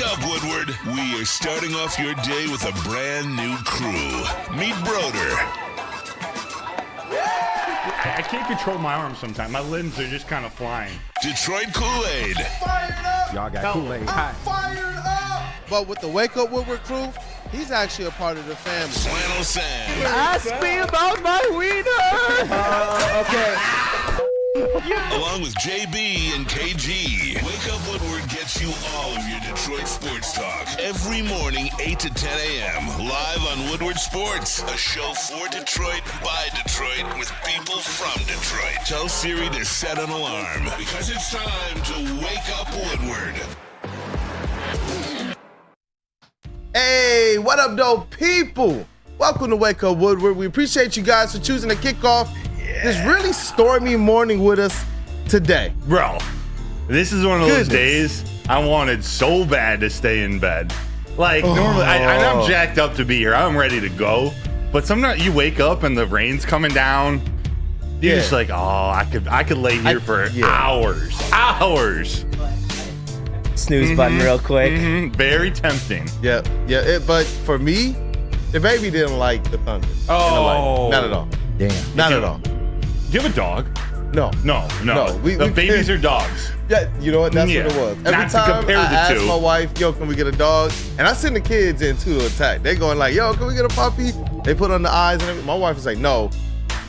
up, Woodward. We are starting off your day with a brand new crew. Meet Broder. I can't control my arms sometimes. My limbs are just kind of flying. Detroit Kool-Aid. Fired up! Y'all got Kool-Aid. I'm fired up! But with the Wake Up Woodward crew, he's actually a part of the family. Flannel Sam. Ask me about my wiener. Okay. Along with JB and KG. Wake Up Woodward gets you all of your Detroit sports talk. Every morning, 8 to 10 a.m. Live on Woodward Sports. A show for Detroit, by Detroit, with people from Detroit. Tell Siri to set an alarm, because it's time to Wake Up Woodward. Hey, what up, though, people? Welcome to Wake Up Woodward. We appreciate you guys for choosing to kick off this really stormy morning with us today. Bro, this is one of those days I wanted so bad to stay in bed. Like, normally, I'm jacked up to be here. I'm ready to go. But sometimes you wake up and the rain's coming down. You're just like, oh, I could lay here for hours. Snooze button real quick. Very tempting. Yeah. But for me, the baby didn't like the thunder. Oh. Not at all. Damn. Not at all. Do you have a dog? No. The babies are dogs. Yeah, you know what? That's what it was. Every Not to time compare I the ask two. my wife, yo, can we get a dog? And I send the kids in to attack. They going like, yo, can we get a puppy? They put on the eyes and everything. My wife is like, no,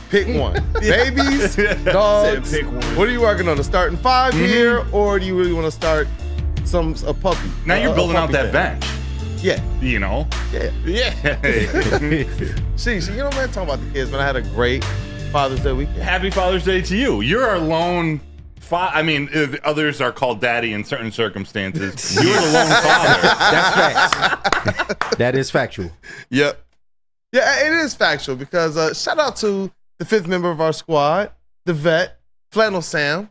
pick one. Babies, dogs. Pick one. What are you working on? The starting five here, or do you really want to start a puppy? Now you're building out that bench. bench. Yeah. You know? Yeah. See, you know, man, talking about the kids, man, I had a great Father's Day weekend. Happy Father's Day to you. You're our lone father. I mean, others are called daddy in certain circumstances. You're the lone father. That's facts. That is factual. Yep. Yeah, it is factual because shout out to the fifth member of our squad, the vet, Flannel Sam,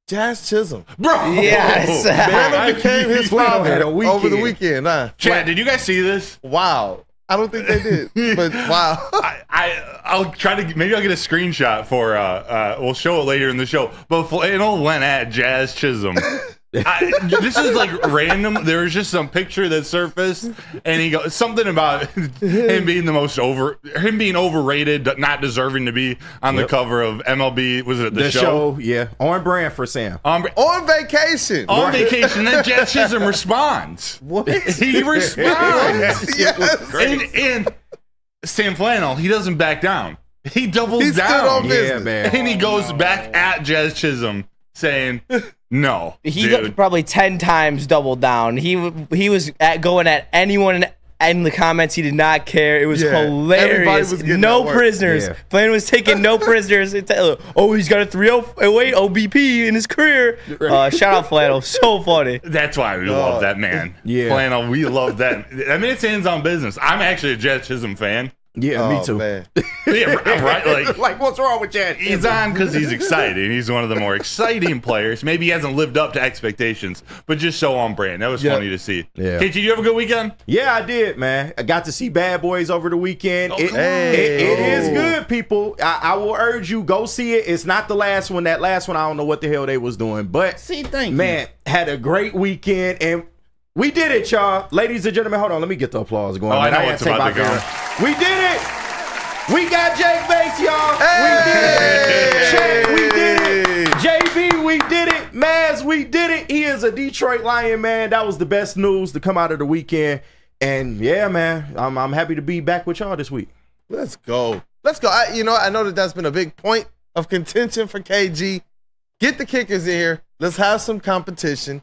Jazz Chisholm. Bro. Yes. Man became his father over the weekend. Chad, did you guys see this? Wow. I don't think they did, but wow. I'll try to, maybe I'll get a screenshot for, we'll show it later in the show, but Flannel went at Jazz Chisholm. This is like random. There was just some picture that surfaced, and he goes something about him being him being overrated, not deserving to be on the cover of MLB. Was it the show? Yeah, on brand for Sam. On vacation. On vacation. Then Jazz Chisholm responds. What? He responds. Yes. And Sam Flannel, he doesn't back down. He doubles He stood down. on business. Yeah, man. And he goes back at Jazz Chisholm saying, no, He dude. probably 10 times doubled down. He was going at anyone in the comments. He did not care. It was Everybody hilarious. was getting No that work. prisoners. Yeah. Flynn was taking no prisoners. He's got a 308 OBP in his career. Shout out Flannel. So funny. That's why we love that man. Yeah. Flannel, we love that. I mean, it's hands-on business. I'm actually a Jazz Chisholm fan. Yeah, me too. Man. Yeah, right. Like, what's wrong with Jazz? He's on because he's excited. He's one of the more exciting players. Maybe he hasn't lived up to expectations, but just so on brand. That was funny to see. Yeah. KG, did you have a good weekend? Yeah, I did, man. I got to see Bad Boys over the weekend. It Hey. is good, people. I will urge you, go see it. It's not the last one. That last one, I don't know what the hell they was doing. But, man, had a great weekend. And we did it, y'all. Ladies and gentlemen, hold on. Let me get the applause going. Oh, I know gotta what's take about my to go. finger. We did it. We got Jake Bates, y'all. Hey. We did it. Check, we did it. JB, we did it. Maz, we did it. He is a Detroit Lion, man. That was the best news to come out of the weekend. And yeah, man, I'm happy to be back with y'all this week. Let's go. I know that's been a big point of contention for KG. Get the kickers in here. Let's have some competition.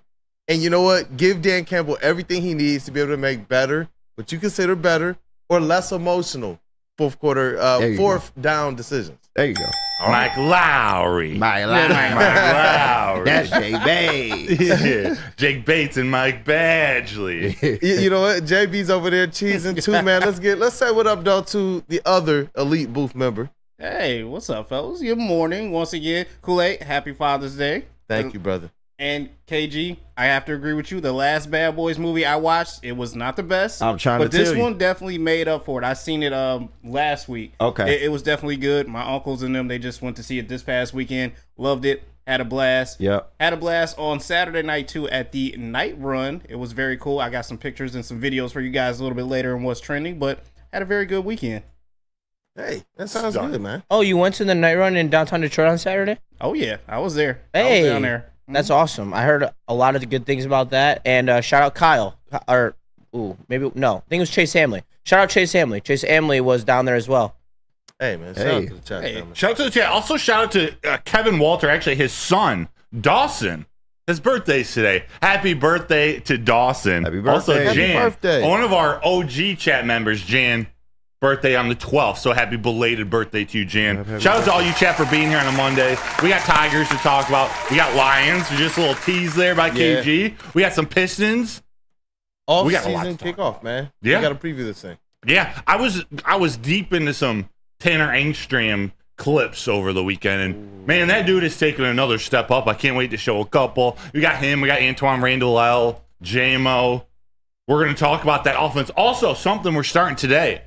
And you know what? Give Dan Campbell everything he needs to be able to make better, what you consider better, or less emotional fourth down decisions. There you go. Mike Lowry. Mike Lowry. That's Jake Bates. Yeah. Jake Bates and Mike Badgley. You know what? JB's over there cheesing too, man. Let's say what up, though, to the other elite booth member. Hey, what's up, fellas? Good morning. Once again, Kool-Aid, happy Father's Day. Thank you, brother. And KG, I have to agree with you. The last Bad Boys movie I watched, it was not the best. I'm trying but to tell this you. one definitely made up for it. I seen it last week. Okay. It was definitely good. My uncles and them, they just went to see it this past weekend. Loved it. Had a blast. Yep. Had a blast on Saturday night, too, at the night run. It was very cool. I got some pictures and some videos for you guys a little bit later on what's trending, but had a very good weekend. Hey, that sounds good, man. Oh, you went to the night run in downtown Detroit on Saturday? Oh, yeah. I was there. Hey. I was down there. That's awesome. I heard a lot of the good things about that. And shout out Kyle. I think it was Chase Hamley. Shout out Chase Hamley. Chase Hamley was down there as well. Hey, man. Shout out to the chat. Family. Shout out to the chat. Also, shout out to Kevin Walter, actually, his son, Dawson. His birthday's today. Happy birthday to Dawson. Happy birthday. Also, Happy Jan, birthday. one of our OG chat members, Jan, birthday on the 12th. So happy belated birthday to you, Jan. Shout out to all you chat for being here on a Monday. We got Tigers to talk about. We got Lions. Just a little tease there by KG. We got some Pistons. We got a lot Off-season to talk kickoff, man. Yeah. We got to preview this thing. Yeah, I was deep into some Tanner ENGSTRAND clips over the weekend, and man, that dude is taking another step up. I can't wait to show a couple. We got him. We got Antoine Randall, JMO. We're going to talk about that offense. Also, something we're starting today.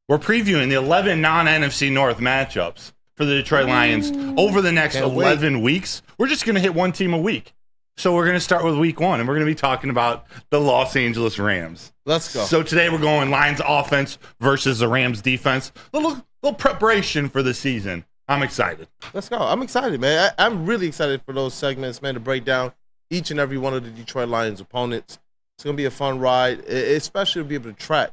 We're previewing the 11 non-NFC North matchups for the Detroit Lions over the next 11 weeks. We're just going to hit one team a week. So we're going to start with week 1, and we're going to be talking about the Los Angeles Rams. Let's go. So today we're going Lions offense versus the Rams defense. Little preparation for the season. I'm excited. Let's go. I'm excited, man. I'm really excited for those segments, man, to break down each and every one of the Detroit Lions opponents. It's going to be a fun ride, especially to be able to track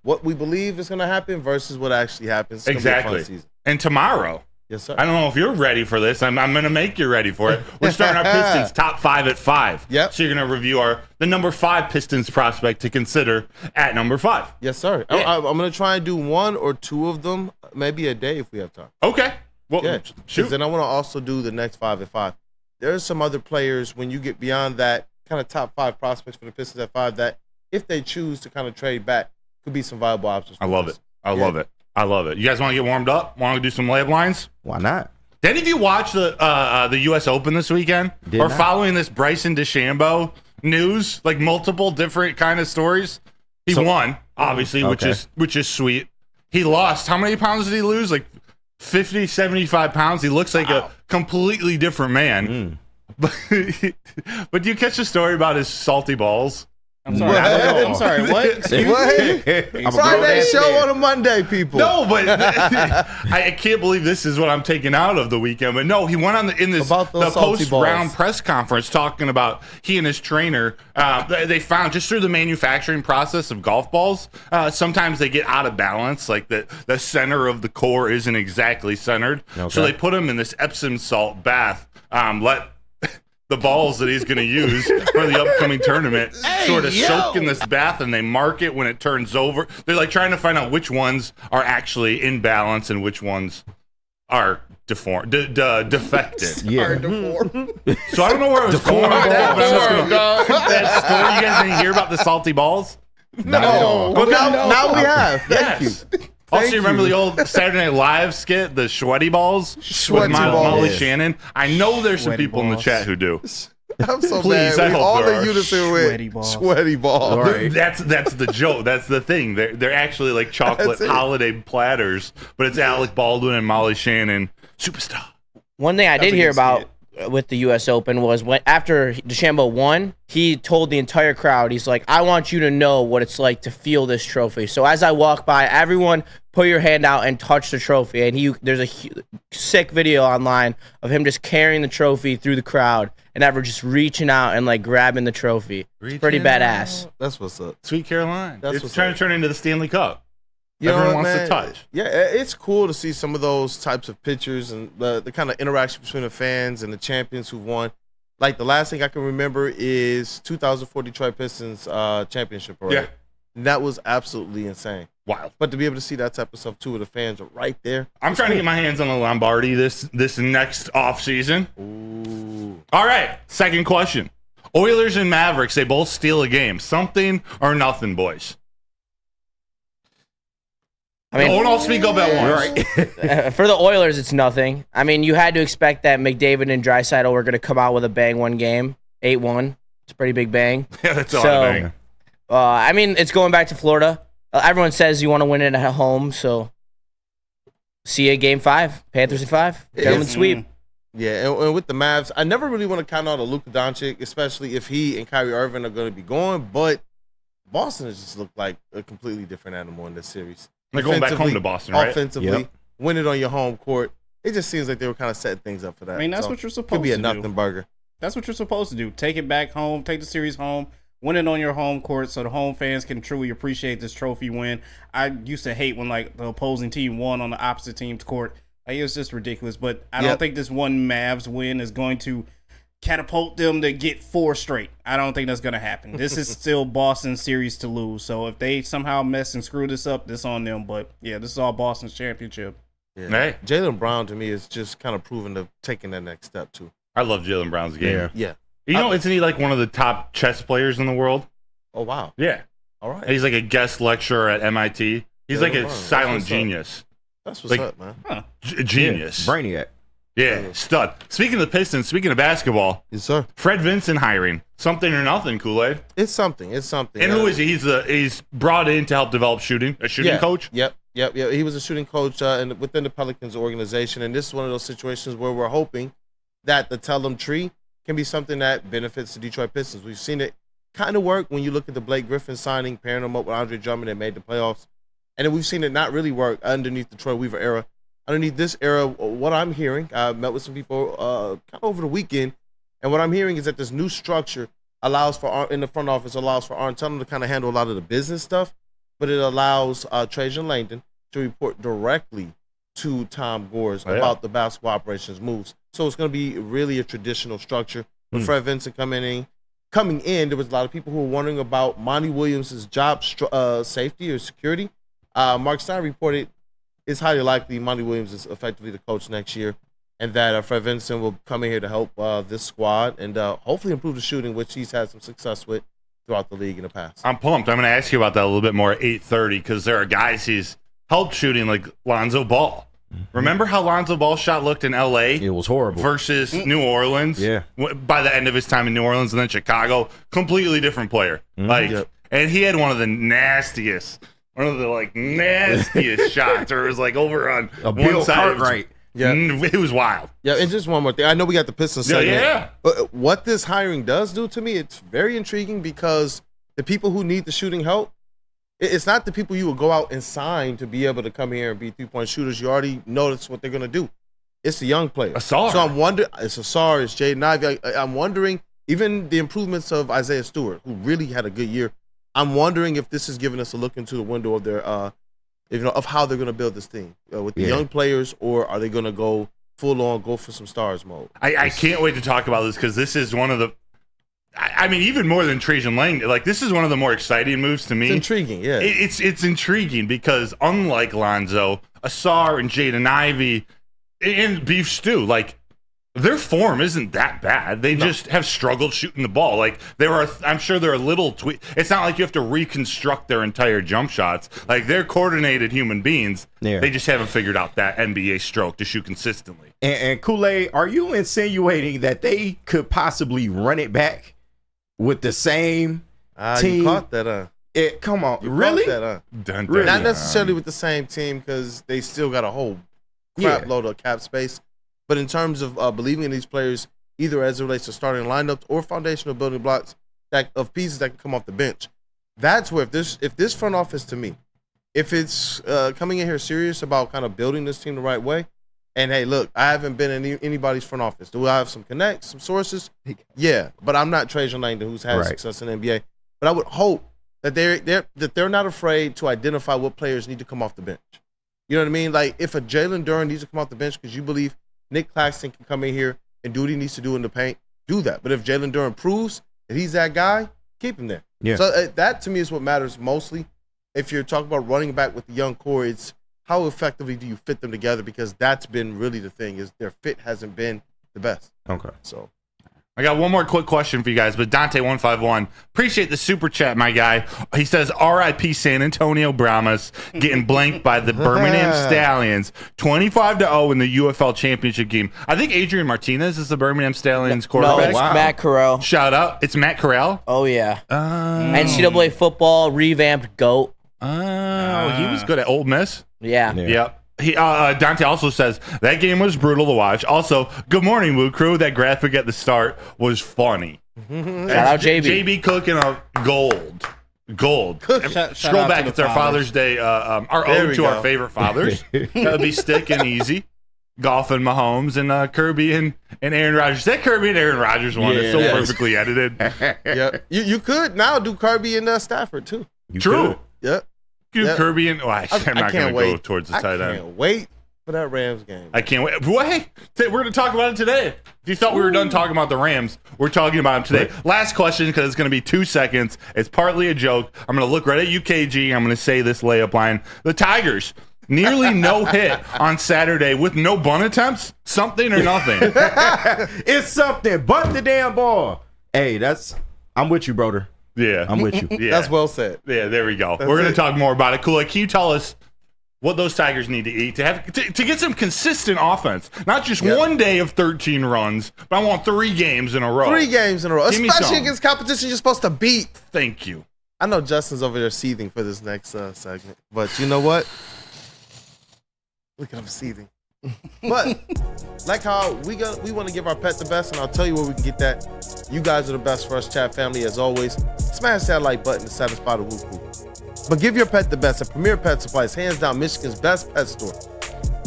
what we believe is going to happen versus what actually happens. It's gonna be a fun season. And tomorrow, yes, sir. I don't know if you're ready for this. I'm going to make you ready for it. We're starting our Pistons top 5 at 5. Yep. So you're going to review the number 5 Pistons prospect to consider at number 5. Yes, sir. Yeah. I'm going to try and do 1 or 2 of them, maybe a day if we have time. Okay. Well, Yeah. shoot. Then I want to also do the next 5 at 5. There's some other players when you get beyond that kind of top 5 prospects for the Pistons at 5 that if they choose to kind of trade back, could be some viable options. I love it. I love it. You guys want to get warmed up? Want to do some layup lines? Why not? Did any of you watch the U.S. Open this weekend? Did or not. following this Bryson DeChambeau news? Like multiple different kind of stories. He won, obviously, okay. which is sweet. He lost. How many pounds did he lose? Like 50, 75 pounds. He looks like a completely different man. But do you catch the story about his salty balls? I'm sorry. I'm sorry. What? Excuse me? Friday show on a Monday, people. No, but I can't believe this is what I'm taking out of the weekend. But no, he went on in the post-round press conference talking about he and his trainer. They found just through the manufacturing process of golf balls, sometimes they get out of balance. Like the center of the core isn't exactly centered. Okay. So they put them in this Epsom salt bath. Let the balls that he's going to use for the upcoming tournament sort of soak in this bath, and they mark it when it turns over. They're like trying to find out which ones are actually in balance and which ones are defected. Yeah. So I don't know where it was going with that, but I'm just going to put that story. You guys didn't hear about the salty balls? No. But now we have. Thank Yes. you. Also, you remember the old Saturday Night Live skit, the sweaty balls? Sweaty with balls. Molly Shannon? I know there's some Sweaty people in the balls. chat who do. I'm so Please, I mad. We hope all there in are unison with sweaty balls. sweaty balls. Right. That's the joke. That's the thing. They're actually like chocolate That's it. holiday platters, but it's Alec Baldwin and Molly Shannon, superstar. One thing I did hear about with the U.S. Open was when after DeChambeau won, he told the entire crowd, he's like, I want you to know what it's like to feel this trophy. So as I walk by, everyone put your hand out and touch the trophy. And there's a sick video online of him just carrying the trophy through the crowd and ever just reaching out and like grabbing the trophy. It's pretty badass. That's what's up. Sweet Caroline. That's It's what's trying up. to turn into the Stanley Cup. You know Everyone what, wants man? to touch. Yeah, it's cool to see some of those types of pictures and the kind of interaction between the fans and the champions who won. Like the last thing I can remember is 2004 Detroit Pistons championship parade. Yeah. And that was absolutely insane. Wild. But to be able to see that type of stuff too, where the fans are right there. I'm trying to get my hands on the Lombardi this next off season. Ooh. All right, second question. Oilers and Mavericks, they both steal a game. Something or nothing, boys. I mean, Don't all speak up at once. for the Oilers, it's nothing. I mean, you had to expect that McDavid and Draisaitl were going to come out with a bang one game, 8-1. It's a pretty big bang. Yeah, that's all So, I think. I mean, it's going back to Florida. Everyone says you want to win it at home, so see you at Game 5. Panthers at 5. Gentlemen sweep. Yeah, and with the Mavs, I never really want to count out a Luka Doncic, especially if he and Kyrie Irving are going to be going. But Boston has just looked like a completely different animal in this series. They're going back home to Boston, right? Offensively, win it on your home court. It just seems like they were kind of setting things up for that. I mean, that's what you're supposed to do. Could be a nothing burger. That's what you're supposed to do. Take it back home. Take the series home. Win it on your home court so the home fans can truly appreciate this trophy win. I used to hate when like the opposing team won on the opposite team's court. Like, it was just ridiculous. But I don't think this one Mavs win is going to catapult them to get 4 straight. I don't think that's going to happen. This is still Boston's series to lose. So if they somehow mess and screw this up, this on them. But yeah, this is all Boston's championship. Yeah. Hey. Jaylen Brown to me is just kind of proven to taking that next step too. I love Jaylen Brown's game. Yeah. You know, isn't he like one of the top chess players in the world? Oh wow. Yeah. All right. He's like a guest lecturer at MIT. He's like a silent genius. That's what's up, man. Huh. Genius. Brainiac. Yeah, stud. Speaking of the Pistons, speaking of basketball, Yes, sir. Fred Vinson hiring. Something or nothing, Kool-Aid. It's something. It's something. And who is he? He's brought in to help develop shooting. A shooting coach? Yep. He was a shooting coach within the Pelicans organization. And this is one of those situations where we're hoping that the Tell Them tree can be something that benefits the Detroit Pistons. We've seen it kind of work when you look at the Blake Griffin signing, pairing him up with Andre Drummond that made the playoffs. And then we've seen it not really work underneath the Troy Weaver era. Underneath this era, what I'm hearing, I met with some people kind of over the weekend, and what I'm hearing is that this new structure in the front office allows for Arn Tunnel to kind of handle a lot of the business stuff, but it allows Trajan Langdon to report directly to Tom Gores about the basketball operations moves. So it's going to be really a traditional structure. With Fred Vinson coming in, there was a lot of people who were wondering about Monty Williams' job safety or security. Mark Stein reported it's highly likely Monty Williams is effectively the coach next year, and that Fred Vinson will come in here to help this squad and hopefully improve the shooting, which he's had some success with throughout the league in the past. I'm pumped. I'm going to ask you about that a little bit more at 8:30 because there are guys he's helped shooting like Lonzo Ball. Remember how Lonzo Ball shot looked in L.A.? It was horrible. Versus New Orleans? Yeah. By the end of his time in New Orleans and then Chicago, completely different player. And he had one of the nastiest shots, or it was like over on one side. Right. Yeah. It was wild. Yeah, and just one more thing. I know we got the Pistons segment. Yeah. But what this hiring does do to me, it's very intriguing because the people who need the shooting help, it's not the people you would go out and sign to be able to come here and be 3-point shooters. You already notice what they're going to do. It's the young players. Asar. So I'm wondering, it's Asar, it's Jaden Ivey. I'm wondering, even the improvements of Isaiah Stewart, who really had a good year, I'm wondering if this is giving us a look into the window of their, of how they're going to build this team with the young players, or are they going to go full on, go for some stars mode? I can't wait to talk about this because this is one of the, I mean, even more than Trajan Langdon, like this is one of the more exciting moves to me. It's intriguing, yeah. It's intriguing because unlike Lonzo, Asar and Jaden Ivey and Beef Stew, like their form isn't that bad. They just have struggled shooting the ball. Like I'm sure there are little tweaks. It's not like you have to reconstruct their entire jump shots. Like they're coordinated human beings. Yeah. They just haven't figured out that NBA stroke to shoot consistently. And Kool-Aid, are you insinuating that they could possibly run it back with the same team? You caught that, come on, really? That, really? Not necessarily with the same team because they still got a whole crap load of cap space. But in terms of believing in these players, either as it relates to starting lineups or foundational building blocks of pieces that can come off the bench, that's where if this front office to me, if it's coming in here serious about kind of building this team the right way, and hey, look, I haven't been in anybody's front office. Do I have some connects, some sources? Yeah, but I'm not Trajan Langdon, who's had success in the NBA. But I would hope that they're not afraid to identify what players need to come off the bench. You know what I mean? Like if a Jalen Duren needs to come off the bench because you believe Nick Claxton can come in here and do what he needs to do in the paint, do that. But if Jalen Duren proves that he's that guy, keep him there. Yeah. So that to me is what matters mostly. If you're talking about running back with the young core, it's how effectively do you fit them together, because that's been really the thing, is their fit hasn't been the best. Okay. So I got one more quick question for you guys, but Dante151, appreciate the super chat, my guy. He says, RIP San Antonio Brahmas getting blanked by the Birmingham Stallions, 25-0 in the UFL championship game. I think Adrian Martinez is the Birmingham Stallions quarterback. No, it's Matt Corral. Shout out. It's Matt Corral? Oh, yeah. NCAA football, revamped GOAT. Oh, he was good at Ole Miss? Yeah. Yep. Dante also says that game was brutal to watch. Also, good morning, Woo Crew. That graphic at the start was funny. Shout out JB. JB cooking up gold. Scroll back. It's our Father's Day. Our ode to our favorite fathers. That would be Stick and Easy. Golfing Mahomes and Kirby and Aaron Rodgers. That Kirby and Aaron Rodgers one is so perfectly edited. Yep. You could now do Kirby and Stafford too. True. Yep. Kirby and I'm not going to go towards the tight end. I can't wait for that Rams game. I can't wait. Wait, we're going to talk about it today. If you thought we were done talking about the Rams, we're talking about them today. Last question, because it's going to be 2 seconds. It's partly a joke. I'm going to look right at UKG. I'm going to say this layup line. The Tigers, nearly no hit on Saturday with no bunt attempts. Something or nothing. It's something. Bunt the damn ball. Hey, I'm with you, brother. Yeah. I'm with you. Yeah. That's well said. Yeah, there we go. We're going to talk more about it. Kool-Aid, can you tell us what those Tigers need to eat to get some consistent offense? Not just one day of 13 runs, but I want 3 games in a row. 3 games in a row. Give me Especially some. against competition you're supposed to beat. Thank you. I know Justin's over there seething for this next segment, but you know what? Look at him seething. But like how we want to give our pet the best, and I'll tell you where we can get that. You guys are the best for us, chat family. As always, smash that like button to satisfy the woo-woo. But give your pet the best at Premier Pet Supplies, hands down Michigan's best pet store.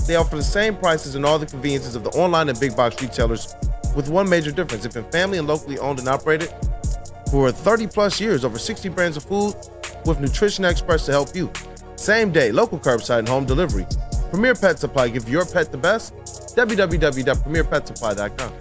They offer the same prices and all the conveniences of the online and big box retailers, with one major difference. They've been family and locally owned and operated for 30 plus years, over 60 brands of food with nutrition experts to help you. Same day, local curbside and home delivery. Premier Pet Supply, give your pet the best. www.premierpetsupply.com.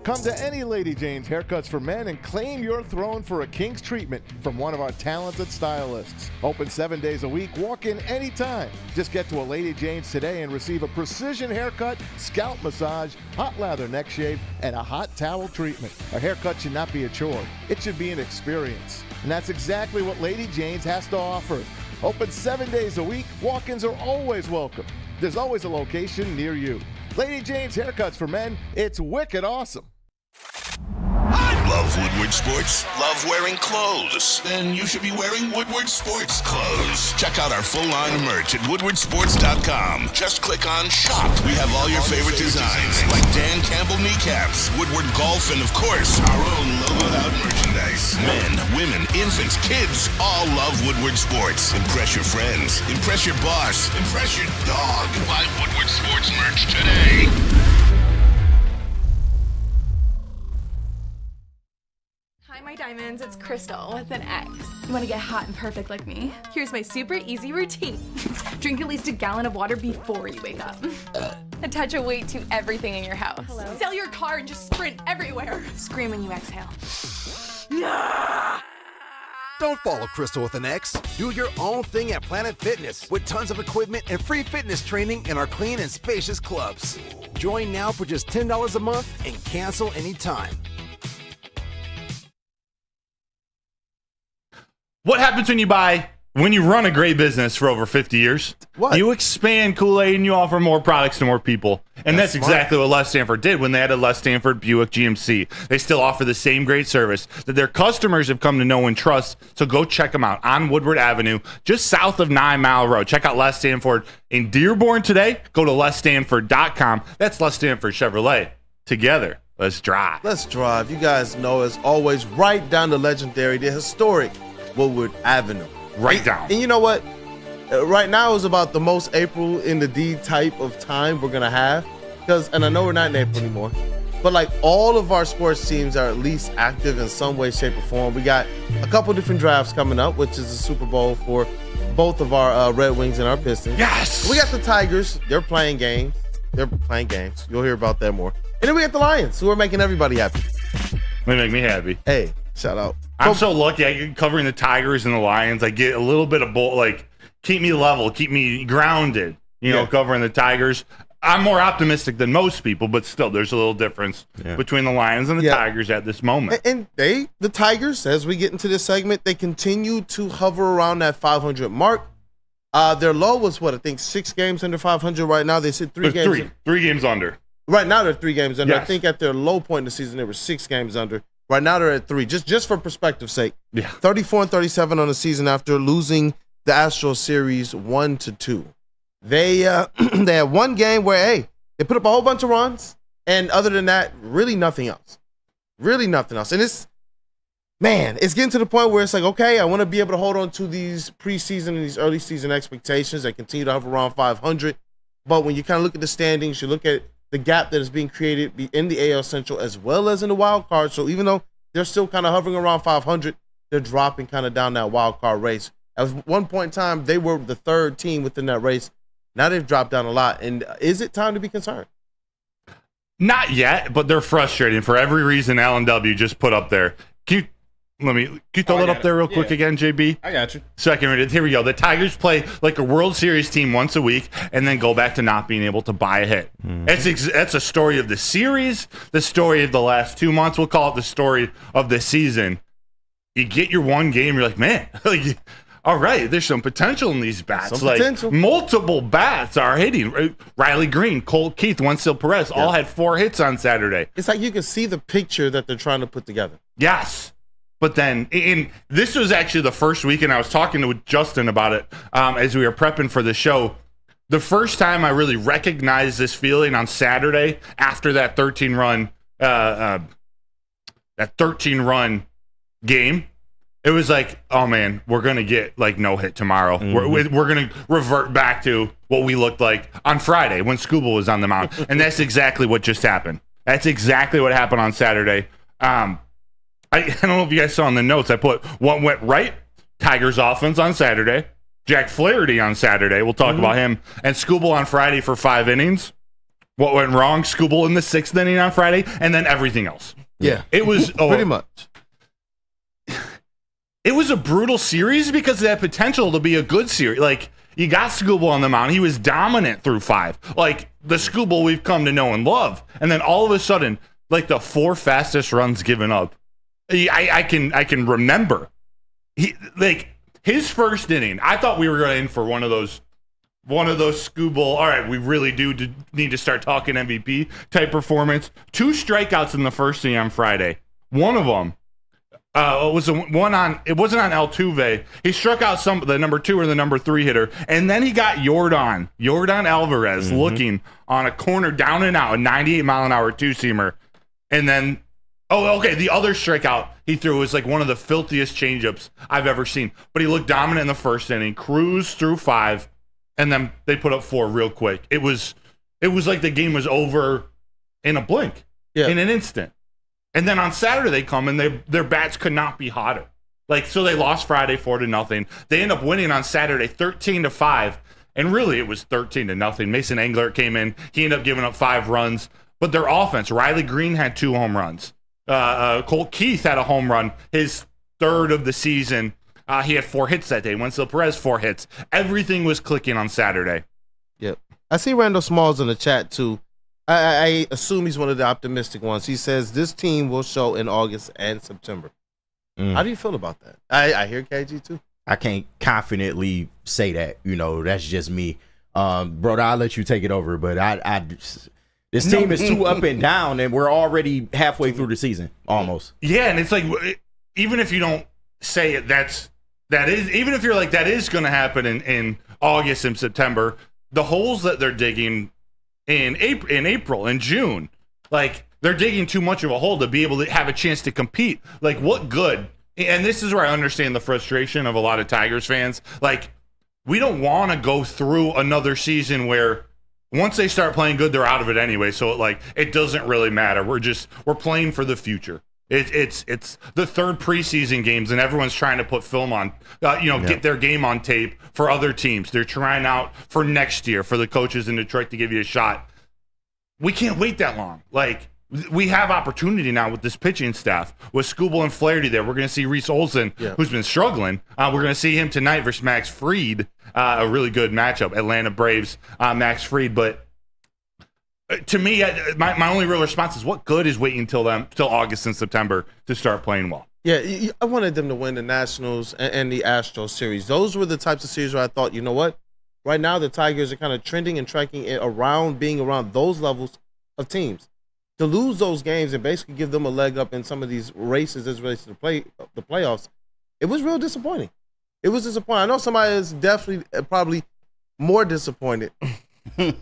Come to any Lady Jane's Haircuts for Men and claim your throne for a king's treatment from one of our talented stylists. Open 7 days a week, walk in anytime. Just get to a Lady Jane's today and receive a precision haircut, scalp massage, hot lather neck shave, and a hot towel treatment. A haircut should not be a chore. It should be an experience. And that's exactly what Lady Jane's has to offer. Open 7 days a week, walk-ins are always welcome. There's always a location near you. Lady Jane's Haircuts for Men, it's wicked awesome. Love Woodward Sports? Love wearing clothes? Then you should be wearing Woodward Sports clothes. Check out our full line of merch at woodwardsports.com. Just click on shop. We have all your favorite designs, like Dan Campbell kneecaps, Woodward golf, and of course, our own logoed out merchandise. Men, women, infants, kids, all love Woodward Sports. Impress your friends. Impress your boss. Impress your dog. Buy Woodward Sports merch today. Hi, my diamonds, it's Crystal with an X. You want to get hot and perfect like me? Here's my super easy routine. Drink at least a gallon of water before you wake up. Attach a weight to everything in your house. Hello? Sell your car and just sprint everywhere. Scream when you exhale. Don't follow Crystal with an X. Do your own thing at Planet Fitness with tons of equipment and free fitness training in our clean and spacious clubs. Join now for just $10 a month and cancel anytime. What happens when you run a great business for over 50 years? What? You expand Kool-Aid and you offer more products to more people. And that's exactly what Les Stanford did when they added Les Stanford Buick GMC. They still offer the same great service that their customers have come to know and trust. So go check them out on Woodward Avenue, just south of 9 Mile Road. Check out Les Stanford in Dearborn today. Go to lesstanford.com. That's Les Stanford Chevrolet. Together, let's drive. Let's drive. You guys know, as always, right down the legendary, the historic Woodward Avenue. Right down. And you know what? Right now is about the most April in the D type of time we're going to have. And I know we're not in April anymore, but like all of our sports teams are at least active in some way, shape, or form. We got a couple different drafts coming up, which is the Super Bowl for both of our Red Wings and our Pistons. Yes! We got the Tigers. They're playing games. You'll hear about that more. And then we got the Lions, who are making everybody happy. They make me happy. Hey, shout out. I'm so lucky. I get covering the Tigers and the Lions. I get a little bit of keep me level, keep me grounded, covering the Tigers. I'm more optimistic than most people, but still, there's a little difference between the Lions and the Tigers at this moment. And the Tigers, as we get into this segment, they continue to hover around that 500 mark. Their low was, I think 6 games under 500 right now. They sit 3 games. Three games under. Right now, they're 3 games under. Yes. I think at their low point in the season, they were 6 games under. Right now, they're at 3. Just for perspective's sake. Yeah. 34-37 on the season after losing the ASTROS series 1-2. they they had one game where, hey, they put up a whole bunch of runs, and other than that, really nothing else. Really nothing else. And it's getting to the point where it's like, okay, I want to be able to hold on to these preseason and these early season expectations that continue to hover around 500. But when you kind of look at the standings, you look at the gap that is being created in the AL Central as well as in the wild card. So even though they're still kind of hovering around 500, they're dropping kind of down that wild card race. At one point in time, they were the third team within that race. Now they've dropped down a lot. And is it time to be concerned? Not yet, but they're frustrating for every reason Alan W. just put up there. Can you throw that up there real quick again, JB? I got you. Second, here we go. The Tigers play like a World Series team once a week and then go back to not being able to buy a hit. That's a story of the series, the story of the last 2 months. We'll call it the story of the season. You get your one game, you're like, man, all right, there's some potential in these bats. Multiple bats are hitting. Riley Green, Colt Keith, Wenzel Perez all had 4 hits on Saturday. It's like you can see the picture that they're trying to put together. Yes. But then, this was actually the first weekend I was talking to Justin about it as we were prepping for the show. The first time I really recognized this feeling on Saturday after that 13-run game, it was like, oh man, we're gonna get like no hit tomorrow. We're gonna revert back to what we looked like on Friday when Scooble was on the mound, and that's exactly what just happened. That's exactly what happened on Saturday. I don't know if you guys saw in the notes, I put what went right, Tigers offense on Saturday, Jack Flaherty on Saturday, we'll talk about him, and Scooble on Friday for 5 innings. What went wrong, Scooble in the 6th inning on Friday, and then everything else. Yeah. It was pretty much. It was a brutal series because it had potential to be a good series. Like, you got Scooble on the mound. He was dominant through 5. Like, the Scooble we've come to know and love. And then all of a sudden, like the 4 fastest runs given up. I can remember. His first inning, I thought we were going in for one of those Scooble, all right, we really do need to start talking MVP type performance. 2 strikeouts in the first inning on Friday. One of them, it wasn't on Altuve. He struck out the number 2 or the number 3 hitter, and then he got Yordan Alvarez looking on a corner down and out, a 98-mile-an-hour 2-seamer. And then, the other strikeout he threw was like one of the filthiest changeups I've ever seen. But he looked dominant in the first inning, cruised through 5, and then they put up 4 real quick. It was like the game was over in a blink, in an instant. And then on Saturday they come and their bats could not be hotter. So they lost Friday 4-0. They end up winning on Saturday 13-5, and really it was 13-0. Mason Englert came in. He ended up giving up 5 runs. But their offense, Riley Green had 2 home runs. Colt Keith had a home run, his 3rd of the season. He had 4 hits that day. Wenzel Perez 4 hits. Everything was clicking on Saturday. Yep. I see Randall Smalls in the chat too. I assume he's one of the optimistic ones. He says this team will show in August and September. How do you feel about that? I hear KG too. I can't confidently say that. That's just me. Bro, I'll let you take it over. But this team is too up and down, and we're already halfway through the season, almost. Yeah, and it's like, even if you don't say it, even if you're like, that is going to happen in August and September, the holes that they're digging in April and June, like, they're digging too much of a hole to be able to have a chance to compete. Like, what good? And this is where I understand the frustration of a lot of Tigers fans. Like, we don't want to go through another season where once they start playing good, they're out of it anyway. So it doesn't really matter. We're playing for the future. It's the 3rd preseason games, and everyone's trying to put film on, get their game on tape for other teams. They're trying out for next year for the coaches in Detroit to give you a shot. We can't wait that long. We have opportunity now with this pitching staff. With Scooble and Flaherty there, we're going to see Reese Olson, who's been struggling. We're going to see him tonight versus Max Fried, a really good matchup. Atlanta Braves, Max Fried. But to me, my only real response is, what good is waiting till August and September to start playing well? Yeah, I wanted them to win the Nationals and the Astros series. Those were the types of series where I thought, you know what? Right now, the Tigers are kind of trending and tracking being around those levels of teams. To lose those games and basically give them a leg up in some of these races as relates to the playoffs, it was real disappointing. It was disappointing. I know somebody is definitely probably more disappointed.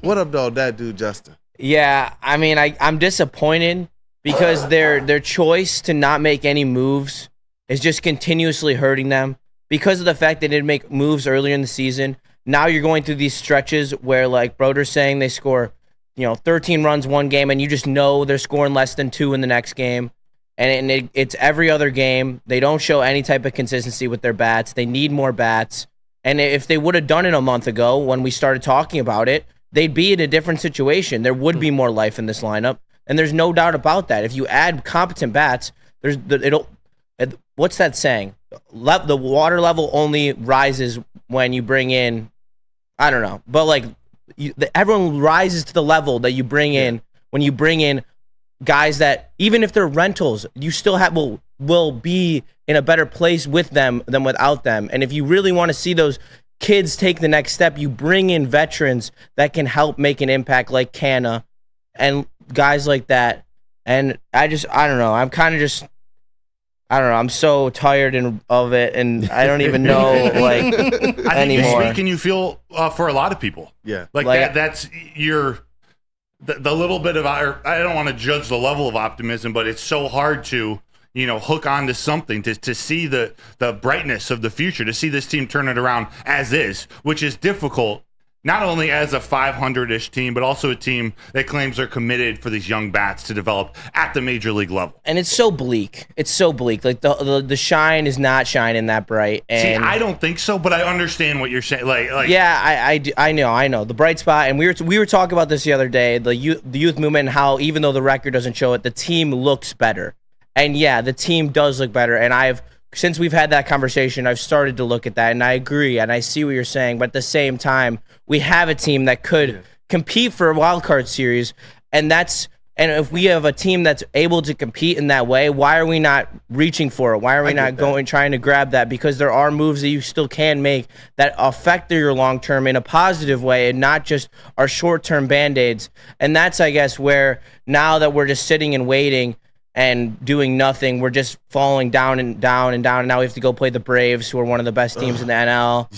What up, though, that dude, Justin? Yeah, I mean, I'm disappointed because their choice to not make any moves is just continuously hurting them because of the fact they didn't make moves earlier in the season. Now you're going through these stretches where, like Broder's saying, they score, 13 runs one game, and you just know they're scoring less than 2 in the next game. And it's every other game. They don't show any type of consistency with their bats. They need more bats. And if they would have done it a month ago when we started talking about it, they'd be in a different situation. There would be more life in this lineup, and there's no doubt about that. If you add competent bats, what's that saying? The water level only rises when you bring in, I don't know, but like everyone rises to the level that you bring in when you bring in guys that even if they're rentals, you still will be in a better place with them than without them. And if you really want to see those kids take the next step, you bring in veterans that can help make an impact, like Canna and guys like that. And I don't know. I'm so tired of it, and I don't even know like I think anymore. you're speaking, you feel for a lot of people. Yeah, like that's the little bit of I don't want to judge the level of optimism, but it's so hard to hook onto something to see the brightness of the future, to see this team turn it around as is, which is difficult. Not only as a 500-ish team, but also a team that claims they're committed for these young bats to develop at the major league level. And it's so bleak. Like the shine is not shining that bright. And see, I don't think so, but I understand what you're saying. Like yeah, I know the bright spot. And we were talking about this the other day. The youth movement, and how even though the record doesn't show it, the team looks better. And yeah, the team does look better. And since we've had that conversation, I've started to look at that, and I agree, and I see what you're saying. But at the same time, we have a team that could compete for a wild card series, and if we have a team that's able to compete in that way, why are we not reaching for it? Why are we not trying to grab that? Because there are moves that you still can make that affect your long term in a positive way, and not just our short term band-aids. And that's, I guess, where now that we're just sitting and waiting and doing nothing, we're just falling down and down and down. And now we have to go play the Braves, who are one of the best teams in the NL.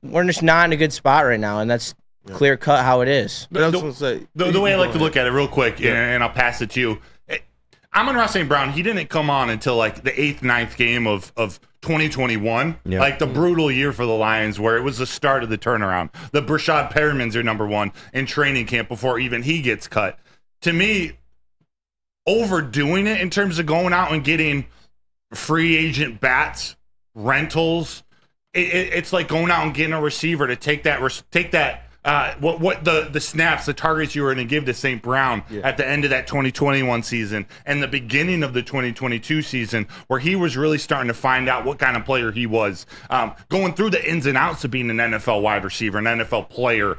We're just not in a good spot right now, and that's clear cut how it is. The way I like to look at it real quick, and I'll pass it to you. Amon-Ra St. Brown, he didn't come on until like the 8th, 9th game of 2021, like the brutal year for the Lions, where it was the start of the turnaround. The Brashad Perrimans are number 1 in training camp before even he gets cut. To me, overdoing it in terms of going out and getting free agent bats, rentals, it's like going out and getting a receiver to take that the snaps, the targets you were going to give to St. Brown at the end of that 2021 season and the beginning of the 2022 season, where he was really starting to find out what kind of player he was, going through the ins and outs of being an NFL wide receiver, an NFL player,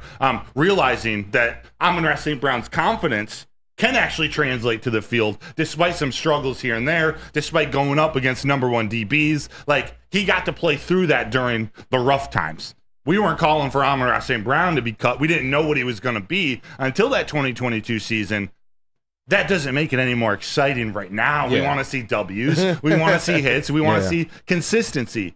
realizing that Amon-Ra St. Brown's confidence can actually translate to the field despite some struggles here and there, despite going up against number 1 DBs. Like, he got to play through that during the rough times. We weren't calling for Amon-Ra St. Brown to be cut. We didn't know what he was going to be until that 2022 season. That doesn't make it any more exciting right now. We want to see W's. We want to see hits. We want to see consistency.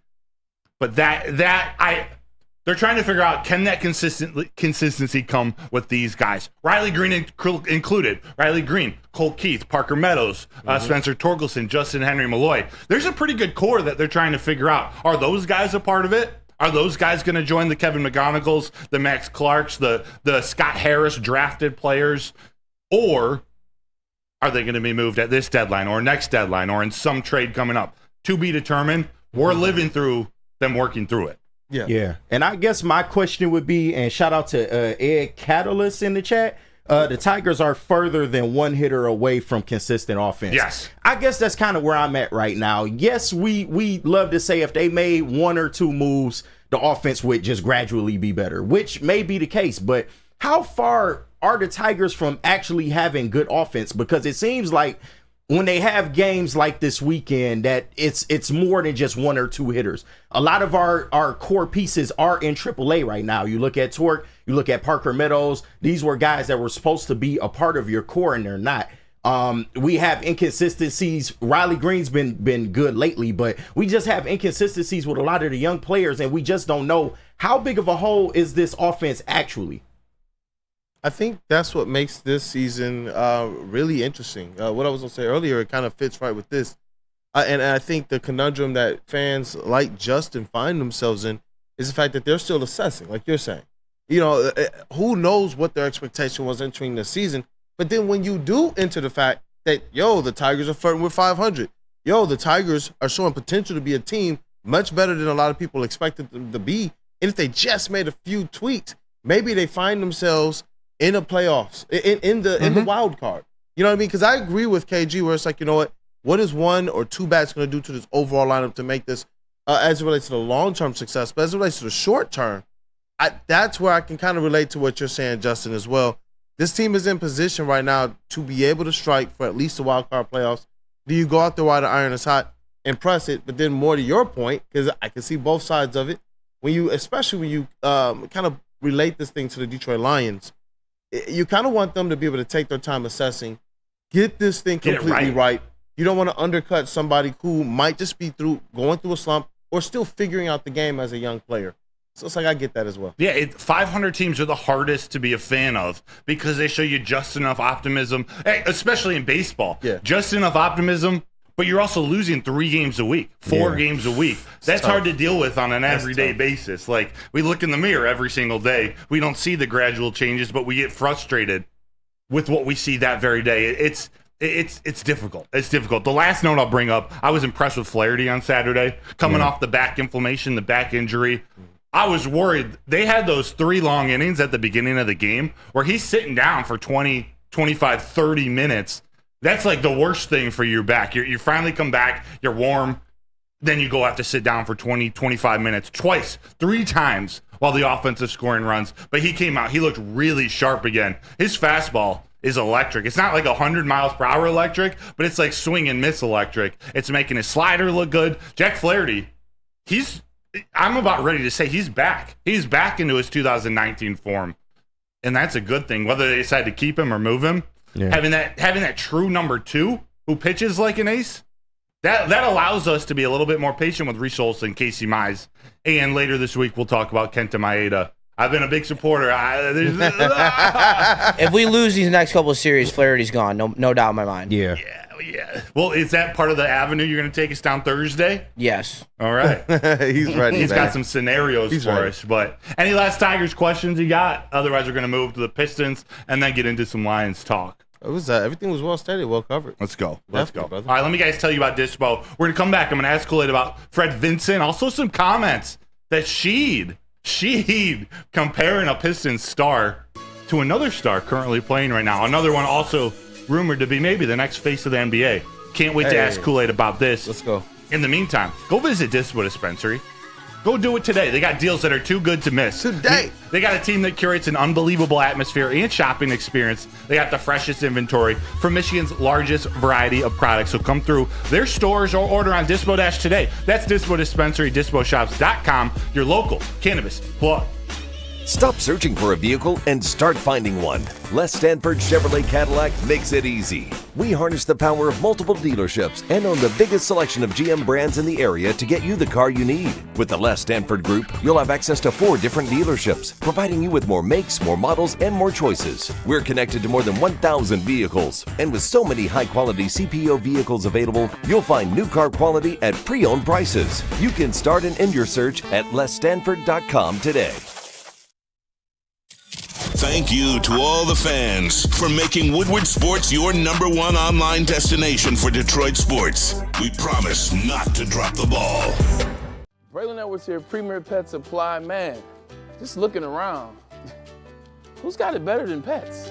But they're trying to figure out, can that consistency come with these guys? Riley Green included. Riley Green, Cole Keith, Parker Meadows, Spencer Torkelson, Justin Henry Malloy. There's a pretty good core that they're trying to figure out. Are those guys a part of it? Are those guys going to join the Kevin McGonigal's, the Max Clarks, the Scott Harris drafted players? Or are they going to be moved at this deadline or next deadline or in some trade coming up? To be determined. We're living through them working through it. Yeah. And I guess my question would be, and shout out to Ed Catalyst in the chat, the Tigers are further than one hitter away from consistent offense. Yes. I guess that's kind of where I'm at right now. Yes, we love to say if they made 1 or 2 moves, the offense would just gradually be better, which may be the case. But how far are the Tigers from actually having good offense? Because it seems like when they have games like this weekend, that it's more than just 1 or 2 hitters. A lot of our core pieces are in AAA right now. You look at Torque, you look at Parker Meadows. These were guys that were supposed to be a part of your core, and they're not. We have inconsistencies. Riley Green's been good lately, but we just have inconsistencies with a lot of the young players, and we just don't know How big of a hole is this offense actually? I think that's what makes this season really interesting. What I was going to say earlier, it kind of fits right with this. And I think the conundrum that fans like Justin find themselves in is the fact that they're still assessing, like you're saying. You know, who knows what their expectation was entering the season. But then when you do enter the fact that, the Tigers are flirting with 500. The Tigers are showing potential to be a team much better than a lot of people expected them to be. And if they just made a few tweaks, maybe they find themselves in the playoffs, in the wild card. You know what I mean? Because I agree with KG where it's like, what is one or two bats going to do to this overall lineup to make this, as it relates to the long-term success, but as it relates to the short term, that's where I can kind of relate to what you're saying, Justin, as well. This team is in position right now to be able to strike for at least the wild card playoffs. Do you go out there while the iron is hot and press it? But then more to your point, because I can see both sides of it, especially when you kind of relate this thing to the Detroit Lions, you kind of want them to be able to take their time assessing, get this thing completely right. You don't want to undercut somebody who might just be going through a slump or still figuring out the game as a young player. So it's like I get that as well. Yeah, 500 teams are the hardest to be a fan of because they show you just enough optimism, especially in baseball. Yeah. Just enough optimism, but you're also losing 3 games a week, 4 games a week. That's hard to deal with on an everyday basis. Like, we look in the mirror every single day. We don't see the gradual changes, but we get frustrated with what we see that very day. It's difficult. It's difficult. The last note I'll bring up, I was impressed with Flaherty on Saturday. Coming off the back inflammation, the back injury, I was worried. They had those 3 long innings at the beginning of the game where he's sitting down for 20, 25, 30 minutes. That's like the worst thing for your back. You finally come back, you're warm, then you go have to sit down for 20, 25 minutes, 3 times while the offensive scoring runs. But he came out. He looked really sharp again. His fastball is electric. It's not like 100 miles per hour electric, but it's like swing and miss electric. It's making his slider look good. Jack Flaherty, I'm about ready to say he's back. He's back into his 2019 form. And that's a good thing. Whether they decide to keep him or move him, having that true number 2 who pitches like an ace, that allows us to be a little bit more patient with Reese Olson, Casey Mize. And later this week, we'll talk about Kenta Maeda. I've been a big supporter. If we lose these next couple of series, Flaherty's gone. No doubt in my mind. Yeah. Well, is that part of the avenue you're going to take us down Thursday? Yes. All right. He's ready. He's got some scenarios for us. But any last Tigers questions you got? Otherwise, we're going to move to the Pistons and then get into some Lions talk. It was everything was well stated, well covered. Let's go. Brother. All right, let me guys tell you about Dispo. We're going to come back. I'm going to ask Kool-Aid about Fred Vinson. Also some comments that Sheed comparing a Pistons star to another star currently playing right now. Another one also rumored to be maybe the next face of the NBA. Can't wait to ask Kool-Aid about this. Let's go. In the meantime, go visit Dispo Dispensary. Go do it today. They got deals that are too good to miss. Today. They got a team that curates an unbelievable atmosphere and shopping experience. They got the freshest inventory from Michigan's largest variety of products. So come through their stores or order on Dispo Dash today. That's Dispo Dispensary, disposhops.com, your local cannabis plug. Stop searching for a vehicle and start finding one. Les Stanford Chevrolet Cadillac makes it easy. We harness the power of multiple dealerships and own the biggest selection of GM brands in the area to get you the car you need. With the Les Stanford Group, you'll have access to 4 different dealerships, providing you with more makes, more models, and more choices. We're connected to more than 1,000 vehicles, and with so many high-quality CPO vehicles available, you'll find new car quality at pre-owned prices. You can start and end your search at lesstanford.com today. Thank you to all the fans for making Woodward Sports your #1 online destination for Detroit sports. We promise not to drop the ball. Braylon Edwards here, Premier Pet Supply. Man, just looking around, who's got it better than pets?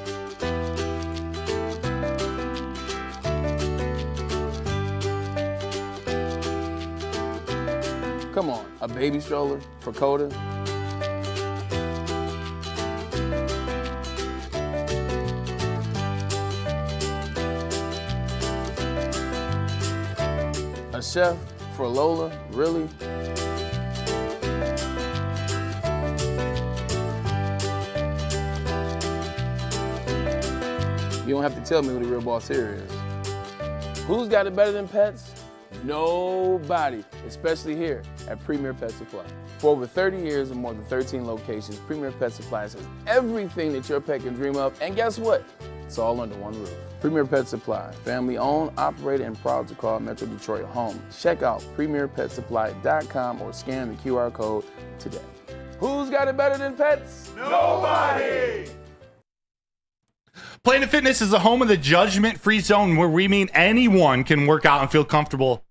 Come on, a baby stroller for Coda? A chef for Lola, really? You don't have to tell me who the real boss here is. Who's got it better than pets? Nobody, especially here at Premier Pet Supply. For over 30 years and more than 13 locations, Premier Pet Supplies has everything that your pet can dream of. And guess what? It's all under one roof. Premier Pet Supply, family owned, operated, and proud to call Metro Detroit home. Check out premierpetsupply.com or scan the QR code today. Who's got it better than pets? Nobody! Planet Fitness is the home of the judgment-free zone where we mean anyone can work out and feel comfortable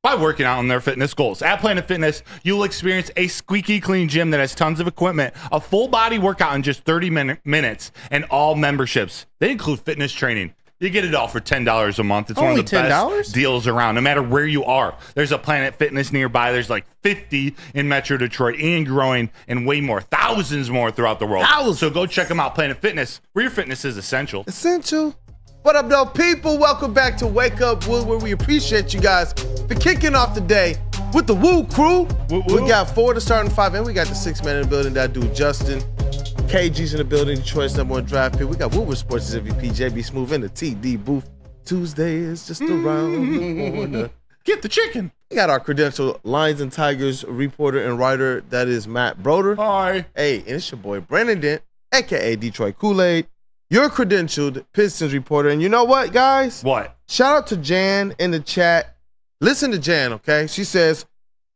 by working out on their fitness goals. At Planet Fitness, you'll experience a squeaky clean gym that has tons of equipment, a full body workout in just 30 minutes, and all memberships. They include fitness training. You get it all for $10 a month. It's one of the best deals around, no matter where you are. There's a Planet Fitness nearby. There's like 50 in Metro Detroit and growing, and way more, thousands more throughout the world. So go check them out, Planet Fitness, where your fitness is essential. Essential. What up, though, people? Welcome back to Wake Up Woodward. We appreciate you guys for kicking off the day with the Woo Crew. We got 4 to start in 5, and we got the 6-man in the building. That dude, Justin. KG's in the building, Detroit's #1 draft pick. We got Woodward Sports' MVP, JBSMOOOOOV in the TD booth. Tuesday is just around the corner. Get the chicken. We got our credentialed Lions and Tigers reporter and writer. That is Matt Broder. Hi. Hey, and it's your boy Brandon Dent, a.k.a. Detroit Kool-Aid. Your credentialed Pistons reporter. And you know what, guys? What? Shout out to Jan in the chat. Listen to Jan, okay? She says,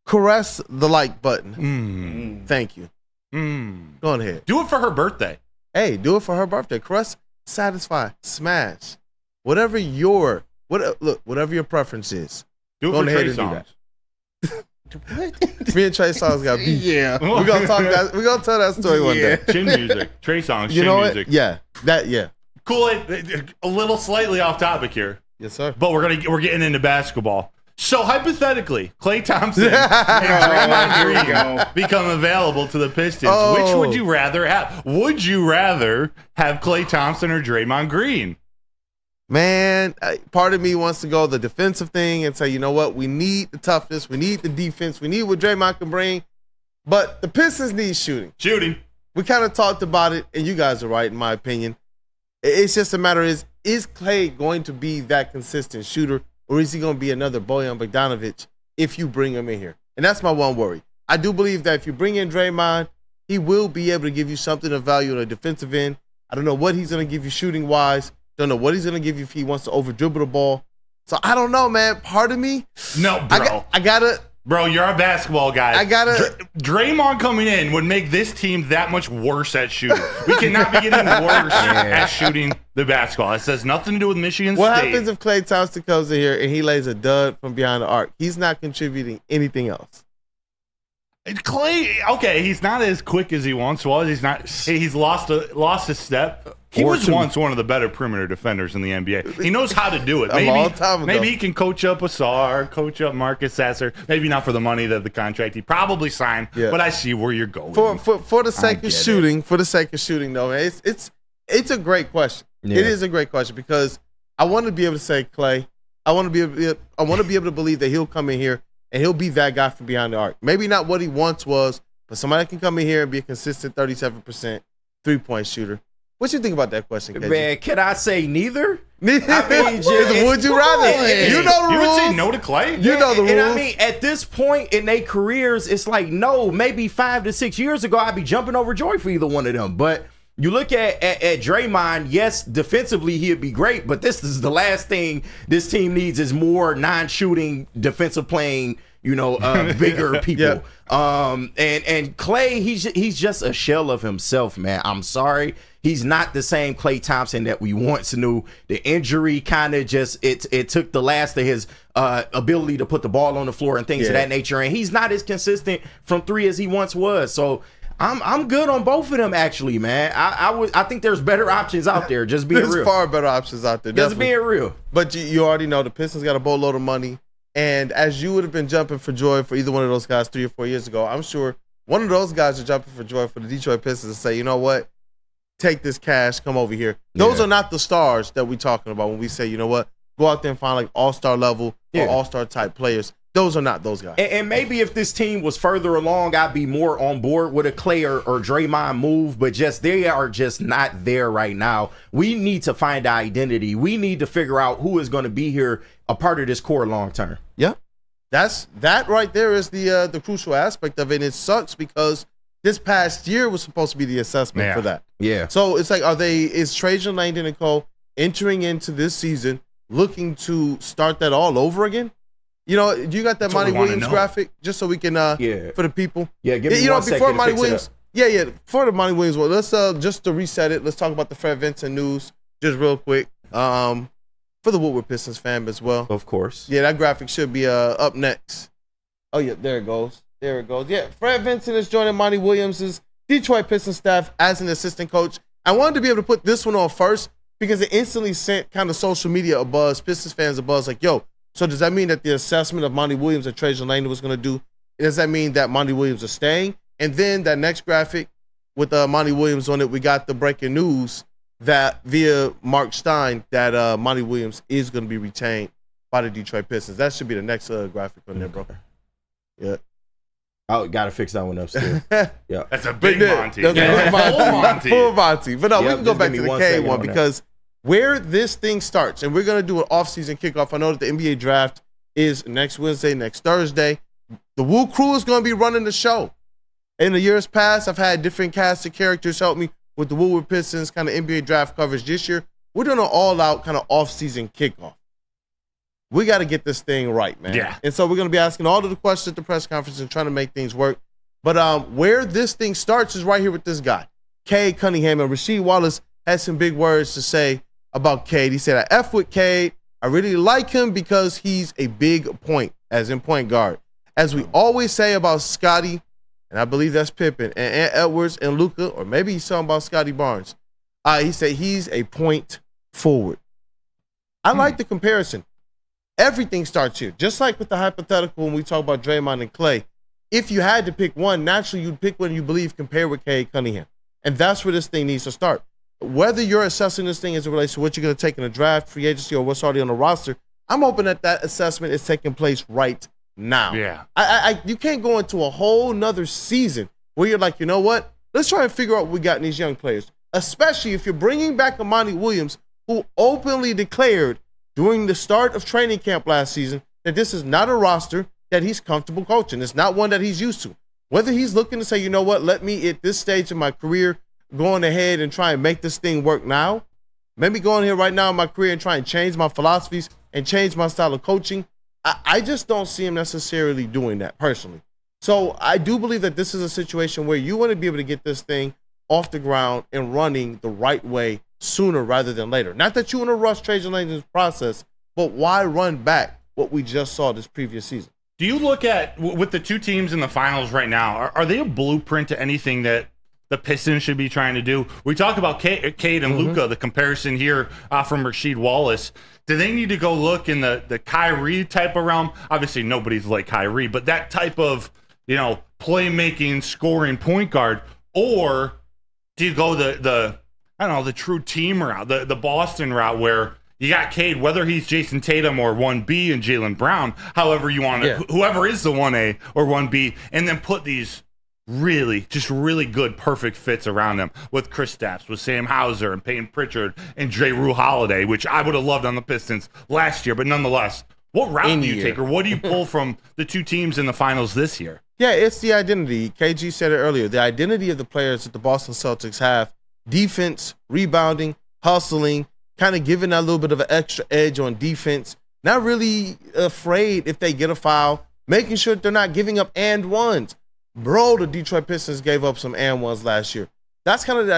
caress the like button. Thank you. Go on ahead. Do it for her birthday. Hey, do it for her birthday. Caress, satisfy, smash. Whatever your preference is. Do it Go for ahead Trey and Songz. do that. Me and Trey Songz got beef. Yeah. We're gonna talk that. We're gonna tell that story one day. Chin music. Trey Songz. You know music. what? Yeah. Yeah. Kool-Aid, a little slightly off topic here. Yes, sir. But we're getting into basketball. So hypothetically, Klay Thompson and Draymond Green become available to the Pistons. Which would you rather have? Would you rather have Klay Thompson or Draymond Green? Man, part of me wants to go the defensive thing and say, you know what? We need the toughness. We need the defense. We need what Draymond can bring. But the Pistons need shooting. We kind of talked about it, and you guys are right, in my opinion. It's just a matter is Klay going to be that consistent shooter, or is he going to be another Bojan Bogdanovic if you bring him in here? And that's my one worry. I do believe that if you bring in Draymond, he will be able to give you something of value on the defensive end. I don't know what he's going to give you shooting-wise. Don't know what he's going to give you if he wants to over-dribble the ball. So I don't know, man. Part of me. No, bro. I got to. Bro, you're a basketball guy. I got to. Draymond coming in would make this team that much worse at shooting. We cannot be getting worse at shooting the basketball. It says nothing to do with Michigan State. What happens if Klay Thompson comes in here and he lays a dud from behind the arc? He's not contributing anything else. Klay, okay, he's not as quick as he once was. He's lost a step. He was once one of the better perimeter defenders in the NBA. He knows how to do it. A long time ago. Maybe he can coach up Asar, coach up Marcus Sasser. Maybe not for the money that the contract he probably signed, but I see where you're going. For the sake of shooting, though, man, it's a great question. Yeah. It is a great question because I want to be able to say Klay. I want to be able to believe that he'll come in here and he'll be that guy from behind the arc. Maybe not what he once was, but somebody can come in here and be a consistent 37% three-point shooter. What you think about that question, KG? Man, can I say neither? I mean, would you rather? You know the rules. You would say no to Klay? You know the rules. And I mean, at this point in their careers, it's like, no, maybe 5 to 6 years ago, I'd be jumping overjoyed for either one of them. But you look at Draymond, yes, defensively, he'd be great, but this is the last thing this team needs is more non-shooting, defensive playing, bigger people. Yep. And Klay, he's just a shell of himself, man. I'm sorry. He's not the same Klay Thompson that we once knew. The injury kind of just, it took the last of his ability to put the ball on the floor and things of that nature. And he's not as consistent from three as he once was. So I'm good on both of them, actually, man. I think there's better options out there, just being real. There's far better options out there, just definitely. being real. But you already know the Pistons got a boatload of money. And as you would have been jumping for joy for either one of those guys 3 or 4 years ago, I'm sure one of those guys are jumping for joy for the Detroit Pistons to say, you know what? Take this cash, come over here. Those are not the stars that we're talking about when we say, you know what, go out there and find like all-star level or all-star type players. Those are not those guys. And maybe if this team was further along, I'd be more on board with a Klay or Draymond move, but they are just not there right now. We need to find identity. We need to figure out who is going to be here, a part of this core long term. Yeah. that right there is the crucial aspect of it. And it sucks because this past year was supposed to be the assessment for that. Yeah. So it's like, is Trajan Langdon and Co. entering into this season looking to start that all over again? You know, you got that Monty Williams graphic just so we can for the people. Yeah, give me one second before to Monty fix Williams. Yeah, for the Monty Williams one. Let's just to reset it. Let's talk about the Fred Vinson news just real quick. For the Woodward Pistons fan as well. Of course. Yeah, that graphic should be up next. Oh yeah, there it goes. There it goes. Yeah, Fred Vinson is joining Monty Williams' Detroit Pistons staff as an assistant coach. I wanted to be able to put this one on first because it instantly sent kind of social media a buzz, Pistons fans a buzz, like, yo, so does that mean that the assessment of Monty Williams that Trajan Langdon was going to do, does that mean that Monty Williams is staying? And then that next graphic with Monty Williams on it, we got the breaking news that via Mark Stein that Monty Williams is going to be retained by the Detroit Pistons. That should be the next graphic on there, bro. Yeah. Oh, got to fix that one up still. Yeah. That's a big Monty. That's a full Monty. Full Monty. But no, we can go back to the K one because where this thing starts, and we're going to do an off-season kickoff. I know that the NBA draft is next Wednesday, next Thursday. The Woo Crew is going to be running the show. In the years past, I've had different cast of characters help me with the Woodward Pistons kind of NBA draft coverage. This year, we're doing an all-out kind of off-season kickoff. We got to get this thing right, man. Yeah. And so we're going to be asking all of the questions at the press conference and trying to make things work. But where this thing starts is right here with this guy, Cade Cunningham. And Rasheed Wallace had some big words to say about Cade. He said, I F with Cade. I really like him because he's a big point, as in point guard. As we always say about Scotty, and I believe that's Pippen, and Edwards and Luka, or maybe he's talking about Scotty Barnes. He said he's a point forward. I like the comparison. Everything starts here. Just like with the hypothetical when we talk about Draymond and Clay, if you had to pick one, naturally you'd pick one you believe compared with Cade Cunningham. And that's where this thing needs to start. Whether you're assessing this thing as it relates to what you're going to take in the draft, free agency, or what's already on the roster, I'm hoping that that assessment is taking place right now. Yeah. You can't go into a whole nother season where you're like, you know what? Let's try and figure out what we got in these young players, especially if you're bringing back a Monty Williams who openly declared during the start of training camp last season that this is not a roster that he's comfortable coaching. It's not one that he's used to. Whether he's looking to say, you know what, let me at this stage of my career going ahead and try and make this thing work now, maybe going here right now in my career and try and change my philosophies and change my style of coaching, I just don't see him necessarily doing that personally. So I do believe that this is a situation where you want to be able to get this thing off the ground and running the right way sooner rather than later. Not that you want to rush Trajan Langdon's process, but why run back what we just saw this previous season? Do you look at, with the two teams in the finals right now, are they a blueprint to anything that the Pistons should be trying to do? We talk about Cade and Luka, the comparison here from Rasheed Wallace. Do they need to go look in the Kyrie type of realm? Obviously, nobody's like Kyrie, but that type of, playmaking, scoring point guard, or do you go the true team route, the Boston route, where you got Cade, whether he's Jason Tatum or 1B and Jaylen Brown, however you want it, whoever is the 1A or 1B, and then put these really good, perfect fits around them with Chris Stapps, with Sam Hauser and Peyton Pritchard and Jrue Holiday, which I would have loved on the Pistons last year, but nonetheless, what route do you take, or what do you pull from the two teams in the finals this year? Yeah, it's the identity. KG said it earlier. The identity of the players that the Boston Celtics have: defense, rebounding, hustling, kind of giving that little bit of an extra edge on defense, not really afraid if they get a foul, making sure they're not giving up and ones. Bro, the Detroit Pistons gave up some and ones last year. That's kind of the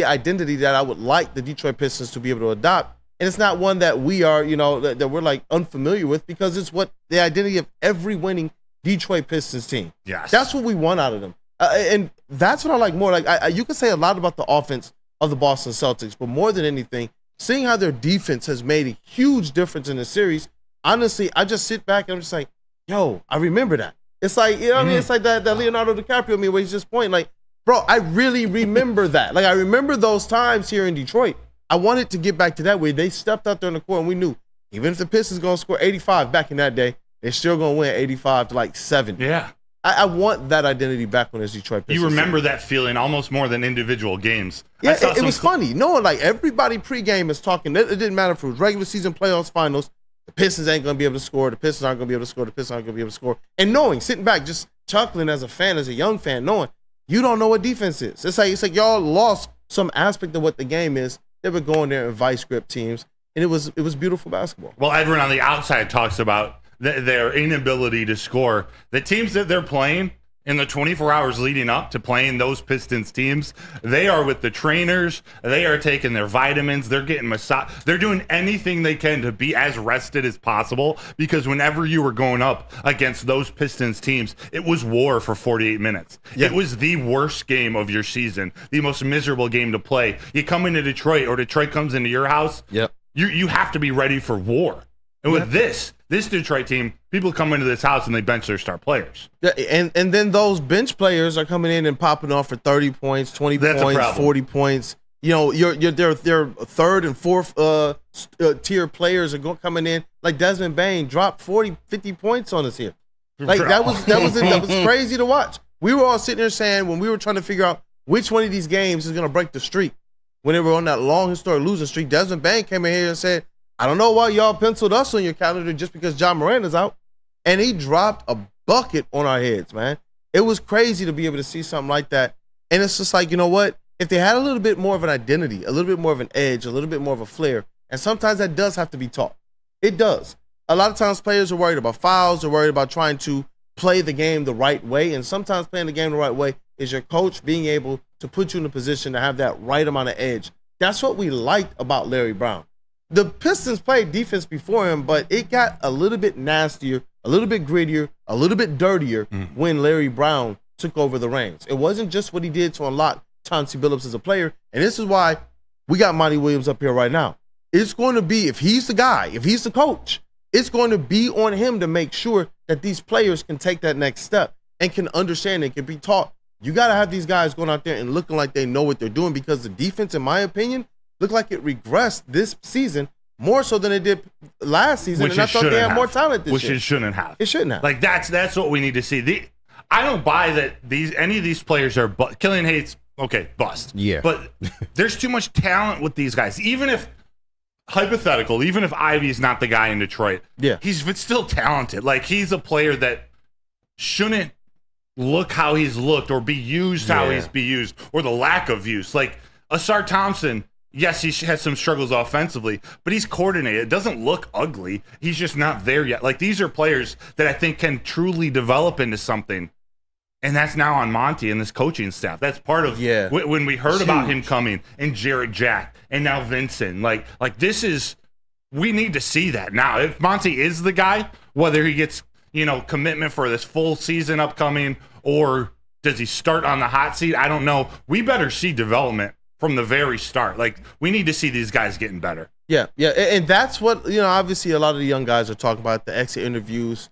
identity that I would like the Detroit Pistons to be able to adopt. And it's not one that we are, that we're like unfamiliar with, because it's what the identity of every winning Detroit Pistons team. Yes. That's what we want out of them. And that's what I like more. Like you can say a lot about the offense of the Boston Celtics, but more than anything, seeing how their defense has made a huge difference in the series, honestly, I just sit back and I'm just like, yo, I remember that. It's like, what I mean? It's like that Leonardo DiCaprio meme where he's just pointing like, bro, I really remember that. Like, I remember those times here in Detroit. I wanted to get back to that way. They stepped out there in the court and we knew, even if the Pistons going to score 85 back in that day, they're still going to win 85 to like 70. Yeah. I want that identity back on this Detroit Pistons. You remember that feeling almost more than individual games. Yeah, it was funny. Like everybody pregame is talking. It didn't matter if it was regular season, playoffs, finals. the Pistons ain't going to be able to score. The Pistons aren't going to be able to score. The Pistons aren't going to be able to score. And knowing, sitting back, just chuckling as a fan, as a young fan, knowing you don't know what defense is. It's like y'all lost some aspect of what the game is. They were going there and vice grip teams, and it was beautiful basketball. Well, everyone on the outside talks about their inability to score. The teams that they're playing in the 24 hours leading up to playing those Pistons teams, they are with the trainers. They are taking their vitamins. They're getting massage. They're doing anything they can to be as rested as possible, because whenever you were going up against those Pistons teams, it was war for 48 minutes. Yeah. It was the worst game of your season, the most miserable game to play. You come into Detroit, or Detroit comes into your house, yep. You have to be ready for war. And with this Detroit team, people come into this house and they bench their star players. Yeah, and then those bench players are coming in and popping off for 30 points, 20 points, 40 points. You know, their third and fourth tier players are coming in. Like Desmond Bain dropped 40, 50 points on us here. Like that was crazy to watch. We were all sitting there saying, when we were trying to figure out which one of these games is going to break the streak, when they were on that long historic losing streak, Desmond Bain came in here and said, I don't know why y'all penciled us on your calendar just because John Moran is out. And he dropped a bucket on our heads, man. It was crazy to be able to see something like that. And it's just like, you know what? If they had a little bit more of an identity, a little bit more of an edge, a little bit more of a flair, and sometimes that does have to be taught. It does. A lot of times players are worried about fouls, they're worried about trying to play the game the right way. And sometimes playing the game the right way is your coach being able to put you in a position to have that right amount of edge. That's what we liked about Larry Brown. The Pistons played defense before him, but it got a little bit nastier, a little bit grittier, a little bit dirtier when Larry Brown took over the reins. It wasn't just what he did to unlock Chauncey Billups as a player, and this is why we got Monty Williams up here right now. It's going to be, if he's the guy, if he's the coach, it's going to be on him to make sure that these players can take that next step and can understand and can be taught. You got to have these guys going out there and looking like they know what they're doing, because the defense, in my opinion, looked like it regressed this season more so than it did last season. And I thought they had more talent this year. Which it shouldn't have. It shouldn't have. Like, that's what we need to see. I don't buy that any of these players are Killian Hayes, okay, bust. Yeah. But there's too much talent with these guys. Even if, hypothetical, even if Ivy's not the guy in Detroit, he's still talented. Like, he's a player that shouldn't look how he's looked or be used how he's be used, or the lack of use. Like, Asar Thompson, yes, he has some struggles offensively, but he's coordinated. It doesn't look ugly. He's just not there yet. Like, these are players that I think can truly develop into something. And that's now on Monty and this coaching staff. That's part of when we heard about him coming, and Jarrett Jack and now Vinson. Like this is, we need to see that now. If Monty is the guy, whether he gets, commitment for this full season upcoming, or does he start on the hot seat? I don't know. We better see development from the very start. Like, we need to see these guys getting better. Yeah. And that's what, obviously a lot of the young guys are talking about, the exit interviews.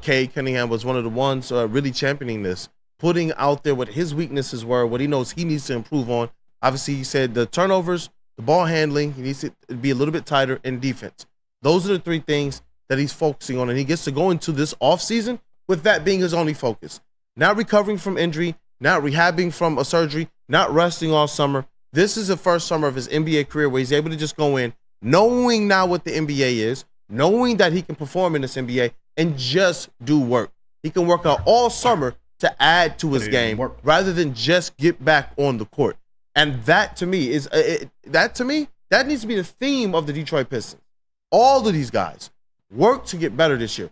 Cade Cunningham was one of the ones really championing this, putting out there what his weaknesses were, what he knows he needs to improve on. Obviously, he said the turnovers, the ball handling, he needs to be a little bit tighter in defense. Those are the three things that he's focusing on, and he gets to go into this offseason with that being his only focus. Not recovering from injury, not rehabbing from a surgery, not resting all summer. This is the first summer of his NBA career where he's able to just go in, knowing now what the NBA is, knowing that he can perform in this NBA, and just do work. He can work out all summer to add to his game rather than just get back on the court. And that to me is that needs to be the theme of the Detroit Pistons. All of these guys work to get better this year.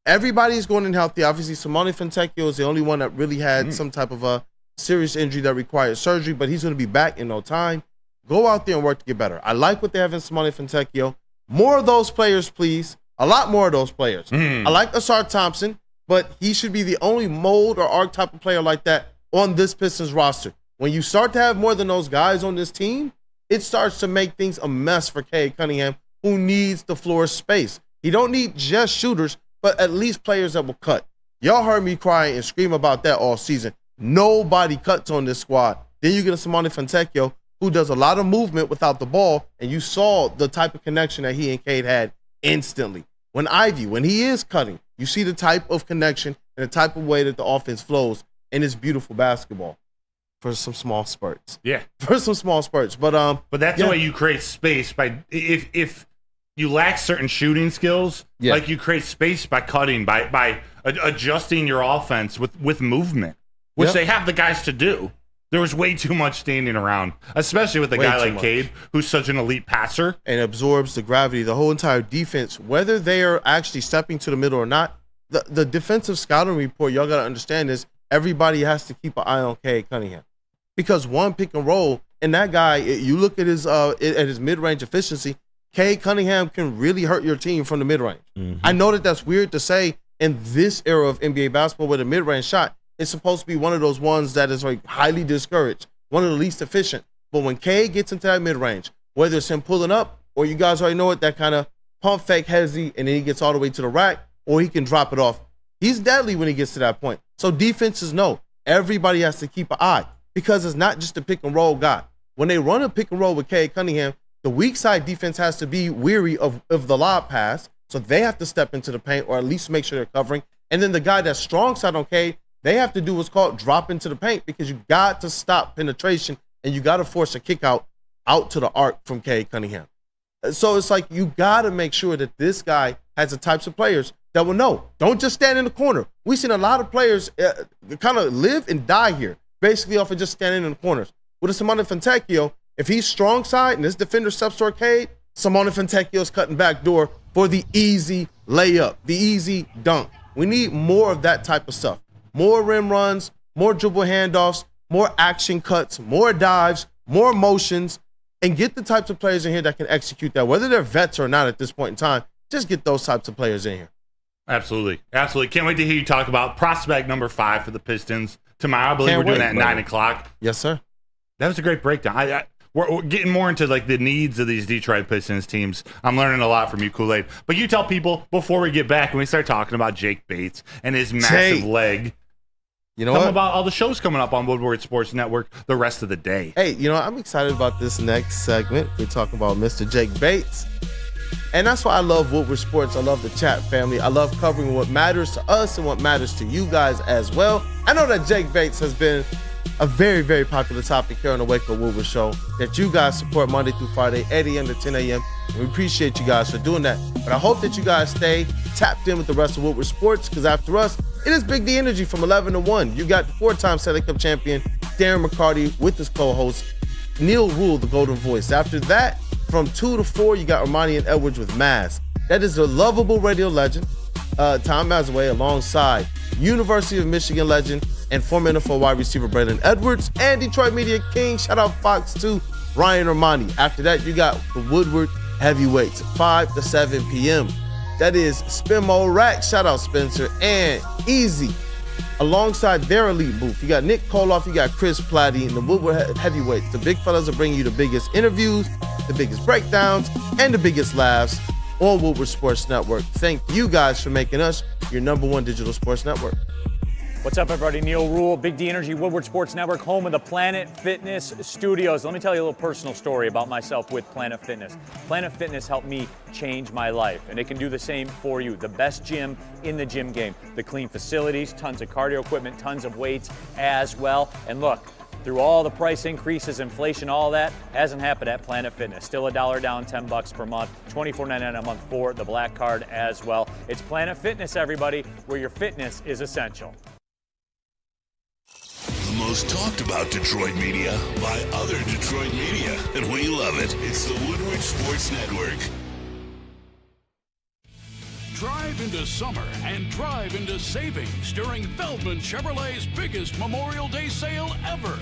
Everybody's going in healthy. Obviously, Simone Fontecchio is the only one that really had some type of a serious injury that required surgery, but he's going to be back in no time. Go out there and work to get better. I like what they have in Simone Fontecchio. More of those players, please. A lot more of those players. I like Asar Thompson, but he should be the only mold or archetype of player like that on this Pistons roster. When you start to have more than those guys on this team, it starts to make things a mess for Cade Cunningham, who needs the floor space. He don't need just shooters, but at least players that will cut. Y'all heard me cry and scream about that all season. Nobody cuts on this squad. Then you get a Simone Fontecchio, who does a lot of movement without the ball, and you saw the type of connection that he and Cade had instantly. When he is cutting, you see the type of connection and the type of way that the offense flows, and it's beautiful basketball for some small spurts. Yeah. For some small spurts. But that's the way you create space, by if you lack certain shooting skills. Yeah. Like you create space by cutting, by adjusting your offense with movement, which they have the guys to do. There was way too much standing around, especially with a guy like Cade, who's such an elite passer. And absorbs the gravity, the whole entire defense, whether they are actually stepping to the middle or not. The defensive scouting report, y'all got to understand is everybody has to keep an eye on Cade Cunningham. Because one pick and roll, and that guy, you look at his mid-range efficiency, Cade Cunningham can really hurt your team from the mid-range. I know that that's weird to say in this era of NBA basketball with a mid-range shot. It's supposed to be one of those ones that is like highly discouraged, one of the least efficient. But when Cade gets into that mid-range, whether it's him pulling up or you guys already know it, that kind of pump fake hezzy, and then he gets all the way to the rack, or he can drop it off. He's deadly when he gets to that point. So defenses know everybody has to keep an eye because it's not just a pick and roll guy. When they run a pick and roll with Cade Cunningham, the weak side defense has to be weary of the lob pass, so they have to step into the paint or at least make sure they're covering. And then the guy that's strong side on Cade, they have to do what's called drop into the paint because you got to stop penetration and you got to force a kick out to the arc from Cade Cunningham. So it's like you got to make sure that this guy has the types of players that will know. Don't just stand in the corner. We've seen a lot of players kind of live and die here, basically off of just standing in the corners. With a Simone Fontecchio, if he's strong side and this defender steps toward Cade, Simone Fontecchio's cutting back door for the easy layup, the easy dunk. We need more of that type of stuff. More rim runs, more dribble handoffs, more action cuts, more dives, more motions, and get the types of players in here that can execute that. Whether they're vets or not at this point in time, just get those types of players in here. Absolutely. Absolutely. Can't wait to hear you talk about prospect number 5 for the Pistons tomorrow. I believe we're doing that at 9 o'clock. Yes, sir. That was a great breakdown. We're getting more into like the needs of these Detroit Pistons teams. I'm learning a lot from you, Kool-Aid. But you tell people before we get back and we start talking about Jake Bates and his massive leg. You know Tell what? them about all the shows coming up on Woodward Sports Network the rest of the day. Hey, you know, I'm excited about this next segment. We're talking about Mr. Jake Bates. And that's why I love Woodward Sports. I love the chat family. I love covering what matters to us and what matters to you guys as well. I know that Jake Bates has been a very, very popular topic here on the Wake Up Woodward Show that you guys support Monday through Friday, 8 a.m. to 10 a.m. And we appreciate you guys for doing that. But I hope that you guys stay tapped in with the rest of Woodward Sports because after us, it is Big D Energy from 11 to 1. You got the 4-time Stanley Cup champion, Darren McCarty, with his co-host, Neil Rule, the Golden Voice. After that, from 2 to 4, you got Armani and Edwards with Maz. That is the lovable radio legend, Tom Mazaway, alongside University of Michigan legend and former NFL wide receiver Braylon Edwards and Detroit Media King. Shout out Fox 2, Ryan Armani. After that, you got the Woodward Heavyweights, 5 to 7 p.m. That is Spinmo Rack. Shout out Spencer and Easy. Alongside their elite booth, you got Nick Koloff, you got Chris Platty, and the Woodward Heavyweights. The big fellas are bringing you the biggest interviews, the biggest breakdowns, and the biggest laughs on Woodward Sports Network. Thank you guys for making us your #1 digital sports network. What's up, everybody? Neil Rule, Big D Energy, Woodward Sports Network, home of the Planet Fitness Studios. Let me tell you a little personal story about myself with Planet Fitness. Planet Fitness helped me change my life, and it can do the same for you. The best gym in the gym game. The clean facilities, tons of cardio equipment, tons of weights as well. And look, through all the price increases, inflation, all that, hasn't happened at Planet Fitness. Still $1 down, $10 per month, $24.99 a month for the Black Card as well. It's Planet Fitness, everybody, where your fitness is essential. The most talked about Detroit media by other Detroit media, and we love it. It's the Woodward Sports Network. Drive into summer and drive into savings during Feldman Chevrolet's biggest Memorial Day sale ever.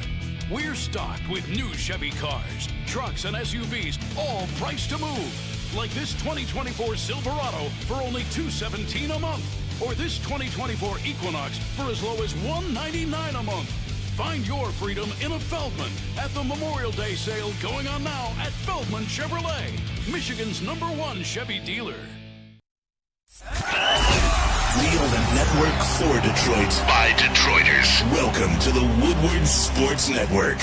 We're stocked with new Chevy cars, trucks, and SUVs, all priced to move. Like this 2024 Silverado for only $217 a month, or this 2024 Equinox for as low as $199 a month. Find your freedom in a Feldman at the Memorial Day sale going on now at Feldman Chevrolet, Michigan's #1 Chevy dealer. We are the network for Detroit by Detroiters. Welcome to the Woodward Sports Network.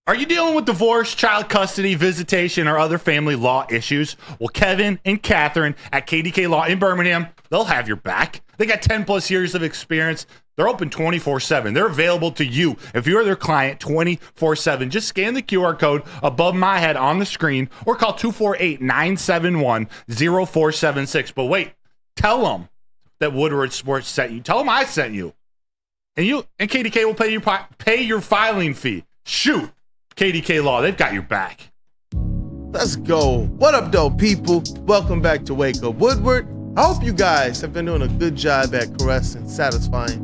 Are you dealing with divorce, child custody, visitation, or other family law issues? Well, Kevin and Catherine at KDK Law in Birmingham, they'll have your back. They got 10 plus years of experience They're open 24/7. They're available to you if you're their client 24/7. Just scan the QR code above my head on the screen or call 248-971-0476. But wait, tell them that Woodward Sports sent you. Tell them I sent you. And KDK will pay your filing fee. Shoot, KDK Law, they've got your back. Let's go. What up, though, people? Welcome back to Wake Up Woodward. I hope you guys have been doing a good job at caressing, satisfying,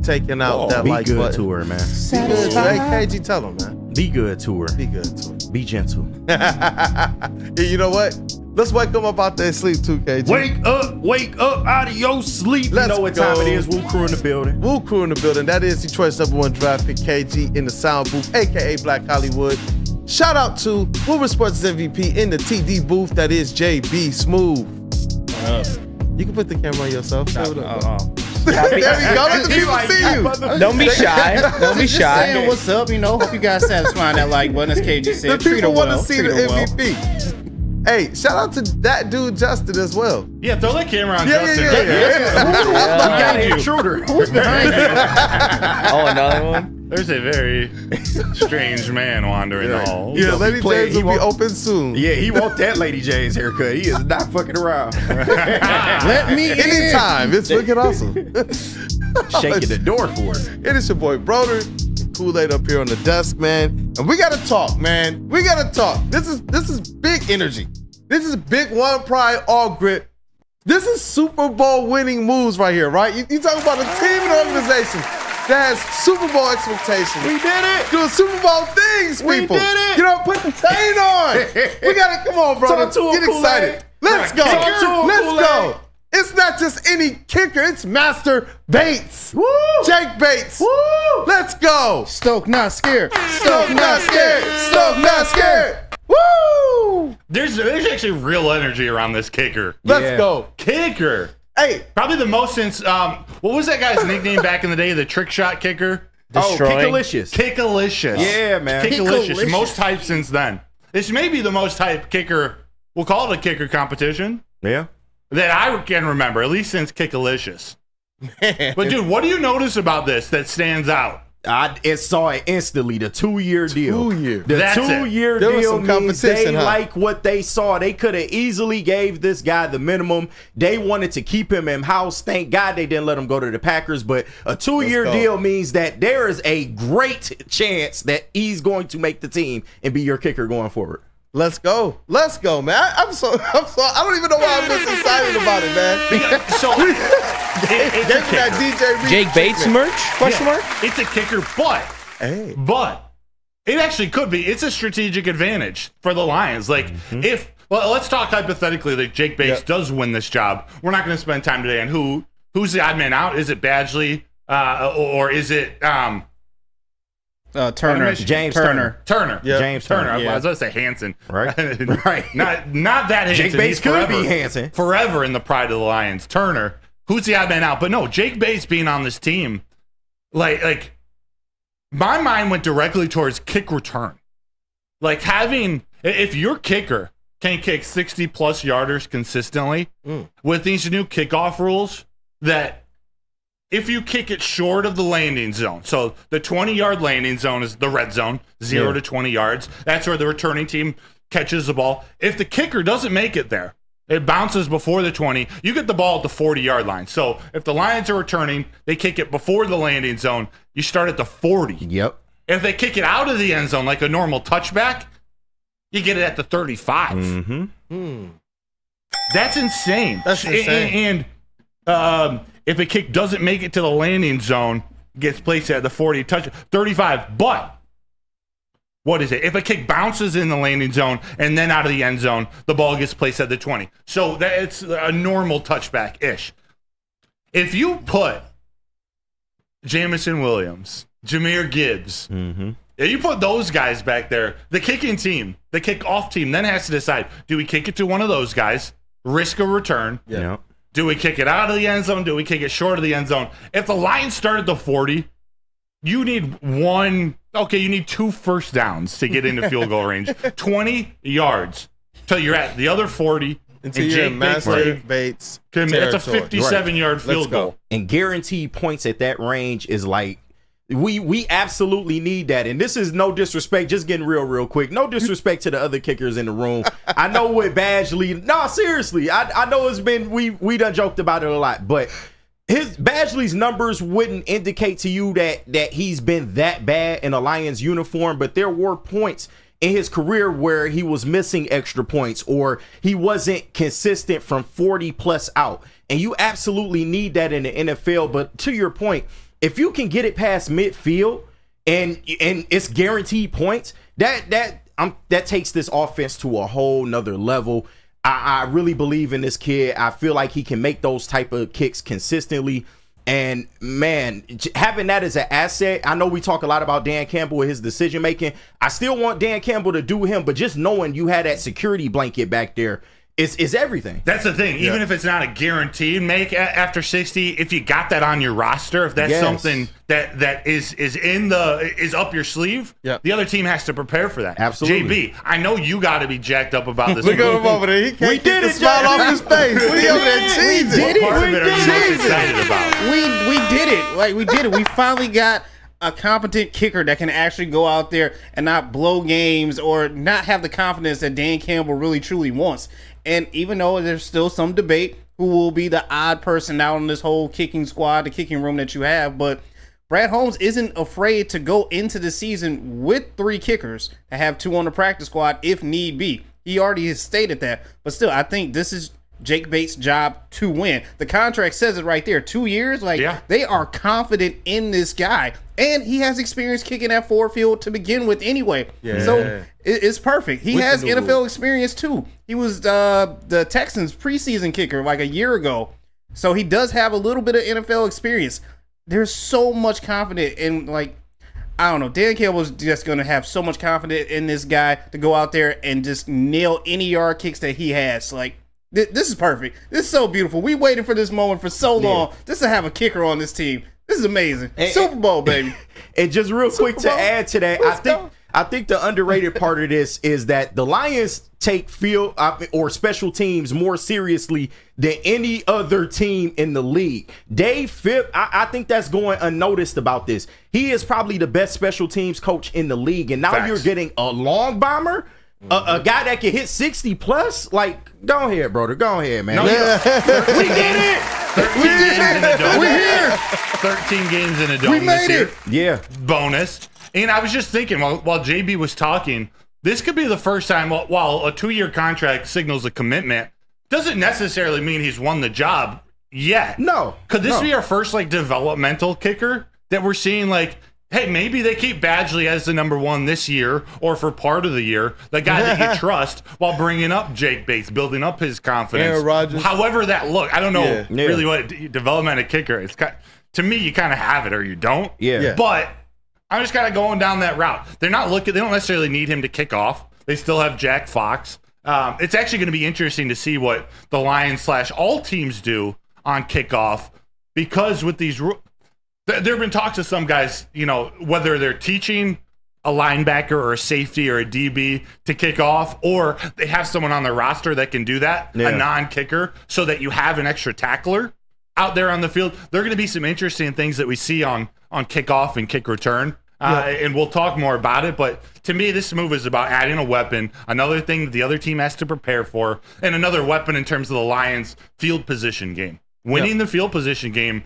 taking out that like button. Be good to her, man. Be good to her. Hey, KG, tell them, man. Be good to her. Be good to her. Be gentle. You know what? Let's wake them up out their sleep too, KG. Wake up out of your sleep. Let's you know what time it is. Woo Crew in the building. Woo Crew in the building. That is Detroit's #1 draft pick, KG, in the sound booth, a.k.a. Black Hollywood. Shout out to Woodward Sports MVP in the TD booth. That is JBSMOOOOOV. You can put the camera on yourself. There we go. Let the people see you. Don't be shy. Don't be shy. Saying what's up, hope you guys satisfying that like button, as KG said. The people want to see the MVP. Hey, shout out to that dude Justin as well. Yeah, throw that camera on Justin. We got an intruder. Who's behind you? Oh, another one? There's a very strange man wandering the hall. Yeah, Lady James will be open soon. Yeah, he want that Lady James haircut. He is not fucking around. Let me in. Anytime. It's looking awesome. Shaking the door for it. It is your boy Broder, Kool-Aid up here on the desk, man. And we gotta talk, man. We gotta talk. This is big energy. This is big one pride, all grit. This is Super Bowl winning moves right here, right? You talk about a team and organization that has Super Bowl expectations. We did it. Doing Super Bowl things, people. We did it. You know, put the chain on. We gotta, come on, brother. Get excited. Let's go. Let's go. It's not just any kicker. It's Master Bates. Woo. Jake Bates. Woo. Let's go. Stoke not scared. Stoke not scared. Stoke not scared. Woo! There's actually real energy around this kicker. Let's go. Kicker. Hey. Probably the most since, what was that guy's nickname back in the day? The trick shot kicker? Kickalicious. Kickalicious. Yeah, man. Kickalicious. Most hype since then. This may be the most hype kicker, we'll call it a kicker competition. Yeah. That I can remember, at least since Kickalicious. But dude, what do you notice about this that stands out? I saw it instantly. The 2-year deal. 2 year. The That's 2-year There was deal some means they competition, huh? like what they saw. They could have easily gave this guy the minimum. They wanted to keep him in house. Thank God they didn't let him go to the Packers. But a 2-year deal means that there is a great chance that he's going to make the team and be your kicker going forward. Let's go. Let's go, man. I'm so I don't even know why I'm this excited about it, man. So it's a kicker. That DJ Reed Jake Bates merch? Question mark? It's a kicker, but it actually could be. It's a strategic advantage for the Lions. Like let's talk hypothetically that Jake Bates does win this job. We're not going to spend time today on who's the odd man out. Is it Badgley or is it Turner. James Turner. Yeah. James Turner. I was going to say Hanson. Right. Right. Not that Hanson. Jake Bates He's could be Hanson. Forever in the pride of the Lions. Turner. Who's the odd man out? But no, Jake Bates being on this team, like my mind went directly towards kick return. Like if your kicker can kick 60+ yarders consistently with these new kickoff rules, that if you kick it short of the landing zone, so the 20-yard landing zone is the red zone, 0 to 20 yards. That's where the returning team catches the ball. If the kicker doesn't make it there, it bounces before the 20, you get the ball at the 40-yard line. So if the Lions are returning, they kick it before the landing zone, you start at the 40. Yep. If they kick it out of the end zone like a normal touchback, you get it at the 35. Mm-hmm. That's insane. That's insane. And if a kick doesn't make it to the landing zone, gets placed at the 40, 35. But what is it? If a kick bounces in the landing zone and then out of the end zone, the ball gets placed at the 20. So it's a normal touchback-ish. If you put Jamison Williams, Jahmyr Gibbs, if you put those guys back there, the kicking team, the kickoff team then has to decide, do we kick it to one of those guys, risk a return? Yeah. Do we kick it out of the end zone? Do we kick it short of the end zone? If the Lions start at the 40, you need you need 2 first downs to get into field goal range. 20 yards till you're at the other 40 Until you're in Master Bates That's a 57-yard field goal. And guaranteed points at that range is like, we absolutely need that. And this is no disrespect, just getting real quick. No disrespect to the other kickers in the room. I know with Badgley, no, seriously, I know it's been, we done joked about it a lot, but Badgley's numbers wouldn't indicate to you that he's been that bad in a Lions uniform, but there were points in his career where he was missing extra points or he wasn't consistent from 40 plus out. And you absolutely need that in the NFL. But to your point, if you can get it past midfield and it's guaranteed points, that takes this offense to a whole nother level. I really believe in this kid. I feel like he can make those type of kicks consistently. And man, having that as an asset, I know we talk a lot about Dan Campbell with his decision making. I still want Dan Campbell to do him, but just knowing you had that security blanket back there is everything. That's the thing. Even if it's not a guaranteed make after 60, if you got that on your roster, if that's something that is up your sleeve, the other team has to prepare for that. Absolutely. JB, I know you got to be jacked up about this. Look at him over there. He can't get the smile off his face. He over there cheesing. We did it. What part of it are you most excited about? We did it. Like, we did it. We finally got a competent kicker that can actually go out there and not blow games or not have the confidence that Dan Campbell really truly wants. And even though there's still some debate who will be the odd person out in this whole kicking squad, the kicking room that you have, but Brad Holmes isn't afraid to go into the season with 3 kickers and have 2 on the practice squad if need be. He already has stated that. But still, I think this is Jake Bates' job to win. The contract says it right there. 2 years. They are confident in this guy. And he has experience kicking at Ford Field to begin with anyway. So it's perfect. He has NFL experience too. He was the Texans preseason kicker like a year ago. So he does have a little bit of NFL experience. There's so much confidence in, like, I don't know, Dan Campbell's just going to have so much confidence in this guy to go out there and just nail any yard kicks that he has. Like, this is perfect. This is so beautiful. We waited for this moment for so long just to have a kicker on this team. This is amazing. Super Bowl, baby. And just real quick to add to that, I think the underrated part of this is that the Lions take field or special teams more seriously than any other team in the league. Dave Phipp, I think that's going unnoticed about this. He is probably the best special teams coach in the league. And now you're getting a long bomber, a guy that can hit 60 plus. Like, go ahead, brother. Go ahead, man. No, we did it. 13 games in a dome. We made this it. year. Bonus. And I was just thinking while JB was talking, this could be the first time while a 2-year contract signals a commitment, doesn't necessarily mean he's won the job yet. No. Could this be our first like developmental kicker that we're seeing, like, hey, maybe they keep Badgley as the number 1 this year or for part of the year, the guy that you trust, while bringing up Jake Bates, building up his confidence. Aaron Rodgers. However that look, I don't know really what development of kicker is. To me, you kind of have it or you don't. But I'm just kind of going down that route. They're not looking. They don't necessarily need him to kick off. They still have Jack Fox. It's actually going to be interesting to see what the Lions / all teams do on kickoff, because with these, there have been talks to some guys, you know, whether they're teaching a linebacker or a safety or a DB to kick off, or they have someone on their roster that can do that, a non-kicker, so that you have an extra tackler out there on the field. There are going to be some interesting things that we see on kickoff and kick return. And we'll talk more about it. But to me, this move is about adding a weapon, another thing that the other team has to prepare for, and another weapon in terms of the Lions' field position game. Winning the field position game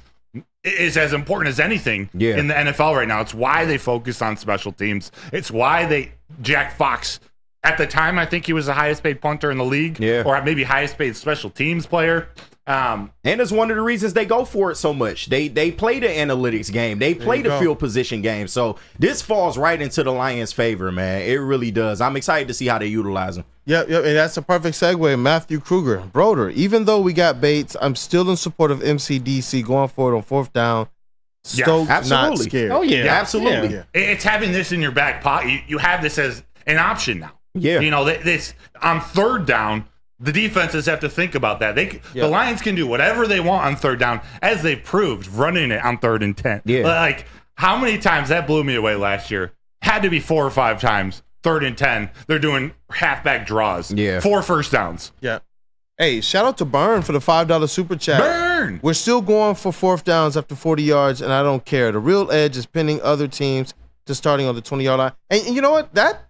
is as important as anything in the NFL right now. It's why they focus on special teams. It's why Jack Fox, at the time, I think he was the highest paid punter in the league, or maybe highest paid special teams player. And it's one of the reasons they go for it so much. They play the analytics game. They play the field position game. So this falls right into the Lions' favor, man. It really does. I'm excited to see how they utilize him. Yep. And that's a perfect segue. Matthew Kruger, Broder. Even though we got Bates, I'm still in support of MCDC going for it on 4th down. Stokes not scared. Oh, yeah. Absolutely. Yeah. It's having this in your back pocket. You have this as an option now. Yeah. You know, this on 3rd down, the defenses have to think about that. The Lions can do whatever they want on 3rd down, as they've proved running it on 3rd and 10. Like, how many times that blew me away last year? Had to be 4 or 5 times. 3rd and 10, they're doing halfback draws. 4 first downs. Hey, shout out to Burn for the $5 super chat. Burn! We're still going for 4th downs after 40 yards, and I don't care. The real edge is pinning other teams to starting on the 20-yard line. And you know what? That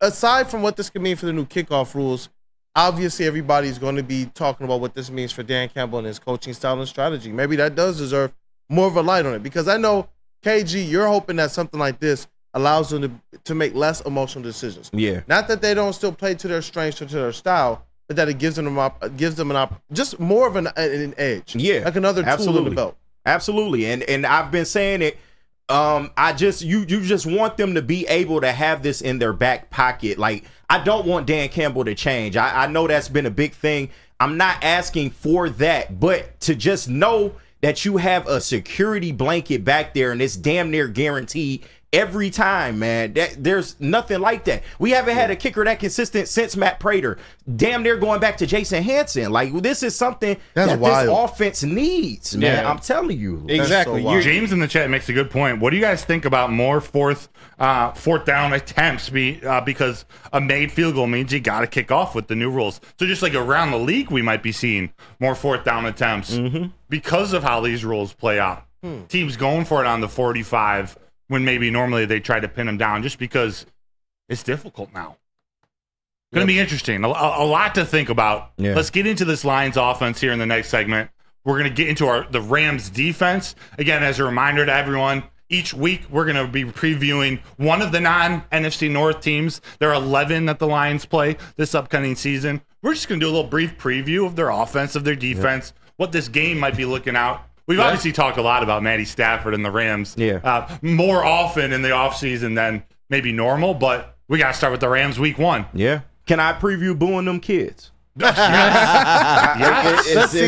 aside from what this could mean for the new kickoff rules, obviously everybody's going to be talking about what this means for Dan Campbell and his coaching style and strategy. Maybe that does deserve more of a light on it, because I know, KG, you're hoping that something like this allows them to make less emotional decisions. Yeah. Not that they don't still play to their strengths or to their style, but that it gives them just more of an edge. Yeah, like another tool in the belt. Absolutely, and I've been saying it. You just want them to be able to have this in their back pocket. Like, I don't want Dan Campbell to change. I know that's been a big thing. I'm not asking for that, but to just know that you have a security blanket back there and it's damn near guaranteed every time, man. There's nothing like that. We haven't had a kicker that consistent since Matt Prater. Damn near going back to Jason Hanson. Like, this is something that this offense needs, man. I'm telling you. Exactly. So James in the chat makes a good point. What do you guys think about more fourth down attempts? Because a made field goal means you got to kick off with the new rules. So just like around the league, we might be seeing more 4th down attempts because of how these rules play out. Teams going for it on the 45 when maybe normally they try to pin them down, just because it's difficult now. Going to be interesting. A lot to think about. Yeah. Let's get into this Lions offense here in the next segment. We're going to get into the Rams defense. Again, as a reminder to everyone, each week we're going to be previewing one of the non-NFC North teams. There are 11 that the Lions play this upcoming season. We're just going to do a little brief preview of their offense, of their defense, what this game might be looking out. We've obviously talked a lot about Matty Stafford and the Rams more often in the offseason than maybe normal, but we got to start with the Rams week 1. Yeah. Can I preview booing them kids? Is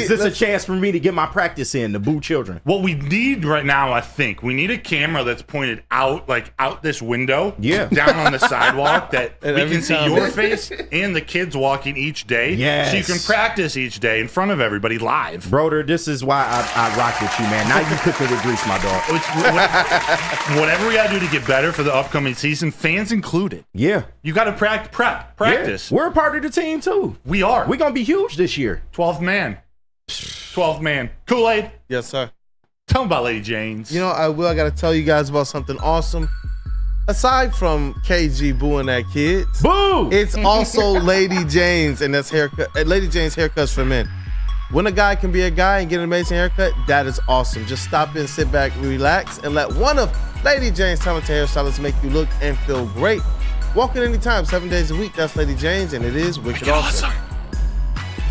this a chance for me to get my practice in to boo children? What we need right now, I think, we need a camera that's pointed out, like out this window, down on the sidewalk, that we can see your face and the kids walking each day. So you can practice each day in front of everybody live. Broder, this is why I rock with you, man. Now you cooking with grease, my dog. Whatever we got to do to get better for the upcoming season, fans included. Yeah. You got to practice. Yeah. We're a part of the team, too. We are. We're going to be huge this year. 12th man. 12th man. Kool-Aid. Yes, sir. Tell them about Lady Jane's. You know, I got to tell you guys about something awesome. Aside from KG booing that kids, boo! It's also Lady Jane's, and that's Lady Jane's Haircuts for Men. When a guy can be a guy and get an amazing haircut, that is awesome. Just stop in, sit back, relax, and let one of Lady Jane's talented hairstylists make you look and feel great. Walk in anytime, 7 days a week. That's Lady Jane's, and it is wicked awesome.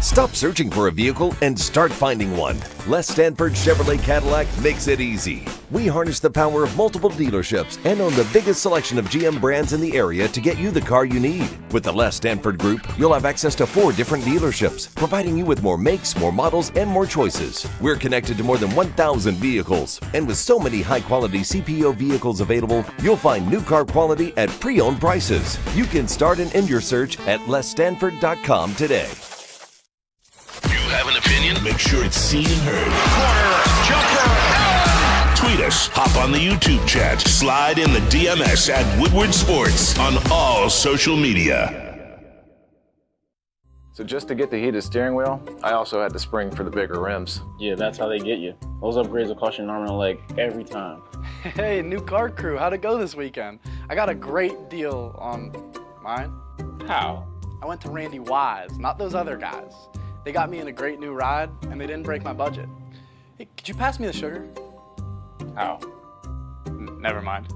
Stop searching for a vehicle and start finding one. Les Stanford Chevrolet Cadillac makes it easy. We harness the power of multiple dealerships and own the biggest selection of GM brands in the area to get you the car you need. With the Les Stanford Group, you'll have access to 4 different dealerships, providing you with more makes, more models, and more choices. We're connected to more than 1,000 vehicles, and with so many high-quality CPO vehicles available, you'll find new car quality at pre-owned prices. You can start and end your search at lesstanford.com today. You have an opinion? Make sure it's seen and heard. Corner, jumper, tweet us, hop on the YouTube chat, slide in the DMS at Woodward Sports on all social media. So just to get the heated steering wheel, I also had the spring for the bigger rims. Yeah, that's how they get you. Those upgrades will cost you an arm and a leg every time. Hey, new car crew, how'd it go this weekend? I got a great deal on mine. How? I went to Randy Wise, not those other guys. They got me in a great new ride, and they didn't break my budget. Hey, could you pass me the sugar? How? Never mind.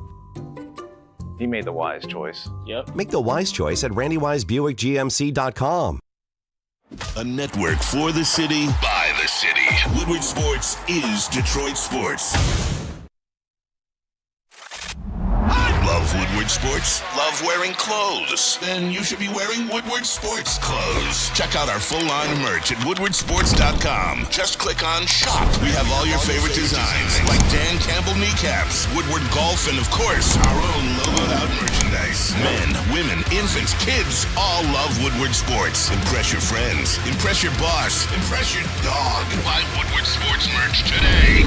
He made the wise choice. Yep. Make the wise choice at RandyWiseBuickGMC.com. A network for the city, by the city. Woodward Sports is Detroit Sports. Love Woodward Sports? Love wearing clothes? Then you should be wearing Woodward Sports clothes. Check out our full line of merch at woodwardsports.com. Just click on shop. We have all your favorite designs, like Dan Campbell kneecaps, Woodward golf, and of course, our own logoed out merchandise. Men, women, infants, kids all love Woodward Sports. Impress your friends. Impress your boss. Impress your dog. Buy Woodward Sports merch today.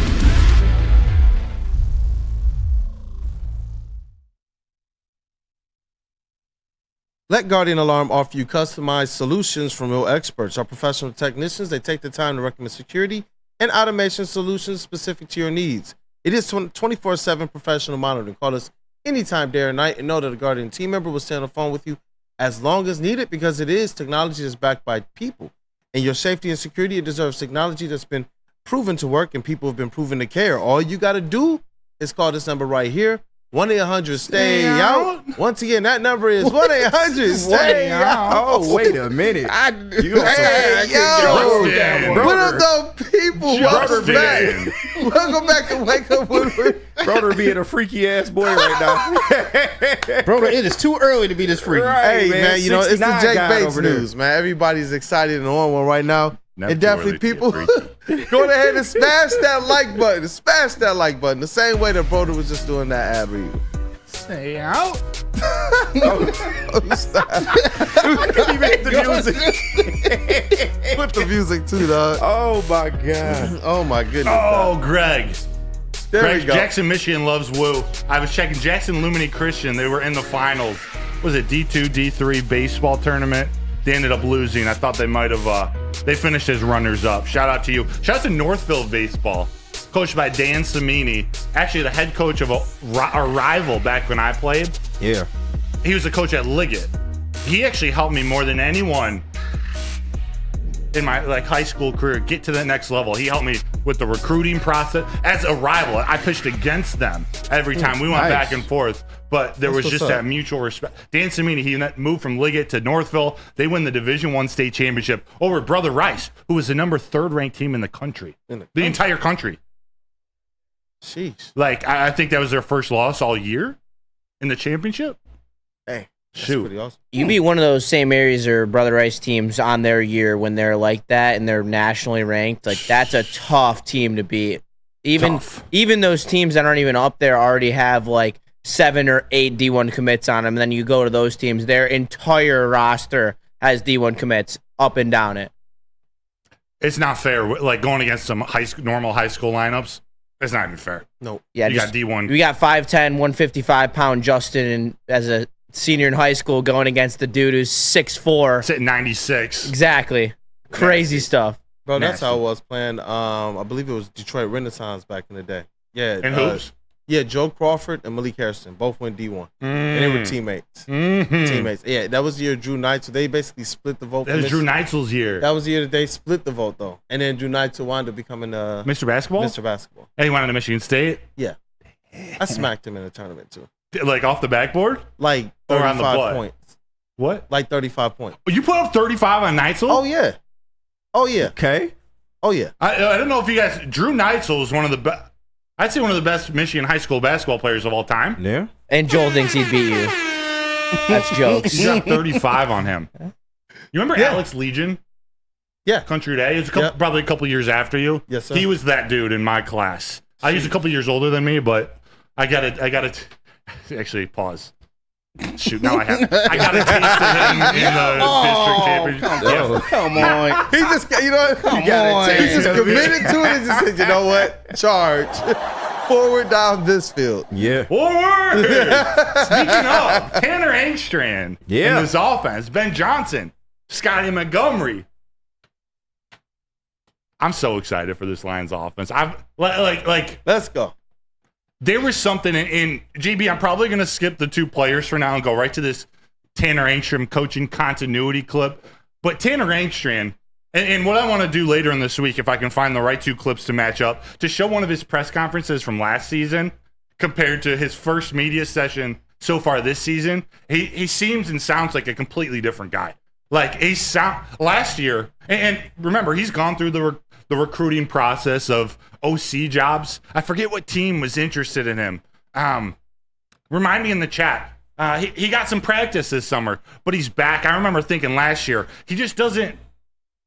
Let Guardian Alarm offer you customized solutions from real experts. Our professional technicians, they take the time to recommend security and automation solutions specific to your needs. It is 24/7 professional monitoring. Call us anytime, day or night, and know that a Guardian team member will stay on the phone with you as long as needed, because it is technology that's backed by people. And your safety and security, it deserves technology that's been proven to work and people have been proven to care. All you got to do is call this number right here, 1-800-STAY-OUT. Once again, that number is 1-800-STAY-OUT. Oh, wait a minute. What up, though, people? Welcome back. Welcome back to Wake Up Woodward. Brother being a freaky ass boy right now. Brother, it is too early to be this freaky. Right, hey, man, you know, it's the Jake Bates over news, man. Everybody's excited and on one right now. And definitely people go ahead and smash that like button. Smash that like button. The same way that Brother was just doing that ad read. Stay out. Stop. I can't even hit the music. Put the music too, dog. Oh my God. Oh my goodness. Oh, Greg. There Greg, we go. Jackson, Michigan loves Woo. I was checking Jackson Lumini Christian. They were in the finals. Was it D2, D3 baseball tournament? They ended up losing. I thought they might have. They finished as runners-up. Shout out to you. Shout out to Northville baseball, coached by Dan Samini. Actually, the head coach of a rival back when I played. Yeah. He was a coach at Liggett. He actually helped me more than anyone in my high school career get to the next level. He helped me with the recruiting process as a rival. I pitched against them every time. We went back and forth, but there was just that mutual respect. Dan Samini, he moved from Liggett to Northville. They win the Division I state championship over Brother Rice, who was the number 3rd ranked team in the country, the entire country. Sheesh. I think that was their first loss all year in the championship. Hey. Shoot. Pretty awesome. You beat one of those St. Mary's or Brother Rice teams on their year when they're like that and they're nationally ranked. Like, that's a tough team to beat. Even those teams that aren't even up there already have 7 or 8 D1 commits on them. And then you go to those teams, their entire roster has D1 commits up and down it. It's not fair. Going against some normal high school lineups, it's not even fair. No. Yeah, you got D1. We got 5'10", 155-pound Justin and as a senior in high school going against the dude who's 6'4". Sitting 96. Exactly. Crazy stuff. Bro, that's how I was playing. I believe it was Detroit Renaissance back in the day. Yeah. And hoops? Yeah, Joe Crawford and Malik Harrison both went D1. And they were teammates. Teammates. Yeah, that was the year Drew Neitzel. They basically split the vote. That was Drew Neitzel's year. That was the year that they split the vote, though. And then Drew Neitzel wound up becoming Mr. Basketball? Mr. Basketball. And he went to Michigan State? Yeah. I smacked him in a tournament, too. Off the backboard? 35 points. What? 35 points. You put up 35 on Neitzel? Oh, yeah. Oh, yeah. Okay. Oh, yeah. I don't know if you guys... Drew Neitzel is one of the best... I'd say one of the best Michigan high school basketball players of all time. Yeah. And Joel thinks he'd beat you. That's jokes. You dropped 35 on him. You remember Alex Legion? Yeah. Country Day? It was probably a couple years after you. Yes, sir. He was that dude in my class. He's a couple years older than me, but I got it. Actually, pause. Shoot, now I got a taste of him in the district championship. Come on. He just, you know what? He just committed to it and just said, you know what? Charge. Forward down this field. Yeah. Forward! Speaking of, Tanner Engstrand in this offense, Ben Johnson, Scotty Montgomery. I'm so excited for this Lions offense. Let's go. There was something in JB. I'm probably going to skip the 2 players for now and go right to this Tanner Engstrand coaching continuity clip. But Tanner Engstrand, and what I want to do later in this week, if I can find the right 2 clips to match up, to show one of his press conferences from last season compared to his first media session so far this season. He seems and sounds like a completely different guy. Last year, and remember, he's gone through the recruiting process of OC jobs. I forget what team was interested in him. Remind me in the chat. He got some practice this summer, but he's back. I remember thinking last year, he just doesn't,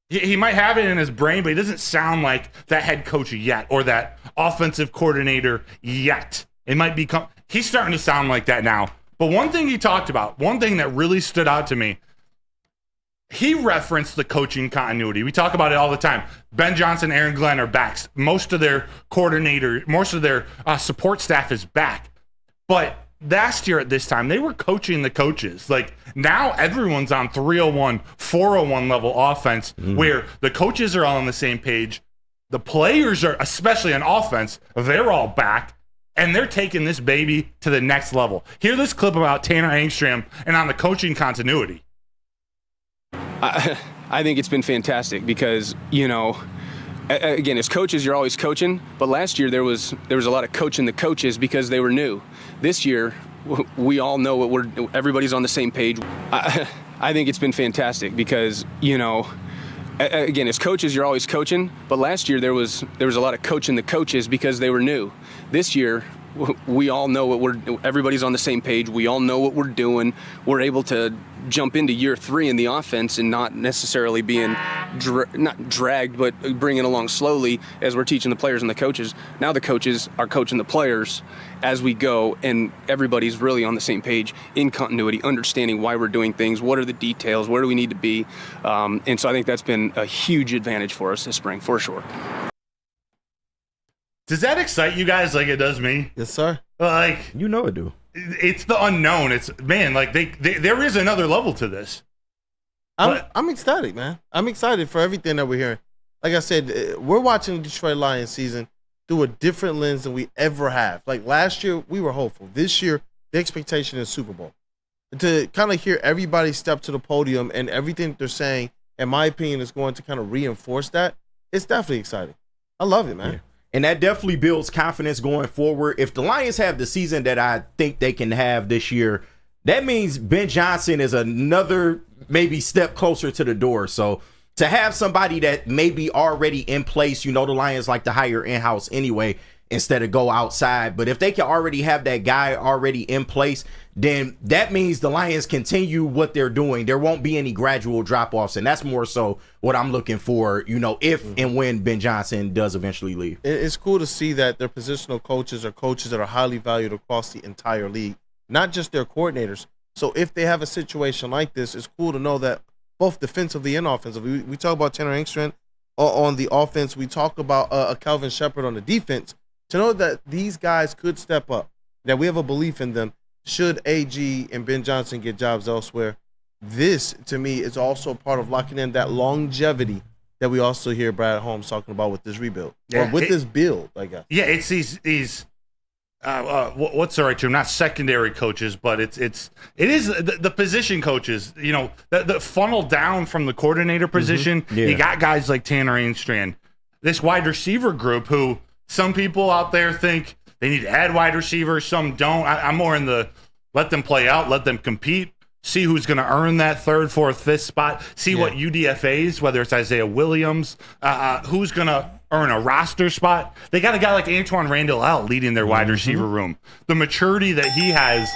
he might have it in his brain, but he doesn't sound like that head coach yet or that offensive coordinator yet. It might become, he's starting to sound like that now. But one thing he talked about, one thing that really stood out to me, he referenced the coaching continuity. We talk about it all the time. Ben Johnson, Aaron Glenn are back. Most of their support staff is back. But last year at this time, they were coaching the coaches. Like, now everyone's on 301, 401 level offense where the coaches are all on the same page. The players are, especially on offense, they're all back, and they're taking this baby to the next level. Hear this clip about Tanner Engstrand and on the coaching continuity. I think it's been fantastic because, again, as coaches, you're always coaching. But last year there was a lot of coaching the coaches because they were new. This year, we all know what everybody's on the same page. I think it's been fantastic because, again, as coaches, you're always coaching. But last year there was a lot of coaching the coaches because they were new. This year, we all know what everybody's on the same page. We all know what we're doing. We're able to jump into year 3 in the offense and not necessarily being not dragged, but bringing along slowly as we're teaching the players and the coaches. Now the coaches are coaching the players as we go, and everybody's really on the same page in continuity, understanding why we're doing things, what are the details, where do we need to be. And so I think that's been a huge advantage for us this spring, for sure. Does that excite you guys like it does me? Yes, sir. Like, it do. It's the unknown. It's, man, like there is another level to this. I'm ecstatic, man. I'm excited for everything that we're hearing. Like I said, we're watching the Detroit Lions season through a different lens than we ever have. Like last year, we were hopeful. This year, the expectation is Super Bowl. To kind of hear everybody step to the podium and everything they're saying, in my opinion, is going to kind of reinforce that. It's definitely exciting. I love it, man. Yeah. And that definitely builds confidence going forward. If the Lions have the season that I think they can have this year, that means Ben Johnson is another maybe step closer to the door. So to have somebody that may be already in place, the Lions like to hire in-house anyway instead of go outside. But if they can already have that guy already in place, then that means the Lions continue what they're doing. There won't be any gradual drop-offs, and that's more so what I'm looking for, if and when Ben Johnson does eventually leave. It's cool to see that their positional coaches are coaches that are highly valued across the entire league, not just their coordinators. So if they have a situation like this, it's cool to know that both defensively and offensively, we talk about Tanner Engstrand on the offense, we talk about a Calvin Shepard on the defense, to know that these guys could step up, that we have a belief in them. Should AG and Ben Johnson get jobs elsewhere, this, to me, is also part of locking in that longevity that we also hear Brad Holmes talking about with this rebuild. Or with this build, I guess. Yeah, it's these what's the right term? Not secondary coaches, but it is the position coaches, the funnel down from the coordinator position. Yeah. You got guys like Tanner Engstrand, this wide receiver group who some people out there think they need to add wide receivers, some don't. I'm more in the let them play out, let them compete, see who's going to earn that 3rd, 4th, 5th spot, see what UDFAs, whether it's Isaiah Williams, who's going to earn a roster spot. They got a guy like Antoine Randall out leading their wide receiver room. The maturity that he has,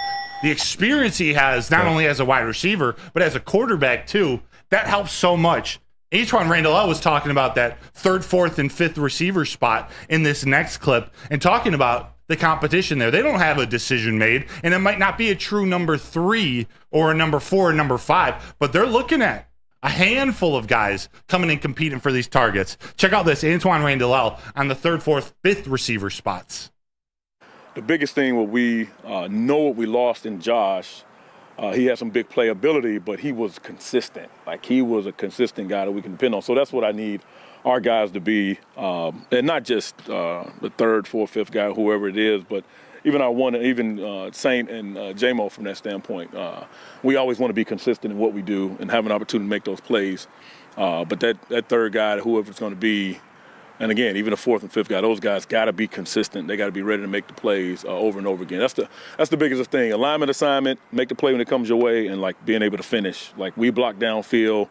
the experience he has, not only as a wide receiver, but as a quarterback too, that helps so much. Antoine Randall was talking about that 3rd, 4th, and 5th receiver spot in this next clip and talking about the competition there. They don't have a decision made, and it might not be a true number 3 or a number 4 or number 5, but they're looking at a handful of guys coming and competing for these targets. Check out this, Antoine Randall on the 3rd, 4th, 5th receiver spots. The biggest thing what we know what we lost in Josh, he had some big playability, but he was consistent. Like, he was a consistent guy that we can depend on. So that's what I need our guys to be, and not just the 3rd, 4th, 5th guy, whoever it is, but even our one, even Saint and JMO from that standpoint. We always want to be consistent in what we do and have an opportunity to make those plays. But that 3rd guy, whoever it's going to be, and again, even the 4th and 5th guy, those guys got to be consistent. They got to be ready to make the plays over and over again. That's the biggest thing. Alignment, assignment, make the play when it comes your way, and like being able to finish. Like, we block downfield.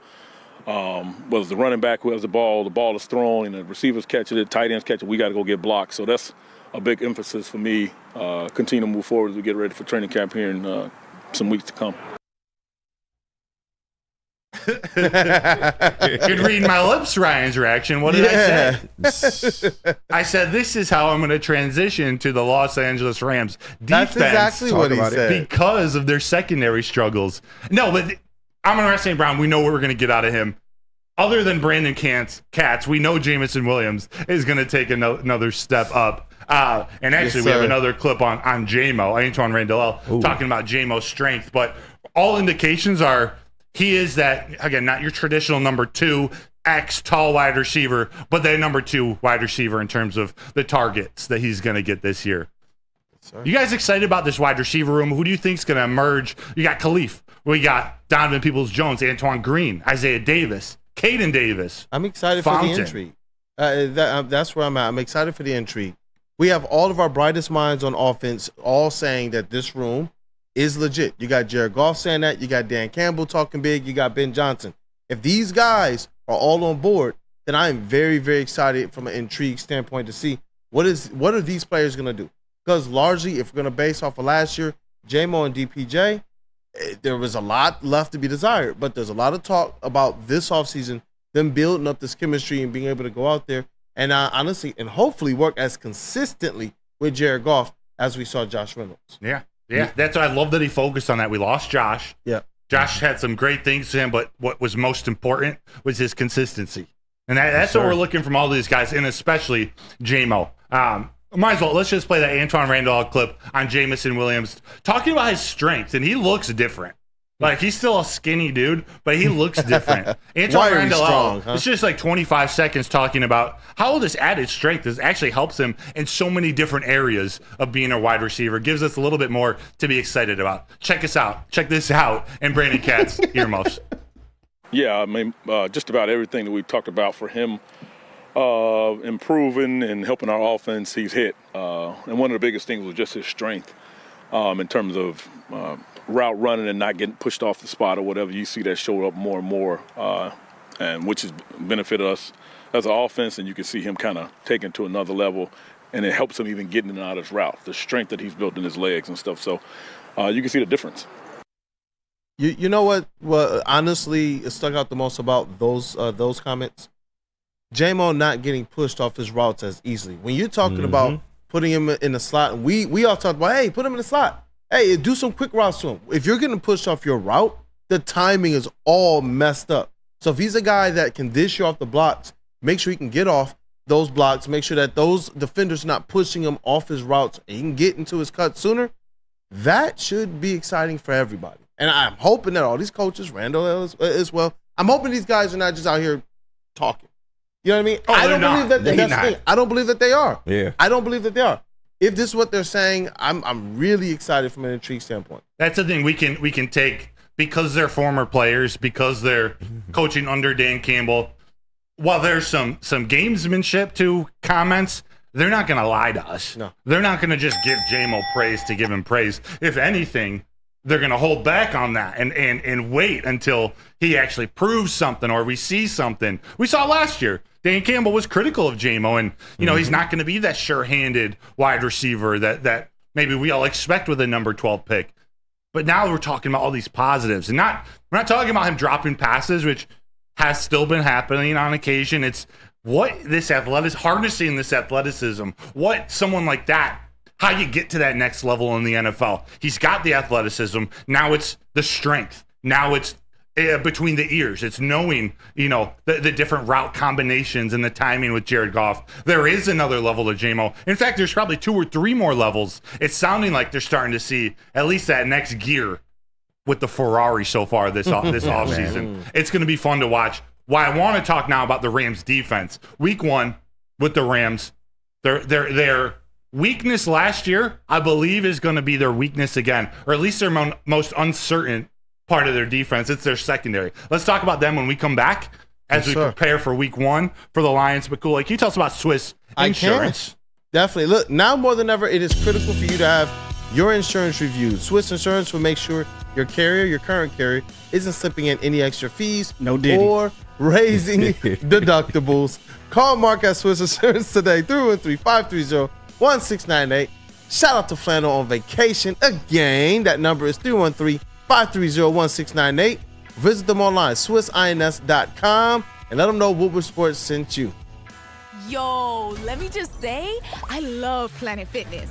Was the running back who has the ball is thrown, and the receivers catch it, tight ends catch it, we got to go get blocked. So that's a big emphasis for me, continue to move forward as we get ready for training camp here in some weeks to come. You could read my lips, Ryan's reaction. What did I say? I said, this is how I'm going to transition to the Los Angeles Rams defense. That's exactly what he said. Because of their secondary struggles. No, but Amon-Ra St. Brown, we know what we're going to get out of him. Other than Brandon Katz, we know Jamison Williams is going to take another step up. And actually, we have another clip on J-Mo, Antoine Randall, talking about J-Mo's strength. But all indications are he is that, again, not your traditional number 2 tall wide receiver, but that number 2 wide receiver in terms of the targets that he's going to get this year. You guys excited about this wide receiver room? Who do you think is going to emerge? You got Khalif. We got Donovan Peoples-Jones, Antoine Green, Isaiah Davis, Caden Davis. I'm excited for the intrigue. That's where I'm at. I'm excited for the intrigue. We have all of our brightest minds on offense all saying that this room is legit. You got Jared Goff saying that. You got Dan Campbell talking big. You got Ben Johnson. If these guys are all on board, then I am very, very excited from an intrigue standpoint to see what are these players going to do. Because largely, if we're going to base off of last year, J-Mo and DPJ, there was a lot left to be desired. But there's a lot of talk about this offseason, them building up this chemistry and being able to go out there and honestly and hopefully work as consistently with Jared Goff as we saw Josh Reynolds. Yeah. That's why I love that he focused on that. We lost Josh. Yeah. Josh had some great things to him, but what was most important was his consistency. And that's what we're looking from all these guys, and especially J-Mo. Might as well, let's just play that Antoine Randall clip on Jamison Williams talking about his strengths, and he looks different. Like, he's still a skinny dude, but he looks different. Antoine Randall, it's just like 25 seconds talking about how this added strength actually helps him in so many different areas of being a wide receiver. Gives us a little bit more to be excited about. Check us out. Check this out. And Brandon Katz, earmuffs. Yeah, I mean, just about everything that we talked about for him improving and helping our offense, he's hit. And one of the biggest things was just his strength in terms of route running and not getting pushed off the spot or whatever. You see that show up more and more, and which has benefited us as an offense, and you can see him kind of taken to another level, and it helps him even getting in and out of his route, the strength that he's built in his legs and stuff. So you can see the difference. You know what honestly stuck out the most about those comments? J-Mo not getting pushed off his routes as easily. When you're talking about putting him in the slot, and we all talked about, hey, put him in the slot. Hey, do some quick routes to him. If you're getting pushed off your route, the timing is all messed up. So if he's a guy that can dish you off the blocks, make sure he can get off those blocks, make sure that those defenders are not pushing him off his routes, and he can get into his cut sooner, that should be exciting for everybody. And I'm hoping that all these coaches, Randall as well, I'm hoping these guys are not just out here talking. You know what I mean? I don't believe that that's the thing. I don't believe that they are. Yeah. I don't believe that they are. If this is what they're saying, I'm really excited from an intrigue standpoint. That's the thing we can take because they're former players, because they're coaching under Dan Campbell. While there's some gamesmanship to comments, they're not going to lie to us. No. They're not going to just give J-Mo praise to give him praise. If anything, they're going to hold back on that and wait until he actually proves something or we see something. We saw last year, Dan Campbell was critical of J-Mo, and he's not going to be that sure-handed wide receiver that maybe we all expect with a number 12 pick. But now we're talking about all these positives, and we're not talking about him dropping passes, which has still been happening on occasion. It's what harnessing this athleticism, what someone like that, how you get to that next level in the NFL. He's got the athleticism. Now it's the strength. Now it's between the ears. It's knowing, the different route combinations and the timing with Jared Goff. There is another level to J-Mo. In fact, there's probably 2 or 3 more levels. It's sounding like they're starting to see at least that next gear with the Ferrari so far this offseason. It's going to be fun to watch. Why I want to talk now about the Rams defense. Week 1 with the Rams, their weakness last year, I believe, is going to be their weakness again, or at least their most uncertain part of their defense. It's their secondary. Let's talk about them when we come back as we prepare for week 1 for the Lions. But cool, can you tell us about Swiss Insurance? Definitely. Look, now more than ever, it is critical for you to have your insurance reviewed. Swiss Insurance will make sure your current carrier, isn't slipping in any extra fees or raising deductibles. Call Mark at Swiss Insurance today, 313-530-1698. Shout out to Flannel on vacation. Again, that number is 313-530-1698. Visit them online, SwissINS.com, and let them know Woodward Sports sent you. Yo, let me just say, I love Planet Fitness.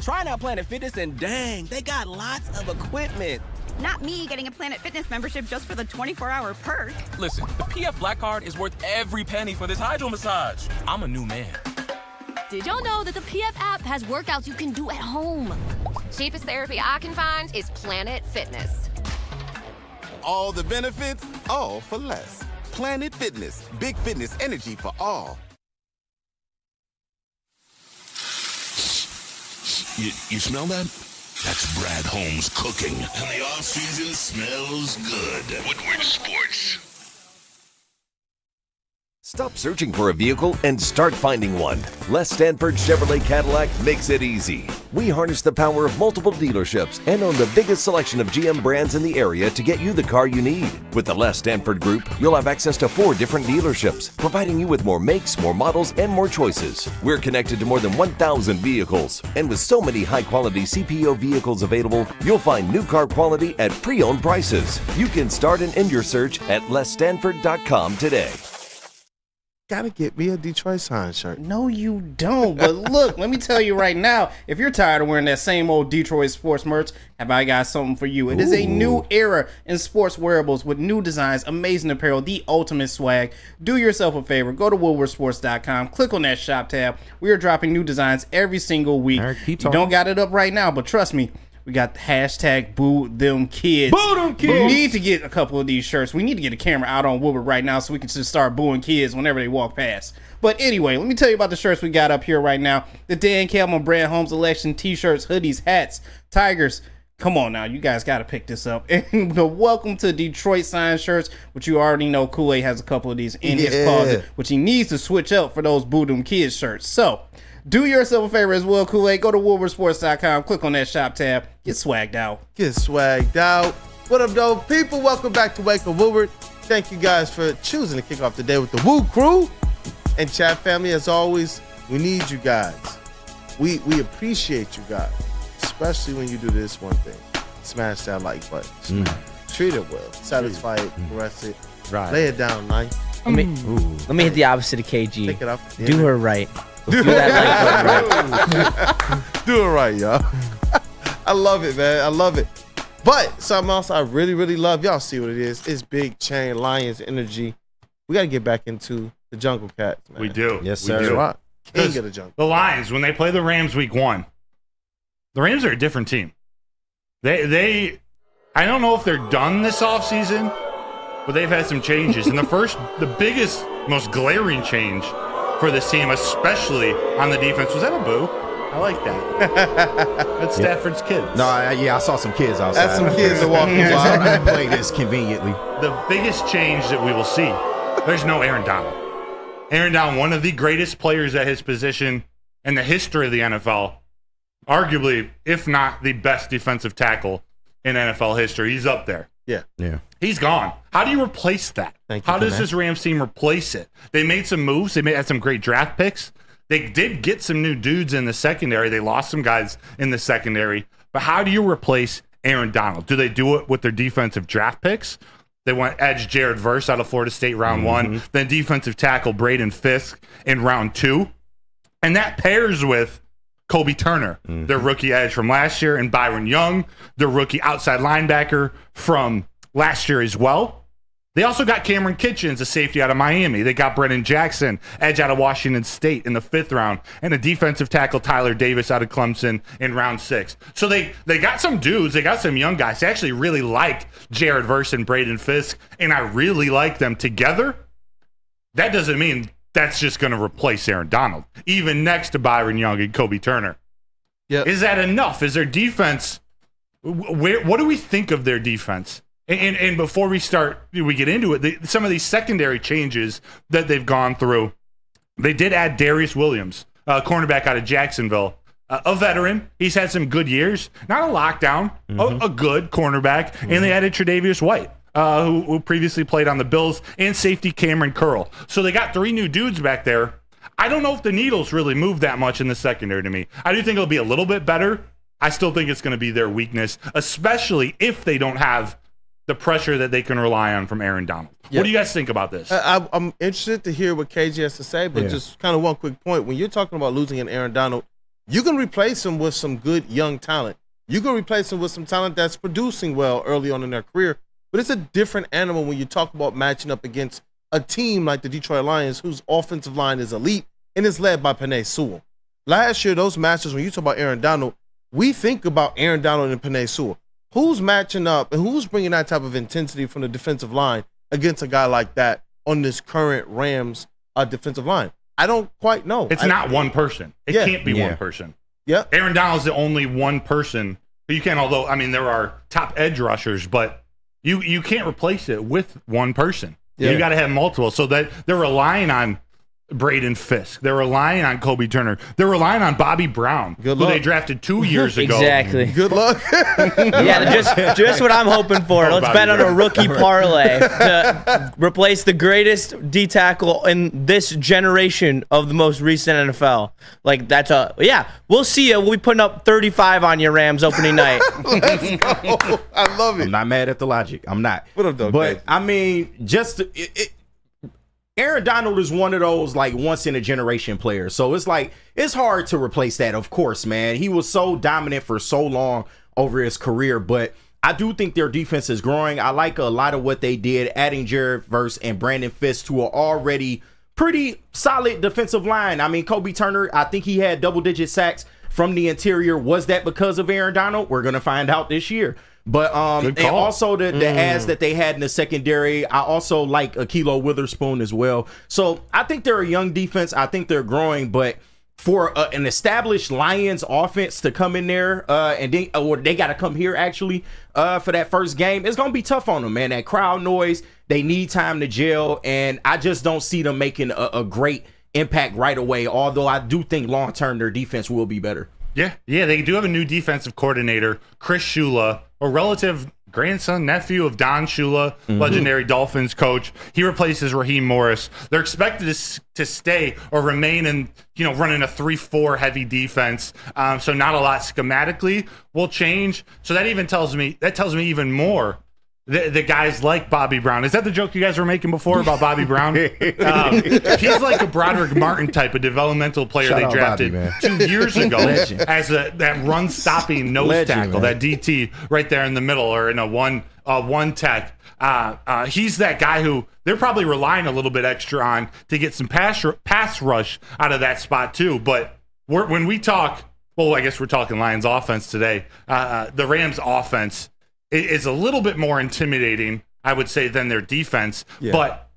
Trying out Planet Fitness, and dang, they got lots of equipment. Not me getting a Planet Fitness membership just for the 24-hour perk. Listen, the PF Black Card is worth every penny for this hydro massage. I'm a new man. Did y'all know that the PF app has workouts you can do at home? Cheapest therapy I can find is Planet Fitness. All the benefits, all for less. Planet Fitness, big fitness energy for all. You smell that? That's Brad Holmes cooking, and the off-season smells good. Woodward Sports. Stop searching for a vehicle and start finding one. Les Stanford Chevrolet Cadillac makes it easy. We harness the power of multiple dealerships and own the biggest selection of GM brands in the area to get you the car you need. With the Les Stanford Group, you'll have access to 4 different dealerships, providing you with more makes, more models, and more choices. We're connected to more than 1,000 vehicles. And with so many high-quality CPO vehicles available, you'll find new car quality at pre-owned prices. You can start and end your search at lesstanford.com today. Gotta get me a Detroit sign shirt. No, you don't. But look, let me tell you right now, if you're tired of wearing that same old Detroit sports merch, have I got something for you. It is a new era in sports wearables with new designs, amazing apparel, the ultimate swag. Do yourself a favor. Go to woodwardsports.com. Click on that shop tab. We are dropping new designs every single week. All right, keep you talking. don't got it up right now, but trust me, we got the hashtag boo them kids. Boo them kids. We need to get a couple of these shirts. We need to get a camera out on Woodward right now so we can just start booing kids whenever they walk past. But anyway, let me tell you about the shirts we got up here right now. The Dan Campbell Brand Holmes Election t-shirts, hoodies, hats, tigers. Come on now, you guys got to pick this up. And the Welcome to Detroit sign shirts, which you already know Kool-Aid has a couple of these in his closet, which he needs to switch up for those Boo Them Kids shirts. So, do yourself a favor as well, Kool-Aid. Go to woodwardsports.com, click on that shop tab, get swagged out. Get swagged out. What up, though, people? Welcome back to Wake Up Woodward. Thank you guys for choosing to kick off the day with the Woo Crew. And chat family, as always, we need you guys. We appreciate you guys, especially when you do this one thing. Smash that like button. Treat it well. Satisfy it, caress it. Right. Lay it down nice. Let me hit the opposite of KG. Take it up. Do her right. Do that like right. Do it right, y'all. I love it, man. I love it. But something else I really, really love. Y'all see what it is. It's Big Chain Lions energy. We got to get back into the Jungle Cats, man. We do. Yes, We sir. do. Right. King of the Jungle. The Lions, when they play the Rams week 1, the Rams are a different team. They I don't know if they're done this offseason, but they've had some changes. And the biggest, most glaring change for this team, especially on the defense, was that a boo? I like that. That's Stafford's kids. No, I saw some kids outside. That's some kids that walking I by. can play this conveniently. The biggest change that we will see, there's no Aaron Donald. Aaron Donald, one of the greatest players at his position in the history of the NFL, arguably, if not the best defensive tackle in NFL history. He's up there. Yeah. He's gone. How do you replace that? Thank you, How does man. this Rams team replace it? They made some moves. They had some great draft picks. They did get some new dudes in the secondary. They lost some guys in the secondary. But how do you replace Aaron Donald? Do they do it with their defensive draft picks? They went edge Jared Verse out of Florida State round 1. Then defensive tackle Braden Fisk in round 2. And that pairs with Kobe Turner, their rookie edge from last year, and Byron Young, their rookie outside linebacker from last year as well. They also got Cameron Kitchens, a safety out of Miami. They got Brennan Jackson, edge out of Washington State in the 5th round, and a defensive tackle Tyler Davis out of Clemson in round 6. So they got some dudes. They got some young guys. They actually really like Jared Verse and Braden Fisk, and I really like them together. That doesn't mean that's just going to replace Aaron Donald, even next to Byron Young and Kobe Turner. Yep. Is that enough? Is their defense, what do we think of their defense? And before we get into it, some of these secondary changes that they've gone through, they did add Darius Williams, a cornerback out of Jacksonville, a veteran. He's had some good years, not a lockdown, a good cornerback. And they added Tre'Davious White, who previously played on the Bills, and safety Cameron Curl. So they got 3 new dudes back there. I don't know if the needles really move that much in the secondary to me. I do think it'll be a little bit better. I still think it's going to be their weakness, especially if they don't have the pressure that they can rely on from Aaron Donald. What do you guys think about this? I'm interested to hear what KG has to say, but just kind of one quick point. When you're talking about losing an Aaron Donald, you can replace him with some good young talent. You can replace him with some talent that's producing well early on in their career, but it's a different animal when you talk about matching up against a team like the Detroit Lions, whose offensive line is elite and is led by Penei Sewell. last year, those matches, when you talk about Aaron Donald, we think about Aaron Donald and Penei Sewell. Who's matching up and who's bringing that type of intensity from the defensive line against a guy like that on this current Rams defensive line? I don't quite know. It's not one person. It can't be one person. Yeah. Aaron Donald's the only one person. You can't, although, I mean, there are top edge rushers, but you can't replace it with one person. Yeah. You got to have multiple. So that they're relying on Braden Fisk. They're relying on Kobe Turner. They're relying on Bobby Brown, who they drafted 2 years ago. Exactly. Good luck. Yeah, just what I'm hoping for. Let's bet on a rookie parlay to replace the greatest D tackle in this generation of the most recent NFL. Like, we'll see you. We'll be putting up 35 on your Rams opening night. Let's go. I love it. I'm not mad at the logic. I'm not. What up, though? But I mean, Aaron Donald is one of those like once in a generation players. So it's like, it's hard to replace that. Of course, man. He was so dominant for so long over his career, but I do think their defense is growing. I like a lot of what they did, adding Jared Verse and Brandon Fisk to an already pretty solid defensive line. I mean, Kobe Turner, I think he had double-digit sacks from the interior. Was that because of Aaron Donald? We're going to find out this year. But and also the ads that they had in the secondary, I also like Ahkello Witherspoon as well. So I think they're a young defense. I think they're growing, but for an established Lions offense to come in there and they got to come here actually for that first game, it's gonna be tough on them, man. That crowd noise, they need time to gel, and I just don't see them making a great impact right away. Although I do think long term their defense will be better. Yeah, they do have a new defensive coordinator, Chris Shula, a relative grandson, nephew of Don Shula, legendary Dolphins coach. He replaces Raheem Morris. They're expected to stay or remain in, running a 3-4 heavy defense. So not a lot schematically will change. So that tells me even more. The guys like Bobby Brown. Is that the joke you guys were making before about Bobby Brown? He's like a Broderick Martin type of developmental player they drafted Bobby, 2 years ago as that run-stopping nose tackle, that DT right there in the middle, or in a one tech. He's that guy who they're probably relying a little bit extra on to get some pass rush out of that spot too. But when we talk, well, I guess we're talking Lions offense today. The Rams offense is a little bit more intimidating, I would say, than their defense. Yeah. But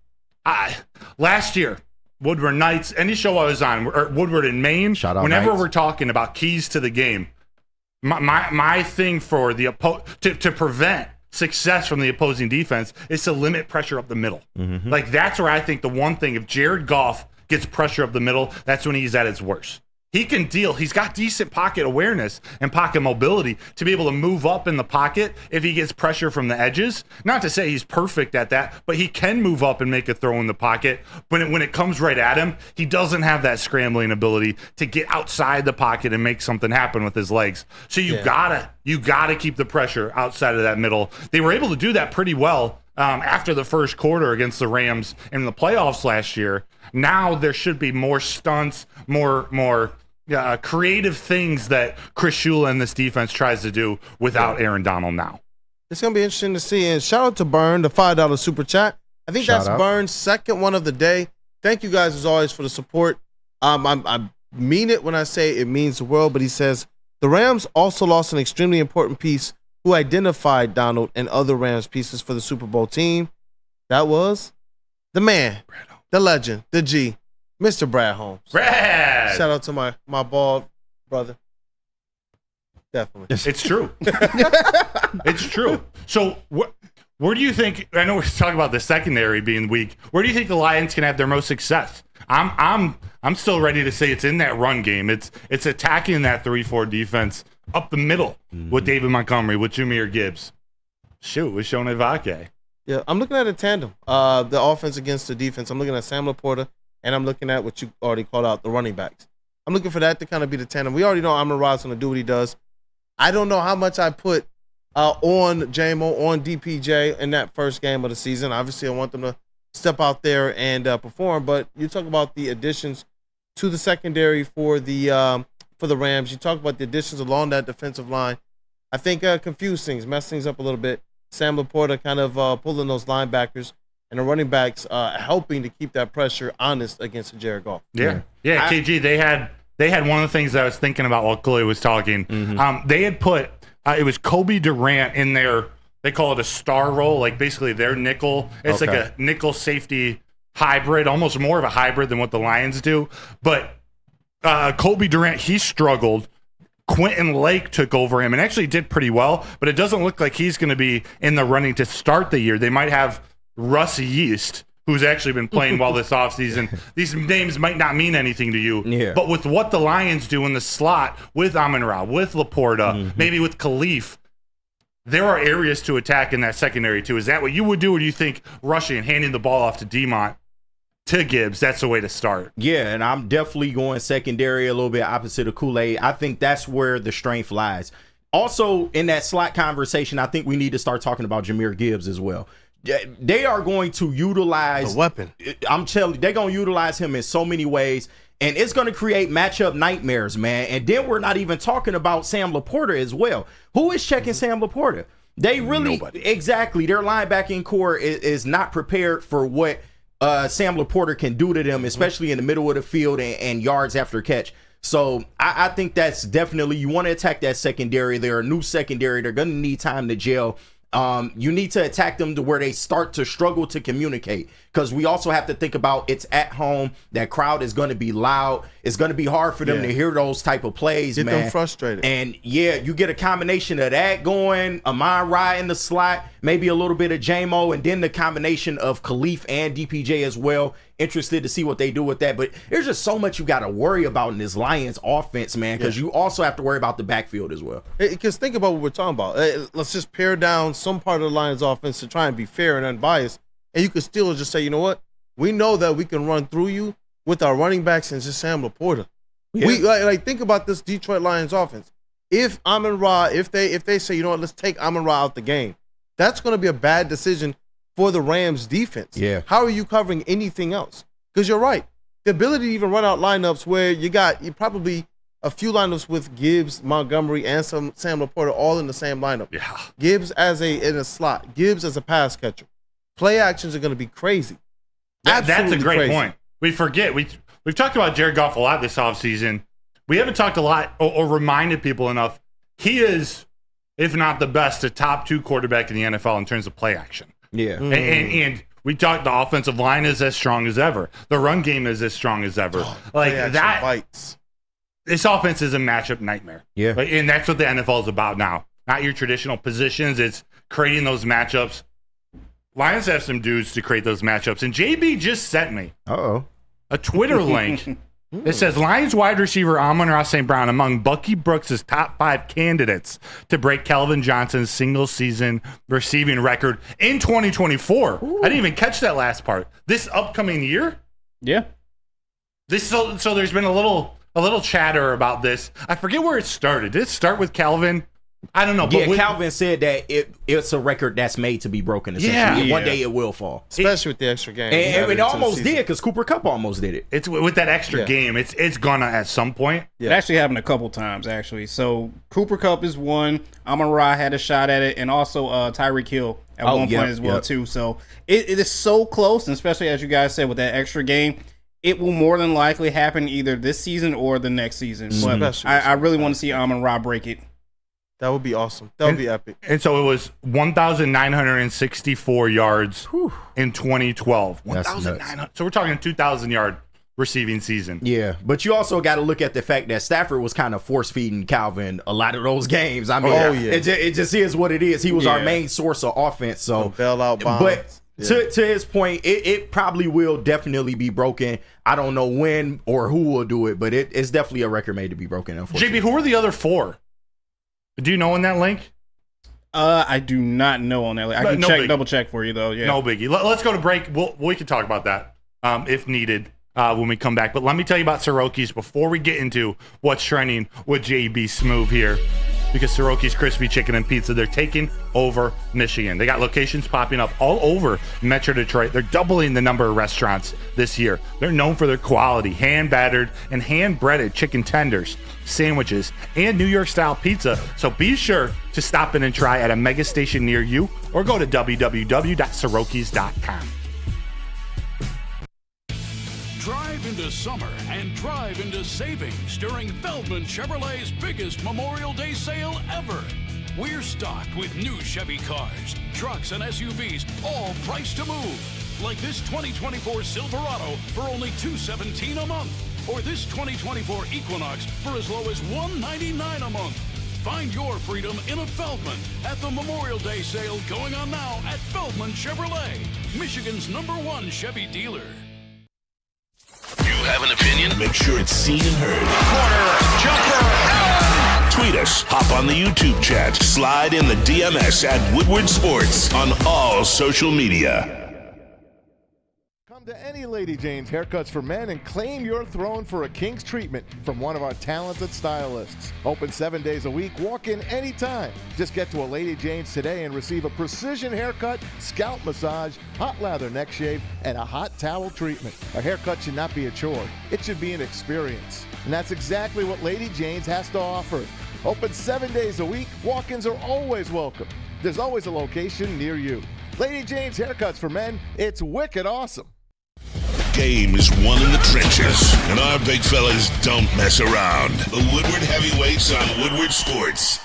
last year, Woodward Knights, any show I was on, or Woodward in Maine, whenever we're talking about keys to the game, my thing for to prevent success from the opposing defense is to limit pressure up the middle. Mm-hmm. Like, that's where I think the one thing, if Jared Goff gets pressure up the middle, that's when he's at his worst. He can deal. He's got decent pocket awareness and pocket mobility to be able to move up in the pocket if he gets pressure from the edges. Not to say he's perfect at that, but he can move up and make a throw in the pocket. When it comes right at him, he doesn't have that scrambling ability to get outside the pocket and make something happen with his legs. So you gotta keep the pressure outside of that middle. They were able to do that pretty well after the first quarter against the Rams in the playoffs last year. Now there should be more stunts, more creative things that Chris Shula and this defense tries to do without Aaron Donald now. It's going to be interesting to see. And shout out to Burn, the $5 super chat. I think that's Burn's second one of the day. Thank you guys, as always, for the support. I mean it when I say it means the world, but he says, the Rams also lost an extremely important piece who identified Donald and other Rams pieces for the Super Bowl team. That was the man, the legend, the G, Mr. Brad Holmes. Brad! Shout out to my bald brother. Definitely. It's true. It's true. So where do you think, I know we're talking about the secondary being weak, where do you think the Lions can have their most success? I'm still ready to say it's in that run game. It's attacking that 3-4 defense up the middle with David Montgomery, with Jahmyr Gibbs. Shoot, with Shone Vake. Yeah, I'm looking at a tandem. The offense against the defense. I'm looking at Sam Laporta, and I'm looking at what you already called out, the running backs. I'm looking for that to kind of be the tandem. We already know Amon-Ra's going to do what he does. I don't know how much I put on JMO, on DPJ in that first game of the season. Obviously, I want them to step out there and perform. But you talk about the additions to the secondary for the Rams. You talk about the additions along that defensive line. I think confuse things, mess things up a little bit. Sam Laporta kind of pulling those linebackers and the running backs helping to keep that pressure honest against Jared Goff. Yeah, KG, they they had one of the things that I was thinking about while Chloe was talking. They had put it was Kobe Durant in their, they call it a star role, like basically their nickel. It's like a nickel safety hybrid, almost more of a hybrid than what the Lions do. But Kobe Durant, he struggled. Quentin Lake took over him and actually did pretty well, but it doesn't look like he's going to be in the running to start the year. They might have Russ Yeast, who's actually been playing well this offseason. These names might not mean anything to you, but with what the Lions do in the slot with Amon-Ra, with Laporta, maybe with Khalif, there are areas to attack in that secondary too. Is that what you would do, or do you think rushing and handing the ball off to Demont to Gibbs, that's the way to start? Yeah, and I'm definitely going secondary, a little bit opposite of Kool-Aid. I think that's where the strength lies. Also, in that slot conversation, I think we need to start talking about Jahmyr Gibbs as well. They are going to utilize the weapon. I'm telling you, they're going to utilize him in so many ways, and it's going to create matchup nightmares, man. And then we're not even talking about Sam Laporta as well. Who is checking Sam Laporta? They really, exactly, their linebacking core is not prepared for what Sam Laporta can do to them, especially in the middle of the field and yards after catch. So I think that's definitely, you want to attack that secondary. They're a new secondary. They're going to need time to gel. You need to attack them to where they start to struggle to communicate, because we also have to think about it's at home. That crowd is going to be loud. It's going to be hard for them to hear those type of plays, Get man. them frustrated. And yeah, you get a combination of that going, Amon-Ra in the slot, maybe a little bit of J-Mo, and then the combination of Khalif and DPJ as well. Interested to see what they do with that. But there's just so much you got to worry about in this Lions offense, man, because you also have to worry about the backfield as well. Because think about what we're talking about. Let's just pare down some part of the Lions offense to try and be fair and unbiased. And you could still just say, you know what? We know that we can run through you with our running backs and just Sam Laporta. Yeah. We like think about this Detroit Lions offense. If Amon-Ra, if they say, you know what, let's take Amon-Ra out the game, that's going to be a bad decision for the Rams defense. Yeah. How are you covering anything else? Because you're right. The ability to even run out lineups where you probably a few lineups with Gibbs, Montgomery, and some Sam Laporta all in the same lineup. Yeah. Gibbs in a slot. Gibbs as a pass catcher. Play actions are going to be crazy. That's a great crazy. point. We forget. We've talked about Jared Goff a lot this offseason. We haven't talked a lot or reminded people enough. He is, if not the best, a top 2 quarterback in the NFL in terms of play action. Yeah. And we talked, the offensive line is as strong as ever. The run game is as strong as ever. Like that bites. This offense is a matchup nightmare. Yeah. And that's what the NFL is about now. Not your traditional positions. It's creating those matchups. Lions have some dudes to create those matchups. And JB just sent me a Twitter link. It says Lions wide receiver Amon-Ra St. Brown among Bucky Brooks' top 5 candidates to break Calvin Johnson's single season receiving record in 2024. I didn't even catch that last part. This upcoming year? Yeah. So there's been a little chatter about this. I forget where it started. Did it start with Calvin? I don't know. Yeah, but Calvin said that it's a record that's made to be broken. Essentially. One day it will fall. Especially with the extra game. And it almost did, because Cooper Kupp almost did it. It's with that extra game. It's gonna at some point. It actually happened a couple times, actually. So Cooper Kupp is one. Amon-Ra had a shot at it, and also Tyreek Hill at one point as well too. So it is so close, and especially as you guys said with that extra game, it will more than likely happen either this season or the next season. But I really want to see Amon-Ra break it. That would be awesome. That would be epic. And so it was 1,964 yards in 2012. 1,900. So we're talking 2,000-yard receiving season. Yeah, but you also got to look at the fact that Stafford was kind of force-feeding Calvin a lot of those games. I mean, it just is what it is. He was our main source of offense. So bailout bombs. But to his point, it probably will definitely be broken. I don't know when or who will do it, but it's definitely a record made to be broken, unfortunately. JB, who are the other 4? Do you know in that link? I do not know on that link. I can double check for you though. Yeah. No biggie. Let's go to break. We can talk about that if needed when we come back. But let me tell you about Soroki's before we get into what's trending with JBSMOOOOV here. Because Soroki's Crispy Chicken and Pizza, they're taking over Michigan. They got locations popping up all over Metro Detroit. They're doubling the number of restaurants this year. They're known for their quality, hand-battered and hand-breaded chicken tenders, sandwiches, and New York-style pizza. So be sure to stop in and try at a mega station near you or go to www.sorokis.com. Drive into into summer and drive into savings during Feldman Chevrolet's biggest Memorial Day sale ever. We're stocked with new Chevy cars, trucks, and SUVs, all priced to move. Like this 2024 Silverado for only $217 a month, or this 2024 Equinox for as low as $199 a month. Find your freedom in a Feldman at the Memorial Day sale going on now at Feldman Chevrolet, Michigan's #1 Chevy dealer. You have an opinion? Make sure it's seen and heard. Corner, jumper, tweet us, hop on the YouTube chat, slide in the DMS at Woodward Sports on all social media. Come to any Lady Jane's Haircuts for Men and claim your throne for a king's treatment from one of our talented stylists. Open 7 days a week, walk in anytime. Just get to a Lady Jane's today and receive a precision haircut, scalp massage, hot lather neck shave, and a hot towel treatment. A haircut should not be a chore. It should be an experience. And that's exactly what Lady Jane's has to offer. Open 7 days a week, walk-ins are always welcome. There's always a location near you. Lady Jane's Haircuts for Men, it's wicked awesome. Game is won in the trenches, and our big fellas don't mess around. The Woodward Heavyweights on Woodward Sports.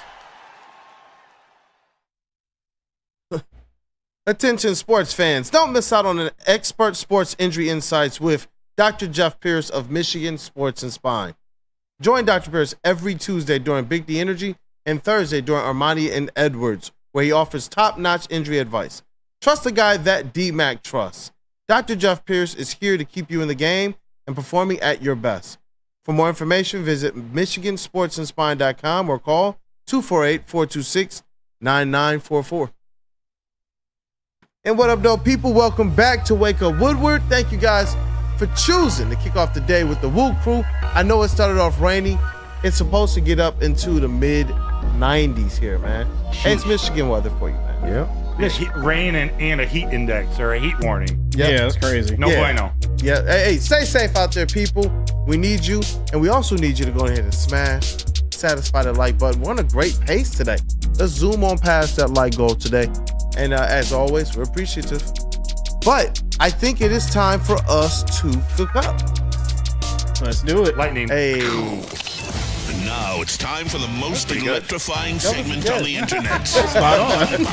Attention sports fans, don't miss out on an expert sports injury insights with Dr. Jeff Pierce of Michigan Sports and Spine. Join Dr. Pierce every Tuesday during Big D Energy and Thursday during Armani and Edwards, where he offers top-notch injury advice. Trust the guy that D-Mac trusts. Dr. Jeff Pierce is here to keep you in the game and performing at your best. For more information, visit MichiganSportsandSpine.com or call 248-426-9944. And what up, though, people? Welcome back to Wake Up Woodward. Thank you guys for choosing to kick off the day with the Woo Crew. I know it started off rainy. It's supposed to get up into the mid-90s here, man. Hey, it's Michigan weather for you, man. Yeah. Rain and a heat index or a heat warning. Yep. Yeah, that's crazy. No bueno. Yeah. Hey, stay safe out there, people. We need you, and we also need you to go ahead and smash, satisfy the like button. We're on a great pace today. Let's zoom on past that like goal today. And as always, we're appreciative. But I think it is time for us to cook up. Let's do it. Lightning. Hey. And now it's time for the most electrifying segment on the internet. Spot on.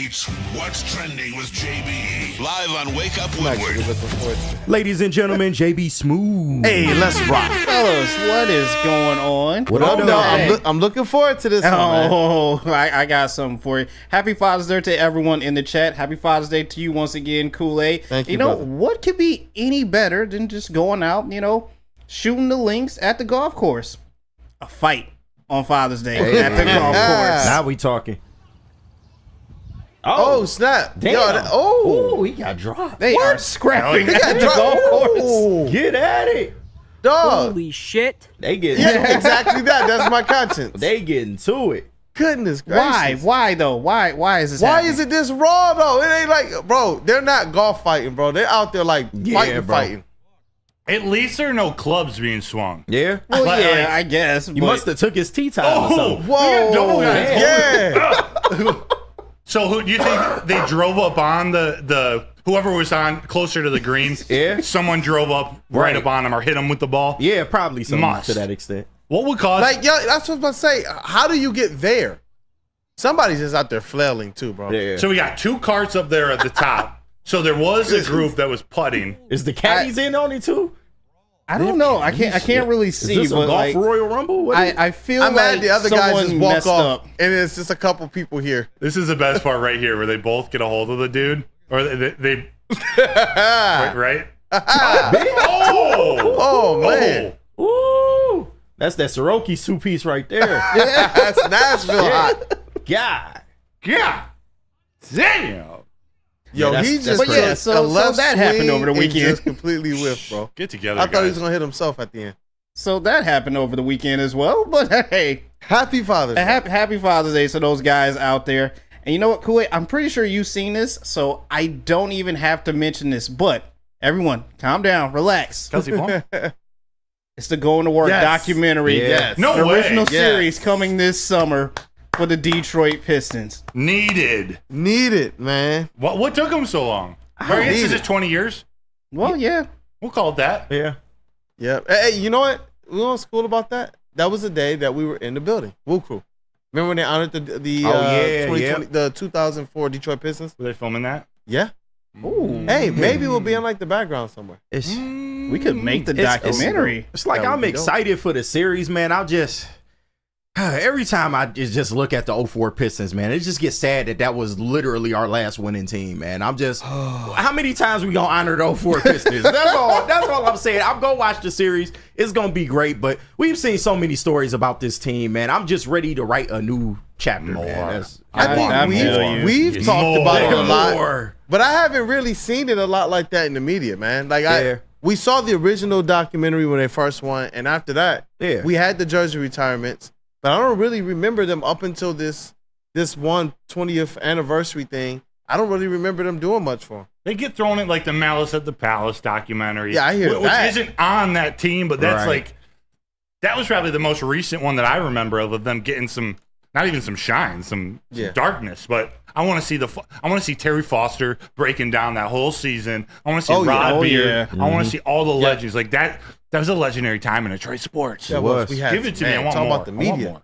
It's What's Trending with JB. Live on Wake Up Woodward. Ladies and gentlemen, JB Smooth. Hey, let's rock. Fellas, what is going on? What up, No, I'm looking forward to this one, man. Oh, I got something for you. Happy Father's Day to everyone in the chat. Happy Father's Day to you once again, Kool-Aid. Thank you, You know, brother. what could be any better than just going out, shooting the links at the golf course? A fight on Father's Day at the golf course. Now we talking. Oh, snap. Damn. Yo, he got dropped. They are scrapping He at got the dropped. golf course. Ooh. Get at it. Dog. Holy shit. They get Yeah, exactly that. That's my conscience. They getting to it. Goodness Why? gracious. Why though? Why is this Why happening? is it this raw, though? It ain't like, bro, they're not golf fighting, bro. They're out there like fighting. At least there are no clubs being swung. Yeah. Well, Like- yeah, I guess. You must have took his tea time or Oh, something. Whoa. double guys. Yeah. So who do you think they drove up on the whoever was on closer to the green? Yeah. Someone drove up right up on him or hit him with the ball. Yeah, probably something Must. to that extent. What would cause? Like, yo, that's what I was about to say. How do you get there? Somebody's just out there flailing too, bro. Yeah. So we got two carts up there at the top. So there was a group that was putting. Is the caddies in on it too? I don't know. I can't really Is see. this a but golf like, Royal Rumble? What is it? I feel I'm like mad the other guys just someone walk messed off, up. and it's just a couple people here. This is the best part right here, where they both get a hold of the dude, or they right. Oh man. Ooh, that's that Soroki two piece right there. That's Nashville hot. God. Yeah. Damn. Yo, Yeah, he that's just crazy. took So a left that happened swing over the and weekend. just completely whiffed, bro. Get together, I thought he guys. was gonna hit himself at the end. So that happened over the weekend as well. But hey, Happy Father's Day. happy Father's Day to those guys out there. And you know what, Kool-Aid? I'm pretty sure you've seen this, so I don't even have to mention this. But everyone, calm down, relax. Kelsey Plum? It's the Going to Work Yes. documentary. Yes. No the way. original Yes. series coming this summer for the Detroit Pistons. Needed. Need it, man. What took him so long? Right, this is just 20 years. Well, yeah. We'll call it that. Yeah. Yeah. Hey, you know what? You know what's cool about that? That was the day that we were in the building. Woo crew. Remember when they honored the 2004 Detroit Pistons? Were they filming that? Yeah. Ooh. Hey, maybe we'll be in like the background somewhere. We could make the documentary. It's like I'm excited for the series, man. I'll just every time I just look at the 04 Pistons, man, it just gets sad that was literally our last winning team, man. I'm just how many times we gonna honor the 04 Pistons? That's all I'm saying. I'm gonna watch the series. It's gonna be great, but we've seen so many stories about this team, man. I'm just ready to write a new chapter, man. I think we've talked about it a lot, but I haven't really seen it a lot like that in the media, man. Like we saw the original documentary when they first won, and after that, we had the jersey retirements. But I don't really remember them up until this 20th anniversary thing. I don't really remember them doing much for them. They get thrown in like the Malice at the Palace documentary. Yeah, I hear which that. Isn't on that team, but that's like, that was probably the most recent one that I remember of them getting some, not even some shine, some darkness. But I want to see Terry Foster breaking down that whole season. I want to see Rod Beard. I want to see all the legends like that. That was a legendary time in Detroit sports. It was. Give it to me. I want talk more. about the media.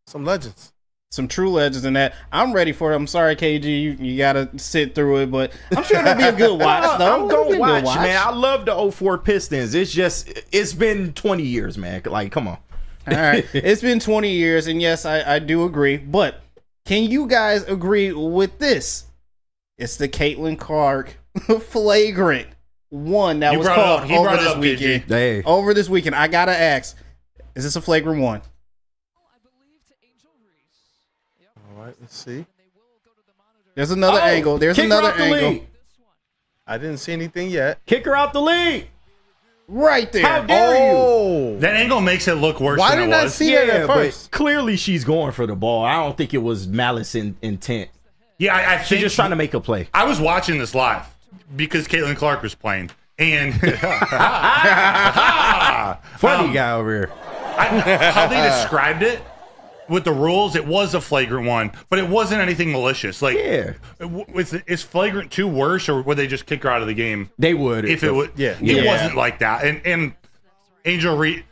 Some legends. Some true legends in that. I'm ready for it. I'm sorry, KG. You got to sit through it, but I'm sure it'll be a good watch, though. I'm going to watch, man. I love the 04 Pistons. It's been 20 years, man. Like, come on. All right. It's been 20 years, and yes, I do agree. But can you guys agree with this? It's the Caitlin Clark flagrant one that was called over this weekend. Over this weekend, I gotta ask: is this a flagrant one? All right, let's see. There's another angle. There's another angle. I didn't see anything yet. Kick her out the league. Right there. How dare you? That angle makes it look worse than it was. Why didn't I see that at first? Clearly, she's going for the ball. I don't think it was malice intent. Yeah, I think she's just trying to make a play. I was watching this live because Caitlin Clark was playing, and funny guy over here. How they described it with the rules, it was a flagrant one, but it wasn't anything malicious. Like, is flagrant 2 worse, or would they just kick her out of the game? They would if it would. It wasn't like that. And Angel Reese,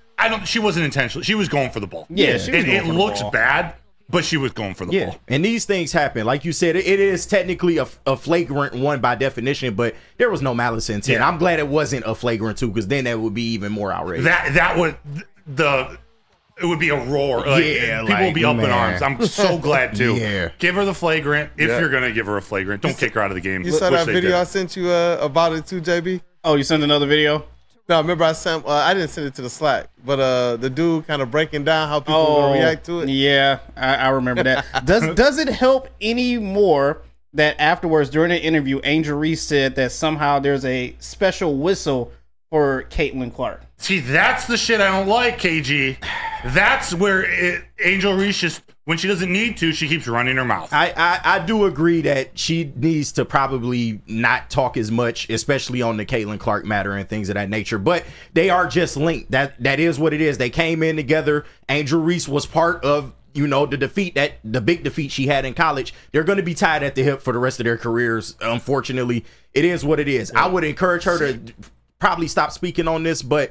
she wasn't intentional. She was going for the ball. Yeah, she was it looks bad, but she was going for the ball. And these things happen. Like you said, it is technically a flagrant one by definition, but there was no malice intent. I'm glad it wasn't a flagrant 2, because then that would be even more outrageous. That would it would be a roar. Like, people would be up in arms. I'm so glad too. Give her the flagrant if you're gonna give her a flagrant. Don't kick her out of the game. You saw that video I sent you about it too, JB? Oh, you sent another video? No, remember I sent. I didn't send it to the Slack, but the dude kind of breaking down how people are gonna react to it. Yeah, I remember that. Does it help any more that afterwards during the interview, Angel Reese said that somehow there's a special whistle for Caitlin Clark? See, that's the shit I don't like, KG. That's where Angel Reese just, when she doesn't need to, she keeps running her mouth. I do agree that she needs to probably not talk as much, especially on the Caitlin Clark matter and things of that nature. But they are just linked. That is what it is. They came in together. Angel Reese was part of, the big defeat she had in college. They're going to be tied at the hip for the rest of their careers. Unfortunately, it is what it is. I would encourage her to probably stop speaking on this, but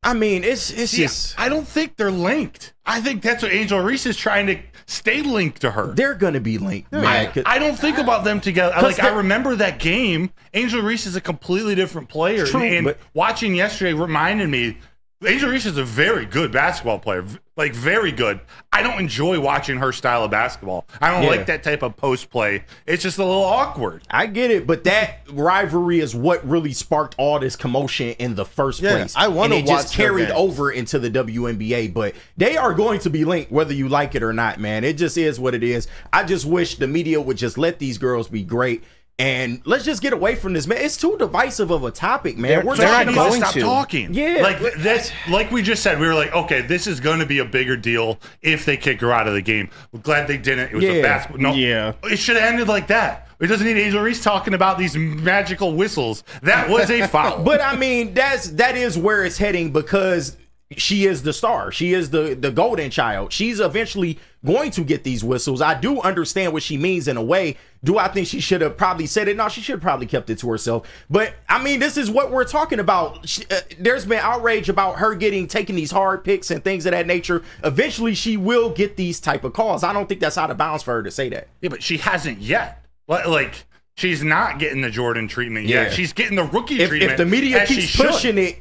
I mean, it's just. I don't think they're linked. I think that's what Angel Reese is trying to stay linked to her. They're gonna be linked, man. I don't think about them together. I remember that game. Angel Reese is a completely different player, and watching yesterday reminded me. Angel Reese is a very good basketball player, like very good. I don't enjoy watching her style of basketball. I don't like that type of post play. It's just a little awkward. I get it, but that rivalry is what really sparked all this commotion in the first place. I want to watch. And it just carried over into the WNBA, but they are going to be linked whether you like it or not, man. It just is what it is. I just wish the media would just let these girls be great. And let's just get away from this, man. It's too divisive of a topic, man. We're not going to stop talking. Yeah, like that's like we just said. We were like, okay, this is going to be a bigger deal if they kick her out of the game. We're glad they didn't. It was a basketball. No, it should have ended like that. It doesn't need Angel Reese talking about these magical whistles. That was a foul. But I mean, that is where it's heading, because she is the star. She is the golden child. She's eventually going to get these whistles. I do understand what she means in a way. Do I think she should have probably said it? No, she should have probably kept it to herself. But I mean, this is what we're talking about. There's been outrage about her taking these hard picks and things of that nature. Eventually, she will get these type of calls. I don't think that's out of bounds for her to say that. Yeah, but she hasn't yet. Like, she's not getting the Jordan treatment yet. She's getting the rookie treatment. If the media keeps pushing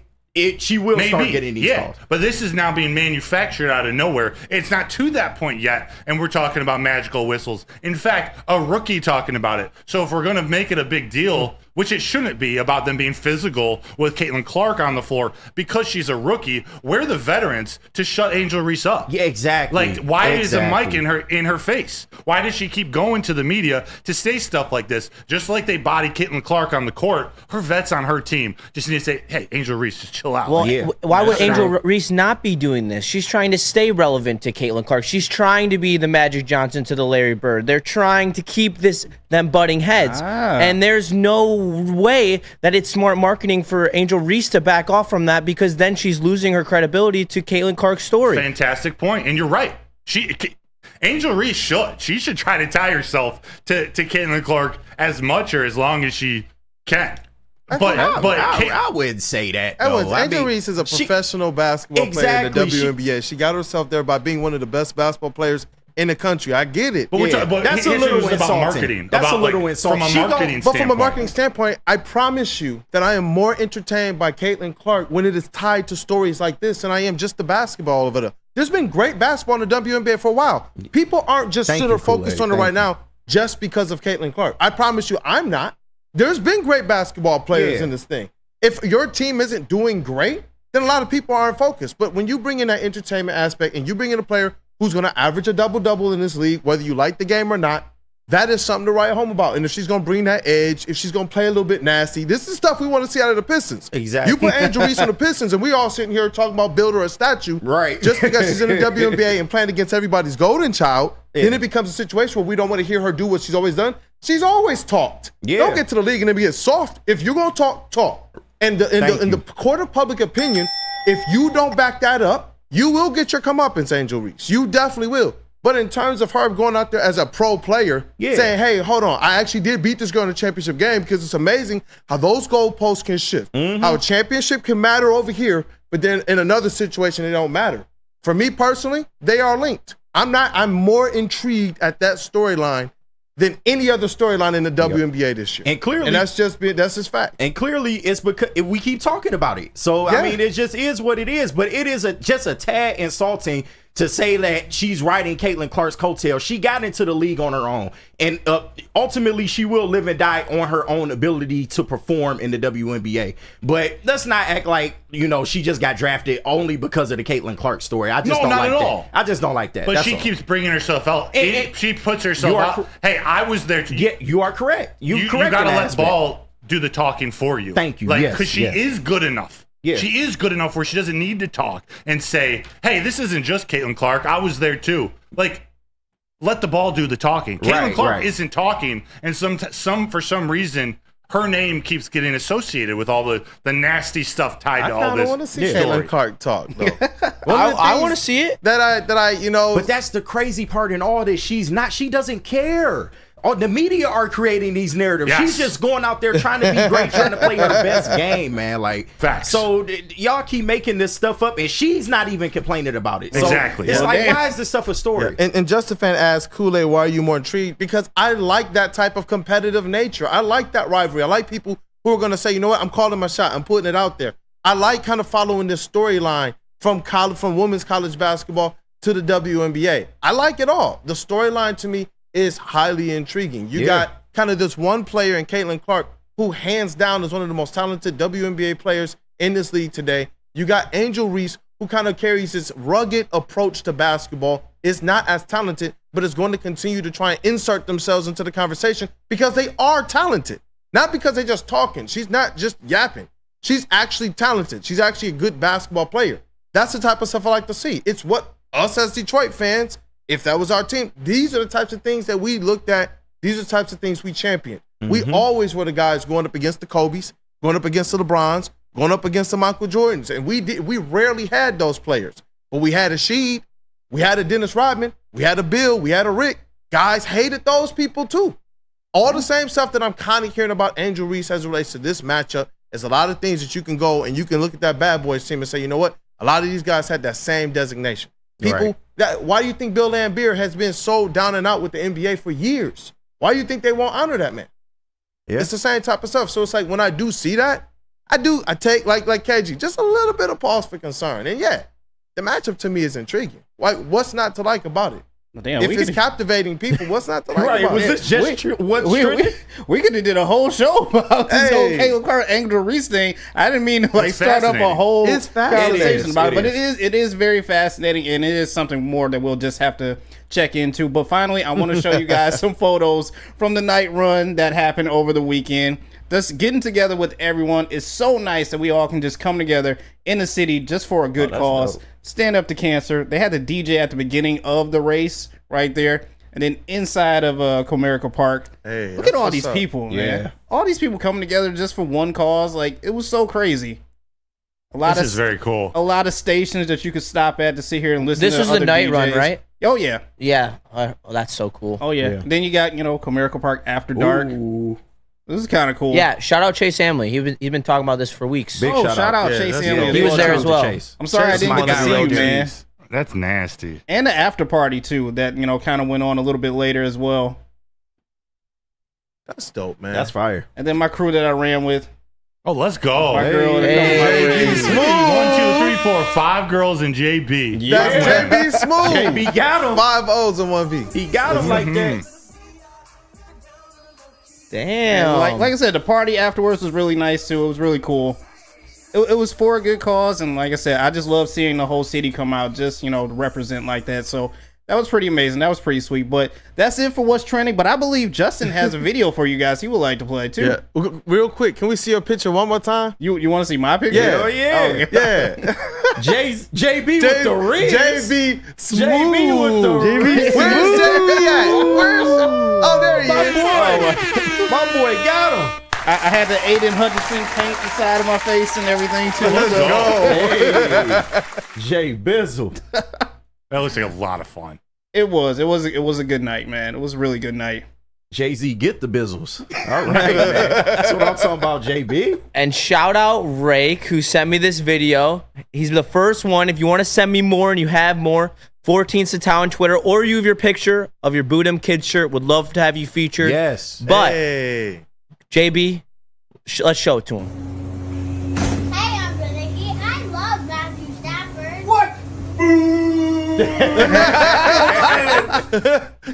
she will start getting these calls. But this is now being manufactured out of nowhere. It's not to that point yet, and we're talking about magical whistles. In fact, a rookie talking about it. So if we're going to make it a big deal, which it shouldn't be, about them being physical with Caitlin Clark on the floor because she's a rookie, we're the veterans to shut Angel Reese up. Yeah, exactly. Like, why is a mic in her face? Why does she keep going to the media to say stuff like this? Just like they body Caitlin Clark on the court, her vets on her team just need to say, hey, Angel Reese, just chill out. Well, why would Angel Reese not be doing this? She's trying to stay relevant to Caitlin Clark. She's trying to be the Magic Johnson to the Larry Bird. They're trying to keep them butting heads. And there's no way that it's smart marketing for Angel Reese to back off from that, because then she's losing her credibility to Caitlin Clark's story. Fantastic point. And you're right. Angel Reese she should try to tie herself to Caitlin Clark as much or as long as she can. I wouldn't say that. Angel Reese is a professional basketball player in the WNBA. She got herself there by being one of the best basketball players in the country. I get it. But that's a little insulting. About marketing. That's a little insulting. But from a marketing standpoint, I promise you that I am more entertained by Caitlin Clark when it is tied to stories like this than I am just the basketball of it. There's been great basketball in the WNBA for a while. People aren't just focused on it right now just because of Caitlin Clark. I promise you, I'm not. There's been great basketball players in this thing. If your team isn't doing great, then a lot of people aren't focused. But when you bring in that entertainment aspect and you bring in a player who's going to average a double-double in this league, whether you like the game or not, that is something to write home about. And if she's going to bring that edge, if she's going to play a little bit nasty, this is stuff we want to see out of the Pistons. Exactly. You put Angel Reese on the Pistons, and we all sitting here talking about build her a statue. Right. Just because she's in the WNBA and playing against everybody's golden child, then it becomes a situation where we don't want to hear her do what she's always done. She's always talked. Don't get to the league and then get soft. If you're going to talk. And in the court of public opinion, if you don't back that up, you will get your comeuppance, Angel Reese. You definitely will. But in terms of her going out there as a pro player, saying, hey, hold on, I actually did beat this girl in a championship game, because it's amazing how those goalposts can shift. How a championship can matter over here, but then in another situation, it don't matter. For me personally, they are linked. I'm more intrigued at that storyline than any other storyline in the WNBA this year. And clearly, and that's just fact. And clearly, it's because we keep talking about it. So, I mean, it just is what it is. But it is just a tad insulting to say that she's riding Caitlin Clark's coattail. She got into the league on her own. And ultimately, she will live and die on her own ability to perform in the WNBA. But let's not act like, she just got drafted only because of the Caitlin Clark story. I just don't like that. I just don't like that. But she keeps bringing herself out. She puts herself out. Hey, I was there. Yeah, you are correct. You got to let ball do the talking for you. Thank you. Because she is good enough. Yeah. She is good enough where she doesn't need to talk and say, hey, this isn't just Caitlin Clark. I was there too. Let the ball do the talking. Caitlin Clark isn't talking, and for some reason, her name keeps getting associated with all the nasty stuff tied to all this. I want to see Caitlin Clark talk, though. I want to see it. But that's the crazy part in all this. She doesn't care. The media are creating these narratives. Yes. She's just going out there trying to be great, trying to play her best game, man. Facts. So y'all keep making this stuff up, and she's not even complaining about it. Exactly. So it's why is this stuff a story? Yeah. And Justin Fan asked Kool-Aid, why are you more intrigued? Because I like that type of competitive nature. I like that rivalry. I like people who are going to say, you know what, I'm calling my shot. I'm putting it out there. I like kind of following this storyline from women's college basketball to the WNBA. I like it all. The storyline to me is highly intriguing. You got kind of this one player in Caitlin Clark who hands down is one of the most talented WNBA players in this league today. You got Angel Reese, who kind of carries this rugged approach to basketball, is not as talented, but is going to continue to try and insert themselves into the conversation because they are talented. Not because they're just talking. She's not just yapping. She's actually talented. She's actually a good basketball player. That's the type of stuff I like to see. It's what us as Detroit fans, if that was our team, these are the types of things that we looked at. These are the types of things we championed. We always were the guys going up against the Kobes, going up against the LeBrons, going up against the Michael Jordans. And we rarely had those players. But we had a Sheed, we had a Dennis Rodman, we had a Bill, we had a Rick. Guys hated those people too. All the same stuff that I'm kind of hearing about Angel Reese as it relates to this matchup is a lot of things that you can go and you can look at that Bad Boys team and say, you know what? A lot of these guys had that same designation. People, why do you think Bill Laimbeer has been so down and out with the NBA for years? Why do you think they won't honor that man? Yeah. It's the same type of stuff. So it's like when I do see that, I take like KG, just a little bit of pause for concern. And yeah, the matchup to me is intriguing. Like, what's not to like about it? Damn, if it's captivating people, what's not to like about was it? this just we could have did a whole show about this whole Caleb Carter Angel Reese thing. I didn't mean to start up a whole conversation about it, but it is very fascinating, and it is something more that we'll just have to check into. But finally, I want to show you guys some photos from the night run that happened over the weekend. Just getting together with everyone is so nice that we all can just come together in the city just for a good cause. Dope. Stand up to cancer. They had the DJ at the beginning of the race right there. And then inside of Comerica Park, look at all these people, man. All these people coming together just for one cause. Like, it was so crazy. This is very cool. A lot of stations that you could stop at to sit here and listen to. This was the night run, right? Oh, yeah. Yeah. Oh, that's so cool. Oh, yeah. Then you got, Comerica Park After Dark. Ooh. This is kind of cool. Yeah, shout out Chase Amley. He's been talking about this for weeks. Big shout out Chase Amley. He was there as well. I'm sorry I didn't get to see you, man. That's nasty. And the after party too, that kind of went on a little bit later as well. That's dope, man. That's fire. And then my crew that I ran with. Oh, let's go. My girl. JB 1, 2, 3, 4, 5 girls and JB. Yeah. That's JB Smooth. JB got him. 5 O's and 1 V. He got him like that. Damn. Like I said, the party afterwards was really nice too. It was really cool. It was for a good cause, and like I said, I just love seeing the whole city come out just, to represent like that. So that was pretty amazing. That was pretty sweet. But that's it for what's trending. But I believe Justin has a video for you guys he would like to play too. Yeah. Real quick, can we see your picture one more time? You want to see my picture? Yeah. Oh, yeah. Yeah. JB with the rings. JB Smooth. JB with the rings. Where's JB at? Oh, there he is. My boy got him. I had the Aiden Hutchinson paint inside of my face and everything too. Let's go. Hey. Jay Bizzle. That looks like a lot of fun. It was a good night, man. It was a really good night. Jay-Z, get the bizzles. All right, man. That's what I'm talking about, JB. And shout out Rake, who sent me this video. He's the first one. If you want to send me more and you have more, 14 Satao on Twitter, or you have your picture of your Boodum Kids shirt. Would love to have you featured. Yes. But, JB, let's show it to him. Hey, I'm Nicky. I love Matthew Stafford. What?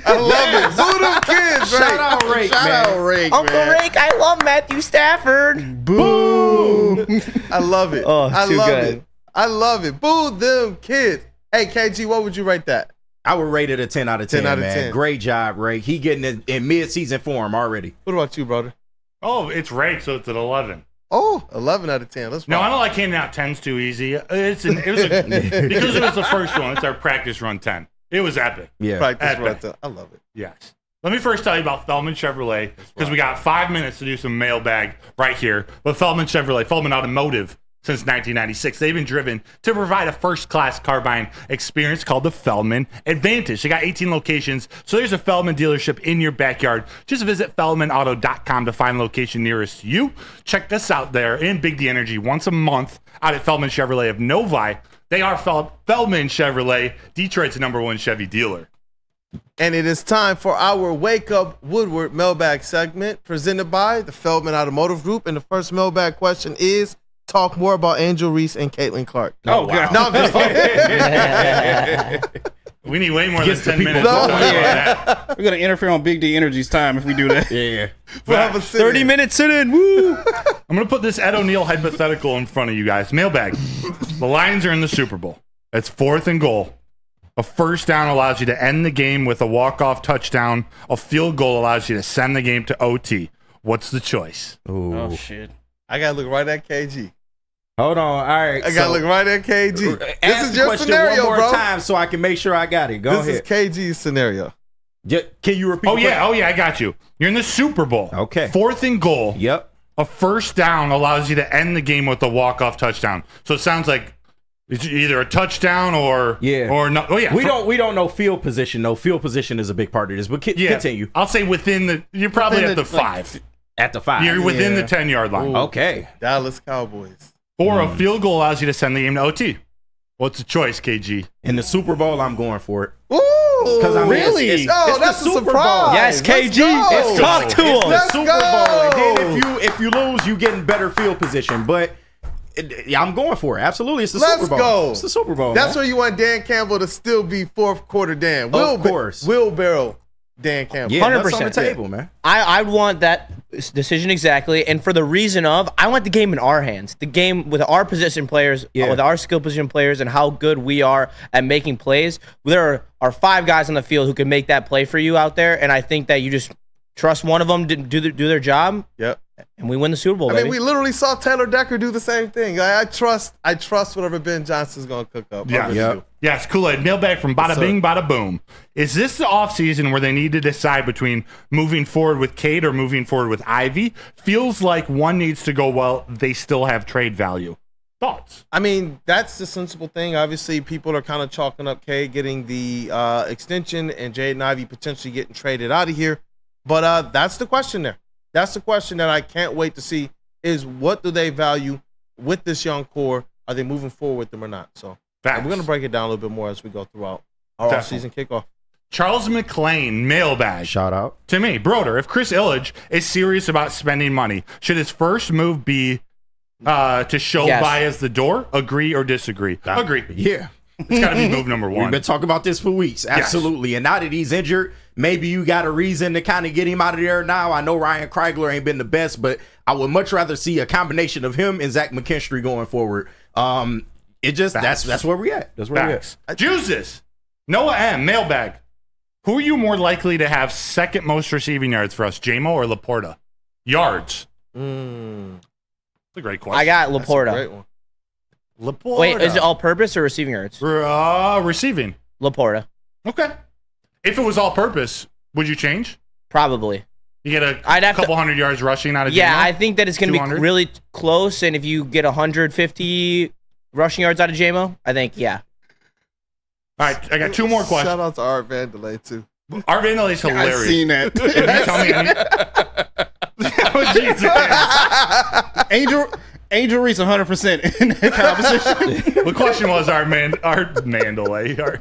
I love it. Boodum Kids, Shout out Rake, Shout out Rake, Uncle man. Rake, I love Matthew Stafford. Boom. I love it. Oh, I too love good. it. I love it. Boo them kids. Hey, KG, what would you rate that? I would rate it a 10 out of 10, 10 out of man. 10. Great job, Rake. He getting in mid-season form already. What about you, brother? Oh, it's Rake, so it's an 11. Oh, 11 out of 10. Let's No, rock. I don't like handing out 10s too easy. Because it was the first one. It's our practice run 10. It was epic. Yeah. Practice run 10. I love it. Yes. Let me first tell you about Feldman Chevrolet, because we got 5 minutes to do some mailbag right here. But Feldman Chevrolet, Feldman Automotive, since 1996. They've been driven to provide a first-class car buying experience called the Feldman Advantage. They got 18 locations, so there's a Feldman dealership in your backyard. Just visit feldmanauto.com to find the location nearest you. Check us out there in Big D Energy once a month out at Feldman Chevrolet of Novi. They are Feldman Chevrolet, Detroit's #1 Chevy dealer. And it is time for our Wake Up Woodward mailbag segment presented by the Feldman Automotive Group. And the first mailbag question is, talk more about Angel Reese and Caitlin Clark. Oh, wow. No, I'm just We need way more than 10 minutes. No, We're going to interfere on Big D Energy's time if we do that. Yeah. We'll have a 30 minutes in. Woo! I'm going to put this Ed O'Neill hypothetical in front of you guys. Mailbag. The Lions are in the Super Bowl. It's 4th and goal. A first down allows you to end the game with a walk-off touchdown. A field goal allows you to send the game to OT. What's the choice? Ooh. Oh, shit. I got to look right at KG. Hold on. All right. I got to look right at KG. This Ask is the your question scenario, one more bro. time so I can make sure I got it. Go This ahead. is KG's scenario. Can you repeat? Oh, yeah, I got you. You're in the Super Bowl. Okay. 4th and goal. Yep. a first down allows you to end the game with a walk-off touchdown. So it sounds like it's either a touchdown or no. Oh yeah, we don't know field position. No, field position is a big part of this. But continue. I'll say you're probably at the 5. At the 5. You're within the 10-yard line. Ooh. Okay. Dallas Cowboys. Or a field goal allows you to send the game to OT. What's the choice, KG? In the Super Bowl, I'm going for it. Ooh, because I mean, really? It's that's the a Super surprise. Bowl. Yes, KG. Talk to him. The Super Bowl, and then if you lose, you get in better field position. But I'm going for it. Absolutely, it's the Super Bowl. Let's go. It's the Super Bowl. That's where you want Dan Campbell to still be fourth quarter Dan. Of course, wheelbarrow Dan Campbell. Yeah, 100% on the table, man. I want that decision exactly, and for the reason of I want the game in our hands. The game with our position players, with our skill position players, and how good we are at making plays. There are 5 guys on the field who can make that play for you out there, and I think that you just trust one of them to do their job. Yep. And we win the Super Bowl. I baby. mean, we literally saw Taylor Decker do the same thing. I trust whatever Ben Johnson's going to cook up. Yes, Kool-Aid. Mailbag from Bada Bing, Bada Boom. Is this the offseason where they need to decide between moving forward with Cade or moving forward with Ivy? Feels like one needs to go well. They still have trade value. Thoughts? I mean, that's the sensible thing. Obviously, people are kind of chalking up Cade getting the extension and Jaden Ivey potentially getting traded out of here. But that's the question there. That's the question that I can't wait to see is what do they value with this young core? Are they moving forward with them or not? So we're going to break it down a little bit more as we go throughout our offseason kickoff. Charles McClain, mailbag. Shout out. To me, Broder, if Chris Illich is serious about spending money, should his first move be to show Baez the door? Agree or disagree? Agree. Yeah. It's got to be move number 1. We've been talking about this for weeks. Absolutely. Yes. And now that he's injured, maybe you got a reason to kind of get him out of there now. I know Ryan Kreigler ain't been the best, but I would much rather see a combination of him and Zach McKinstry going forward. That's where we at. That's where we at. Juices. Noah M. Mailbag. Who are you more likely to have second most receiving yards for us, JMO or Laporta? Yards. That's a great question. I got Laporta. That's a great one. Laporta. Wait, is it all purpose or receiving yards? Receiving. Laporta. Okay. If it was all purpose, would you change? Probably. You get a couple hundred yards rushing out of Yeah, JMO? I think that it's going to be really close, and if you get 150 rushing yards out of JMO, I think, All right, I got 2 more questions. Shout out to Art Vandelay, too. Art Vandelay's hilarious. I've seen that. Angel Reese 100% in that conversation. The question was Art Vandelay.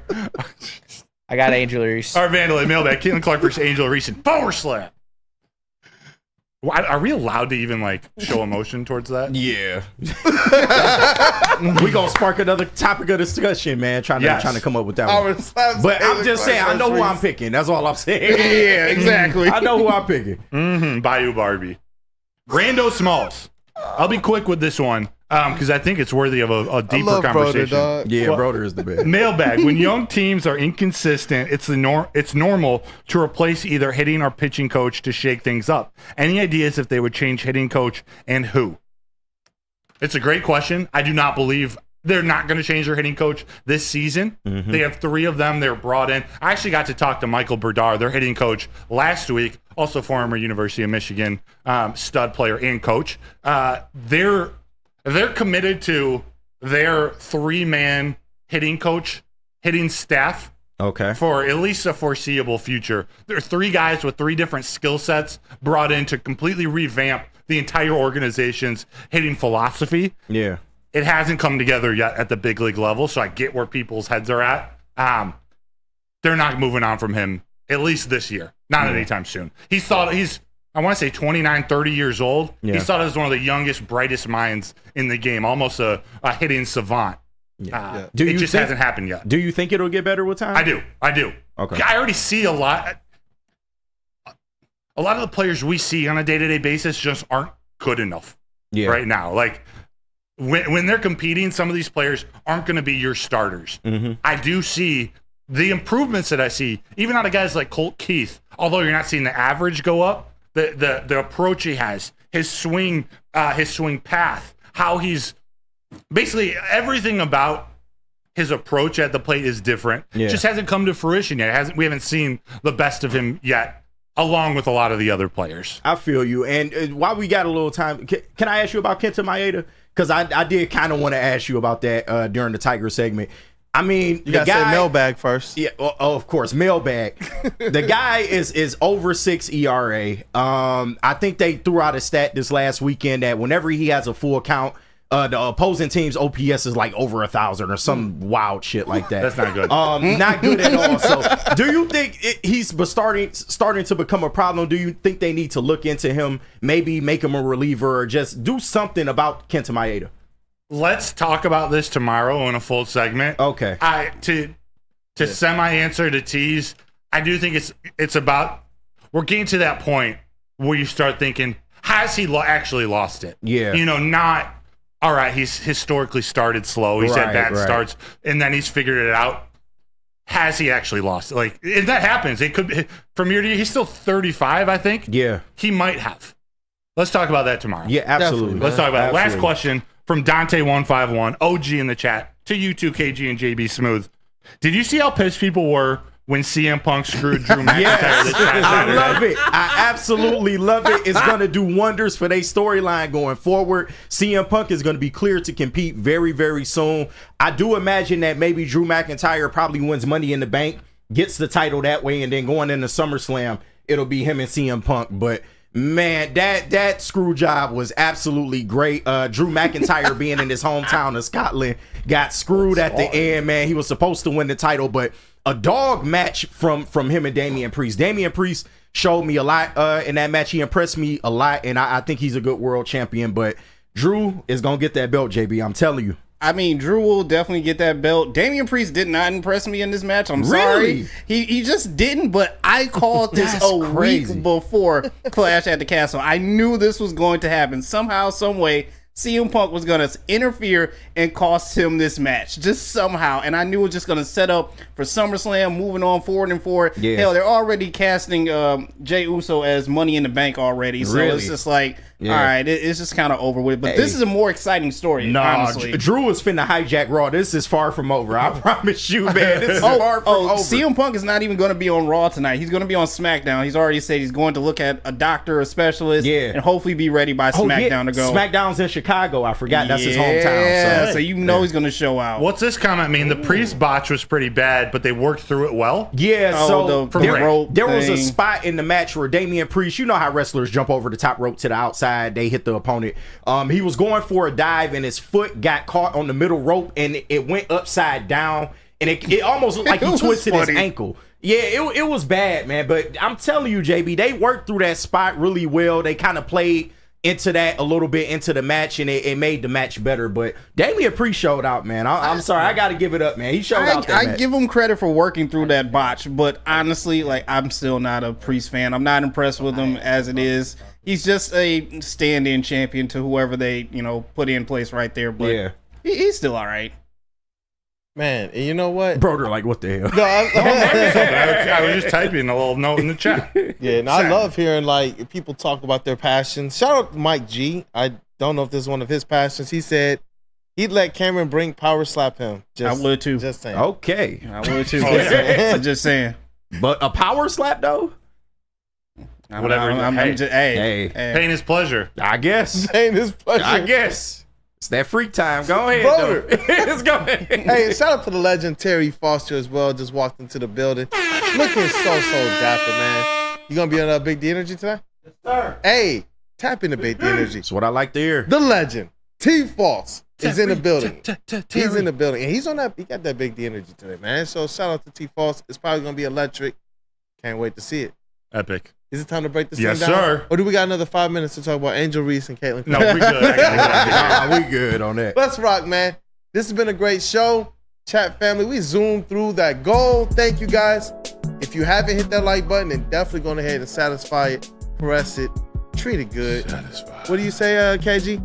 I got Angel Reese. Art Vandelay, mailbag. Caitlin Clark versus Angel Reese in power slap. Are we allowed to even show emotion towards that? Yeah. We gonna spark another topic of discussion, man. Trying to come up with that one. But I'm just saying, I know who I'm picking. That's all I'm saying. Yeah, exactly. I know who I'm picking. Bayou Barbie. Rando Smalls. I'll be quick with this one because I think it's worthy of a deeper conversation. Broder is the best. Mailbag. When young teams are inconsistent, it's normal to replace either hitting or pitching coach to shake things up. Any ideas if they would change hitting coach and who? It's a great question. I do not believe they're not going to change their hitting coach this season. They have 3 of them. They're brought in. I actually got to talk to Michael Berdar, their hitting coach, last week, also former University of Michigan stud player and coach. They're committed to their 3-man hitting coach, hitting staff for at least a foreseeable future. There are 3 guys with 3 different skill sets brought in to completely revamp the entire organization's hitting philosophy. Yeah. It hasn't come together yet at the big league level, so I get where people's heads are at. They're not moving on from him, at least this year. Not anytime soon. He's, I want to say 29, 30 years old. Yeah. He's thought as one of the youngest, brightest minds in the game, almost a hitting savant. It just hasn't happened yet. Do you think it'll get better with time? I do. Okay. I already see a lot. A lot of the players we see on a day-to-day basis just aren't good enough right now. When they're competing, some of these players aren't going to be your starters. I do see the improvements that I see, even out of guys like Colt Keith, although you're not seeing the average go up, the approach he has, his swing path, how he's basically everything about his approach at the plate is different. Just hasn't come to fruition yet. We haven't seen the best of him yet along with a lot of the other players. I feel you. And while we got a little time, can I ask you about Kenta Maeda? Because I did kind of want to ask you about that during the Tiger segment. I mean, you gotta say mailbag first. Yeah, of course, mailbag. The guy is over 6 ERA. I think they threw out a stat this last weekend that whenever he has a full count, the opposing team's OPS is like over 1,000 or some wild shit like that. That's not good. Not good at all. So, do you think he's starting to become a problem? Do you think they need to look into him, maybe make him a reliever, or just do something about Kenta Maeda? Let's talk about this tomorrow in a full segment. Okay. To semi-answer to tease, I do think it's about, we're getting to that point where you start thinking, has he actually lost it? Yeah. Not, all right, he's historically started slow. He's had bad starts, and then he's figured it out. Has he actually lost it? Like, if that happens, it could be, from year to year, he's still 35, I think. Yeah. He might have. Let's talk about that tomorrow. Yeah, absolutely. Let's talk about it. Last question from Dante151, OG in the chat, to you two, KG and JB Smooth. Did you see how pissed people were when CM Punk screwed Drew McIntyre this past Saturday? I love it. I absolutely love it. It's going to do wonders for their storyline going forward. CM Punk is going to be cleared to compete very, very soon. I do imagine that maybe Drew McIntyre probably wins Money in the Bank, gets the title that way, and then going into SummerSlam, it'll be him and CM Punk. But man, that screw job was absolutely great. Drew McIntyre being in his hometown of Scotland got screwed at the end, man. He was supposed to win the title, but a dog match from him and Damian Priest. Damian Priest showed me a lot in that match. He impressed me a lot, and I think he's a good world champion. But Drew is going to get that belt, JB. I'm telling you. I mean, Drew will definitely get that belt. Damian Priest did not impress me in this match. I'm sorry. He just didn't, but I called this week before Clash at the Castle. I knew this was going to happen. Somehow, some way, CM Punk was going to interfere and cost him this match. Just somehow. And I knew it was just going to set up for SummerSlam, moving on forward and forward. Yeah. Hell, they're already casting Jey Uso as Money in the Bank already. So it's just like, all right, it's just kind of over with. But this is a more exciting story, honestly. Drew is finna hijack Raw. This is far from over. I promise you, man. This is far from over. CM Punk is not even going to be on Raw tonight. He's going to be on SmackDown. He's already said he's going to look at a doctor, a specialist, and hopefully be ready by SmackDown to go. SmackDown's in Chicago. I forgot. That's his hometown. So you know he's going to show out. What's this comment mean? The Priest botch was pretty bad, but they worked through it well? Yeah, so there was a spot in the match where Damian Priest, you know how wrestlers jump over the top rope to the outside, they hit the opponent. He was going for a dive and his foot got caught on the middle rope and it went upside down and it almost looked like he twisted his ankle. Yeah, it was bad, man. But I'm telling you, JB, they worked through that spot really well. They kind of played into that a little bit into the match and it made the match better. But Damian Priest showed out, man. I'm sorry, I got to give it up, man. He showed out that I match. give him credit for working through that botch, but honestly, like, I'm still not a Priest fan. I'm not impressed with him as it is. He's just a stand-in champion to whoever they, put in place right there. But he's still all right. Man, and you know what? Broder, like, what the hell? No, I was just typing a little note in the chat. Yeah, and I love hearing, like, people talk about their passions. Shout out to Mike G. I don't know if this is one of his passions. He said he'd let Cameron Brink power slap him. I would too. Just saying. Okay. I would too. I'm just saying. But a power slap, though? Whatever. Hey. Pain is pleasure. I guess. Pain is pleasure. I guess. It's that freak time. Go ahead. Let's go ahead. Hey, shout out to the legend Terry Foster as well. Just walked into the building. Looking so dapper, man. You going to be on Big D Energy today? Yes, sir. Hey, tap into Big D Energy. That's what I like to hear. The legend, T Foss, is in the building. He's in the building. And he's on that. He got that Big D Energy today, man. So shout out to T Foss. It's probably going to be electric. Can't wait to see it. Epic. Is it time to break this thing down? Yes, sir. Or do we got another 5 minutes to talk about Angel Reese and Caitlin? No, we good. We good on that. Let's rock, man. This has been a great show. Chat family, we zoomed through that goal. Thank you, guys. If you haven't hit that like button, then definitely go ahead and satisfy it. Press it. Treat it good. What do you say, KG?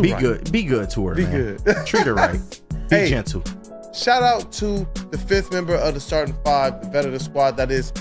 Be good. Be good to her, Be man. good. Treat her right. Be gentle. Shout out to the 5th member of the starting 5, the vet of the squad, that is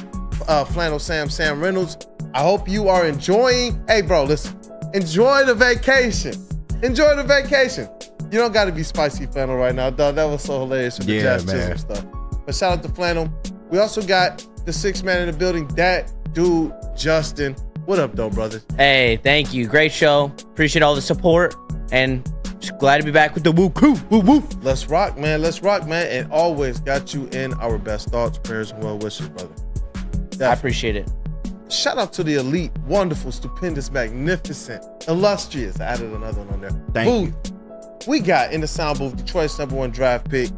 Flannel Sam Reynolds. I hope you are enjoying. Hey, bro, listen. Enjoy the vacation. Enjoy the vacation. You don't got to be spicy Flannel right now, dog. That was so hilarious with the Jazz man. Chisholm stuff. But shout out to Flannel. We also got the 6th man in the building. That dude Justin. What up, though, brothers? Hey, thank you. Great show. Appreciate all the support. And just glad to be back with the woo crew. Woo woo. Let's rock, man. Let's rock, man. And always got you in our best thoughts, prayers, and well wishes, brother. Definitely. I appreciate it. Shout out to the elite, wonderful, stupendous, magnificent, illustrious. I added another one on there. Thank you. We got in the sound booth Detroit's #1 draft pick,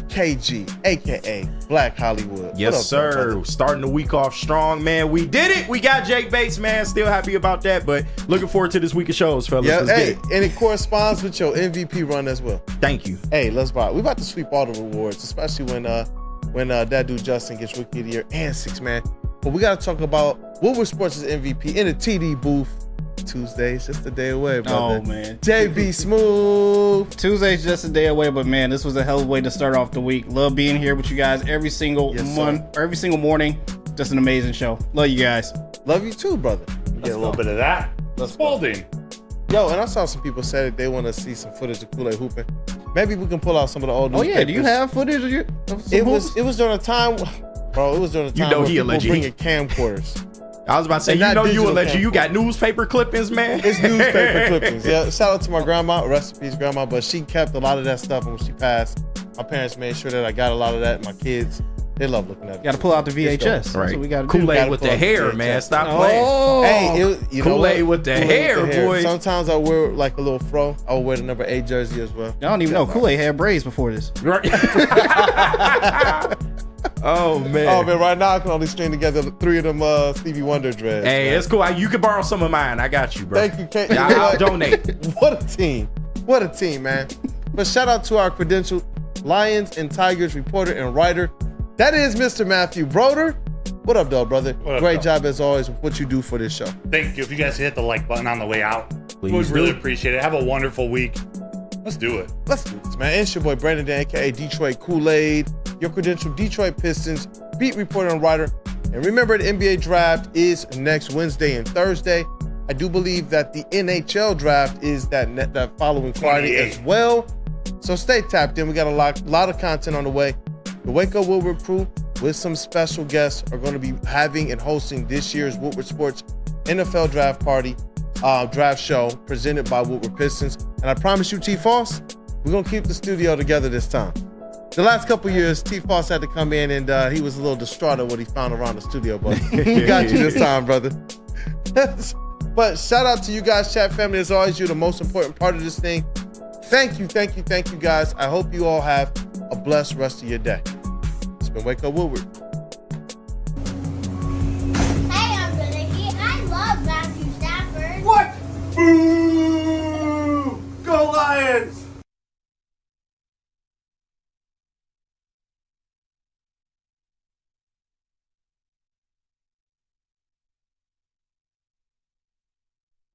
KG, aka Black Hollywood. Yes, What up, sir. brother? Starting the week off strong, man. We did it. We got Jake Bates, man. Still happy about that, but looking forward to this week of shows, fellas. Yeah, Let's hey, get it. and it corresponds with your MVP run as well. Thank you. Hey, let's rock. We about to sweep all the rewards, especially when that dude Justin gets Rookie of the Year and 6-man. But we got to talk about Woodward Sports' MVP in the TD booth. Tuesday's just a day away, brother. Oh, man. JBSMOOOOOV. Tuesday's just a day away, but man, this was a hell of a way to start off the week. Love being here with you guys every single every single morning. Just an amazing show. Love you guys. Love you too, brother. Get a little bit of that. Let's Spalding. Yo, and I saw some people say that they want to see some footage of Kool-Aid hooping. Maybe we can pull out some of the old Oh newspapers. yeah, do you have footage of It was during a time, bro. It was during a time You know when he people alleged. bringing camcorders. I was about to say, And you not know you digital alleged. You camcorder. got newspaper clippings, man. It's newspaper clippings. Yeah, shout out to my grandma, rest in peace, grandma. But she kept a lot of that stuff, and when she passed, my parents made sure that I got a lot of that. My kids, they love looking at it. Got to pull out the VHS. That's Right. what we got to do. Kool-Aid Gotta with pull the out the hair, VHS. man. Stop Oh. playing. Hey, you know Kool-Aid what? with the Kool-Aid hair, with the boy. Sometimes I wear like a little fro. I will wear the number 8 jersey as well. Y'all don't even know Kool-Aid had braids before this. Oh man. Oh man, right now I can only string together 3 of them Stevie Wonder dreads. Hey, man. it's cool. You can borrow some of mine. I got you, bro. Thank you, Kate. I'll donate. What a team. What a team, man. But shout out to our credentialed Lions and Tigers reporter and writer. That is Mr. Matthew Broder. What up, though, brother? What up, Great dog? job as always with what you do for this show. Thank you. If you guys hit the like button on the way out, we Please would really do. appreciate it. Have a wonderful week. Let's do it. Let's do this, man. It's your boy Brandon Dan, aka Detroit Kool-Aid, your credentialed Detroit Pistons beat reporter and writer. And remember, the NBA draft is next Wednesday and Thursday. I do believe that the NHL draft is that following Friday 28. as well. So stay tapped in. We got a lot of content on the way. The Wake Up Woodward crew with some special guests are going to be having and hosting this year's Woodward Sports NFL Draft Party draft show presented by Woodward Pistons. And I promise you, T. Foss, we're going to keep the studio together this time. The last couple years, T. Foss had to come in and he was a little distraught at what he found around the studio, but we got you this time, brother. But shout out to you guys, chat family. As always, you're the most important part of this thing. Thank you, guys. I hope you all have a blessed rest of your day. It's been Wake Up Woodward.